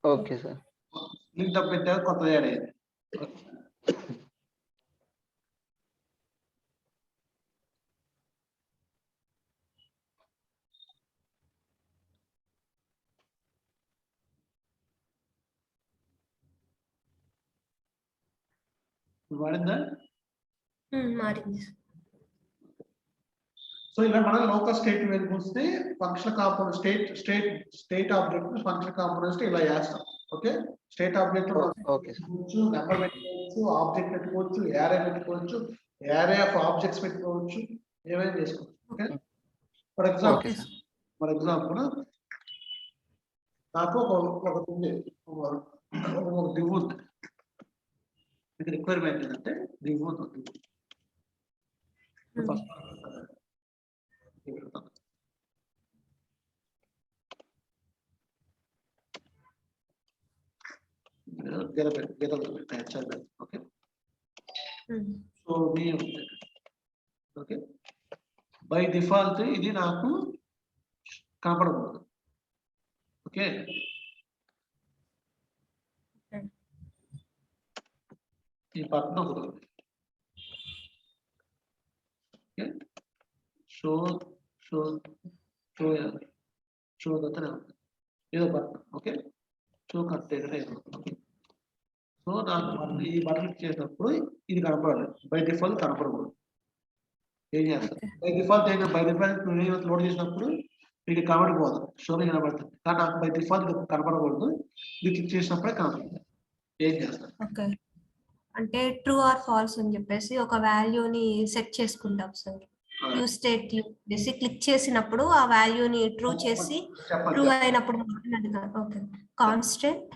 Okay sir. స్పెల్లింగ్ తప్పిందా, కొత్తది యాడ్ అయ్యింది. మారిందా? మారింది. సో ఇలా మనం లోకల్ స్టేట్ వేరియబుల్స్ ని function component state object function components ఇలా చేస్తాం. ఓకే, స్టేట్ ఆబ్జెక్ట్ పెట్టుకోవచ్చు, నెంబర్ పెట్టుకోవచ్చు, ఆబ్జెక్ట్ పెట్టుకోవచ్చు, యారే పెట్టుకోవచ్చు, యారే ఆఫ్ ఆబ్జెక్ట్స్ పెట్టుకోవచ్చు, ఏమైనా చేసుకోవచ్చు. ఓకే, ఫర్ ఎగ్జాంపుల్ నాకు ఒక డివ్ ఉంది. మీకు రిక్వైర్మెంట్ ఏంటంటే డివ్ ఉంది. First okay, so okay, by default ఇది నాకు కనపడకూడదు. ఓకే, ఈ బటన్ ఒకటి ఓకే, షో ఏదో బటన్. ఓకే, షో కంటైనర్ ఏదో. ఓకే, సో నాకు ఈ బటన్ క్లిక్ చేసినప్పుడు ఇది కనపడాలి, బై డిఫాల్ట్ కనపడకూడదు. ఏం చేస్తాను, బై డిఫాల్ట్ లోడ్ చేసినప్పుడు మీకు కనబడిపోదు, షోలో కనబడుతుంది. కానీ నాకు బై డిఫాల్ట్ కనపడకూడదు, ఇది క్లిక్ చేసినప్పుడే కనపడుతుంది. ఏం చేస్తాను, ఓకే, అంటే ట్రూ ఆర్ ఫాల్స్ అని చెప్పేసి ఒక వాల్యూని సెట్ చేసుకుంటాం సార్. యూజ్ స్టేట్ చేసి క్లిక్ చేసినప్పుడు ఆ వాల్యూని ట్రూ చేసి ట్రూ అయినప్పుడు ఓకే, కాన్స్టెంట్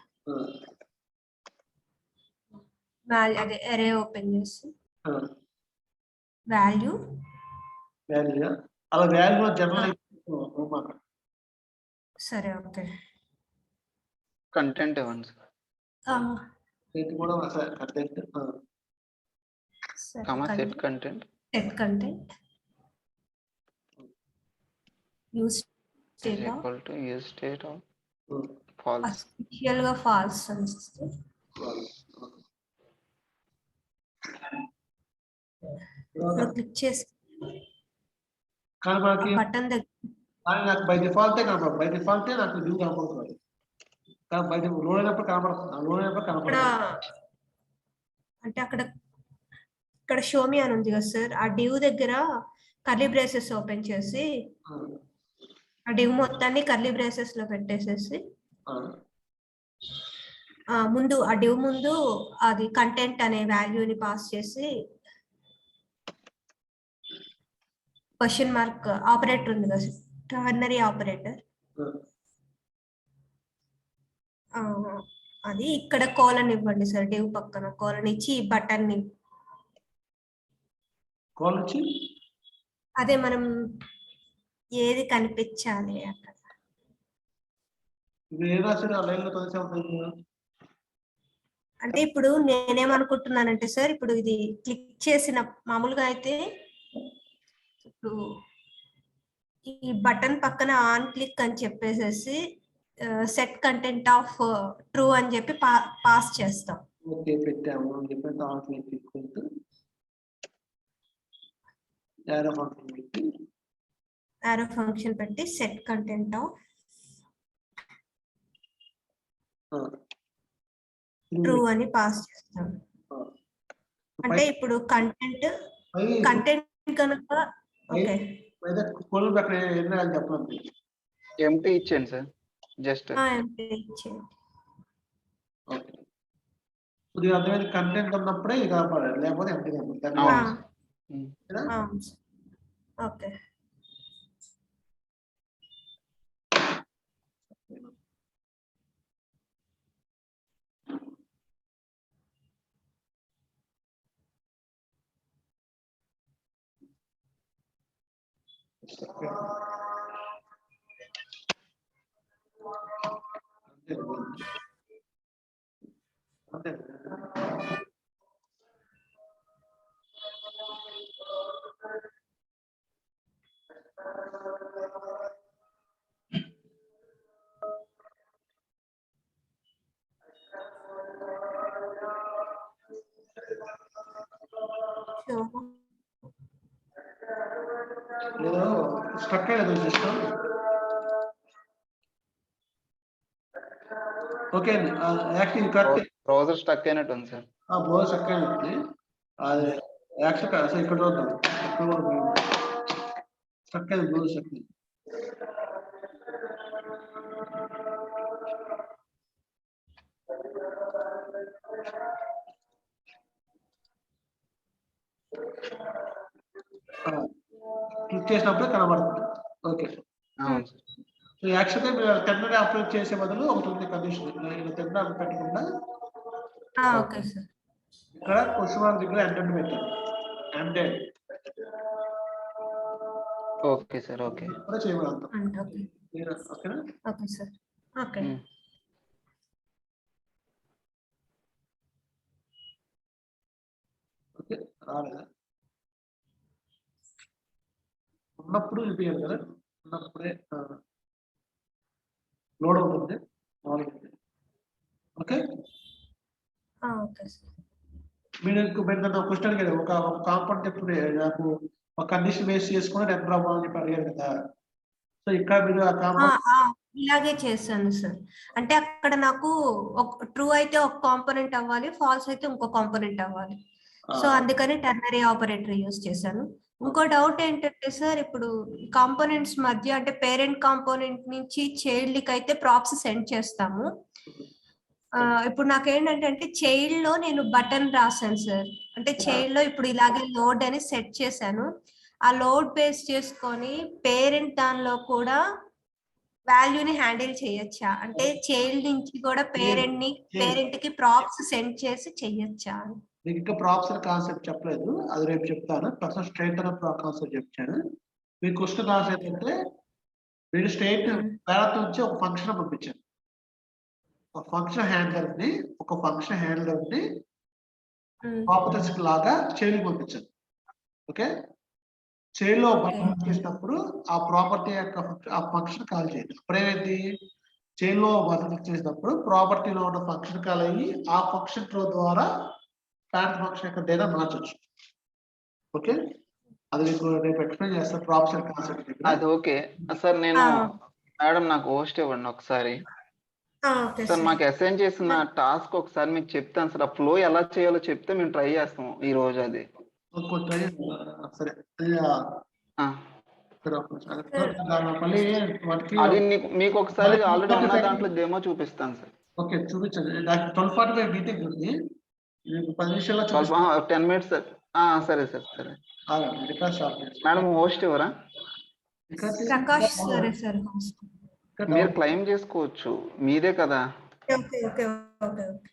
వాల్యూ అదే అరే ఓపెన్ చేసి వాల్యూ అలా వాల్యూ జనరల్. సరే, ఓకే, కంటెంట్ ఇవ్వండి సార్. కూడా content set content use state of false. Initial గా ఫాల్స్ అనిపిస్తే క్లిక్ చేసి బటన్ దగ్గర నాకు బై డిఫాల్టే కనపడదు. బై డిఫాల్టే నాకు డ్యూ కనపడుతుంది. బయట లోడ్ అయినప్పుడు కనబడుతుంది, లోడ్ అయినప్పుడు ఇక్కడ కనబడుతుంది. అంటే ఇక్కడ షోమి అని ఉంది కదా సార్, ఆ డివ్ దగ్గర కర్లీ బ్రేసెస్ ఓపెన్ చేసి ఆ డివ్ మొత్తాన్ని కర్లీ బ్రేసెస్ లో పెట్టేసేసి ముందు ఆ డివ్ ముందు అది కంటెంట్ అనే వాల్యూని పాస్ చేసి క్వశ్చన్ మార్క్ ఆపరేటర్ ఉంది కదా సార్, టర్నరీ ఆపరేటర్, అది ఇక్కడ కోలన్ ఇవ్వండి సార్, డివ్ పక్కన కోలన్ ఇచ్చి ఈ బటన్ ని కాల్ వచ్చి అదే మనం ఏది కనిపించాలి అక్కడ. ఇప్పుడు ఏ రాశారు ఆ లైన్ లో కలిసి అంటే ఇప్పుడు నేనేమనుకుంటున్నానంటే సార్, ఇప్పుడు ఇది క్లిక్ చేసిన మామూలుగా అయితే ఇప్పుడు ఈ బటన్ పక్కన ఆన్ క్లిక్ అని చెప్పేసేసి సెట్ కంటెంట్ ఆఫ్ ట్రూ అని చెప్పి పాస్ చేస్తాం. ఓకే పెట్టాము అని చెప్పి ఆన్ క్లిక్ యారో ఫంక్షన్ పెట్టి సెట్ కంటెంట్ ఆఫ్ ట్రూ అని పాస్ చేస్తాం. అంటే ఇప్పుడు కంటెంట్ కనుక ఓకే చెప్పండి ఎంటీ ఇచ్చాను సార్, జస్ట్ ఇది అర్థమైంది. కంటెంట్ ఉన్నప్పుడే ఇది కాపాడాలి, లేకపోతే ఎంటీ ఓకే. స్ట్రక్ అయ్యేది సిస్టమ్. ఓకే అండి, యాక్టింగ్ కరెక్ట్. బ్రౌజర్ స్టక్ అయినట్టు ఉంది సార్. బ్రౌజర్ స్టక్ అయినట్టు అది యాక్షన్ అసలు ఇక్కడ చూద్దాం. స్టక్ అయింది, బ్రౌజర్ స్టక్ అయింది. క్లిక్ చేసినప్పుడు కనబడుతుంది. ఓకే యాక్చువల్గా మీరు టెర్మినల్ అప్లోడ్ చేసే బదులు ఒకటి ఉంది కండిషన్, టెర్మినల్ పెట్టకుండా ఇక్కడ క్వశ్చన్ మార్క్ దగ్గర ఎంటర్ పెట్టండి. ఎంటెడ్ ఓకే సార్. ఓకే కూడా చేయగలుగుతాం. ఓకేనా? Okay sir. ఓకే ఓకే రాలేదా? ఉన్నప్పుడు చూపించాలి కదా, ఉన్నప్పుడే లోడ్ అవుతుంది. Okay okay sir. మీరు క్వశ్చన్ అడిగారు, ఒక కాంపౌండ్ ఎప్పుడు నాకు ఒక కండిషన్ బేస్ చేసుకుని ఎంటర్ అవ్వాలని చెప్పి అడిగారు కదా. సో ఇక్కడ మీరు ఆ కాంపౌండ్ ఇలాగే చేశాను సార్. అంటే అక్కడ నాకు ఒక ట్రూ అయితే ఒక కాంపోనెంట్ అవ్వాలి, ఫాల్స్ అయితే ఇంకో కాంపోనెంట్ అవ్వాలి. సో అందుకని టెర్నరీ ఆపరేటర్ యూజ్ చేశాను. ఇంకో డౌట్ ఏంటంటే సార్, ఇప్పుడు కాంపోనెంట్స్ మధ్య అంటే పేరెంట్ కాంపోనెంట్ నుంచి చైల్డ్ కి అయితే ప్రాప్స్ సెండ్ చేస్తాము. ఇప్పుడు నాకేంటంటే చైల్డ్ లో నేను బటన్ రాశాను సార్. అంటే చైల్డ్ లో ఇప్పుడు ఇలాగే లోడ్ అని సెట్ చేశాను. ఆ లోడ్ బేస్ చేసుకొని పేరెంట్ దానిలో కూడా వాల్యూని హ్యాండిల్ చేయొచ్చా? అంటే చైల్డ్ నుంచి కూడా పేరెంట్ కి ప్రాప్స్ సెండ్ చేసి చెయ్యొచ్చా? మీకు ఇంకా ప్రాప్స్ కాన్సెప్ట్ చెప్పలేదు, అది రేపు చెప్తాను. పర్సనల్ స్ట్రైట్ అనే కాన్సెప్ట్ చెప్తాను. మీ క్వశ్చన్ కాన్సెప్ట్ అంటే మీరు స్టేట్ పేరెంట్ నుంచి ఒక ఫంక్షన్ పంపించాను. ఒక ఫంక్షన్ హ్యాండ్లర్ ని ప్రాపర్టీస్ లాగా చైల్డ్ పంపించాను. ఓకే, చైల్డ్ లో బటన్ చేసినప్పుడు ఆ ప్రాపర్టీ యొక్క ఆ ఫంక్షన్ కాల్ చేయండి. అప్పుడేమైంది, చైల్డ్ లో బటన్ చేసినప్పుడు ప్రాపర్టీలో ఉన్న ఫంక్షన్ కాల్ అయ్యి ఆ ఫంక్షన్ ద్వారా పేరెంట్ ఫంక్షన్ యొక్క డేటా మార్చొచ్చు. ఓకే, అది మీకు రేపు ఎక్స్ప్లెయిన్ చేస్తాను. ప్రాప్స్ కాన్సెప్ట్ అది ఓకే సార్. నేను మేడం నాకు హోస్ట్ ఇవ్వండి ఒకసారి. Okay sir sir. మాకు అసైన్ చేసిన టాస్క్ ఒకసారి మీకు చెప్తాను సార్. ఆ ఫ్లో ఎలా చేయాలో చెప్తే మేము ట్రై చేస్తాం ఈ రోజు అది. ట్రై సరే ఆ, సరే మళ్ళీ వాటికి అది మీకు ఒకసారి ఆల్రెడీ ఉన్న దాంట్లో డెమో చూపిస్తాను సార్. ఓకే చూపించండి. నాకు 12:45 మీటింగ్ ఉంది, మీకు 10 నిమిషాల్లో చూపిస్తాను. 10 minutes సార్. సరే సార్ సరే. రికార్డ్ స్టార్ట్ చేస్తాను. మేడం హోస్ట్ ఎవరా? ప్రకాష్ సరే సార్. మీరు క్లెయిమ్ చేసుకోవచ్చు, మీదే కదా. Okay okay okay okay.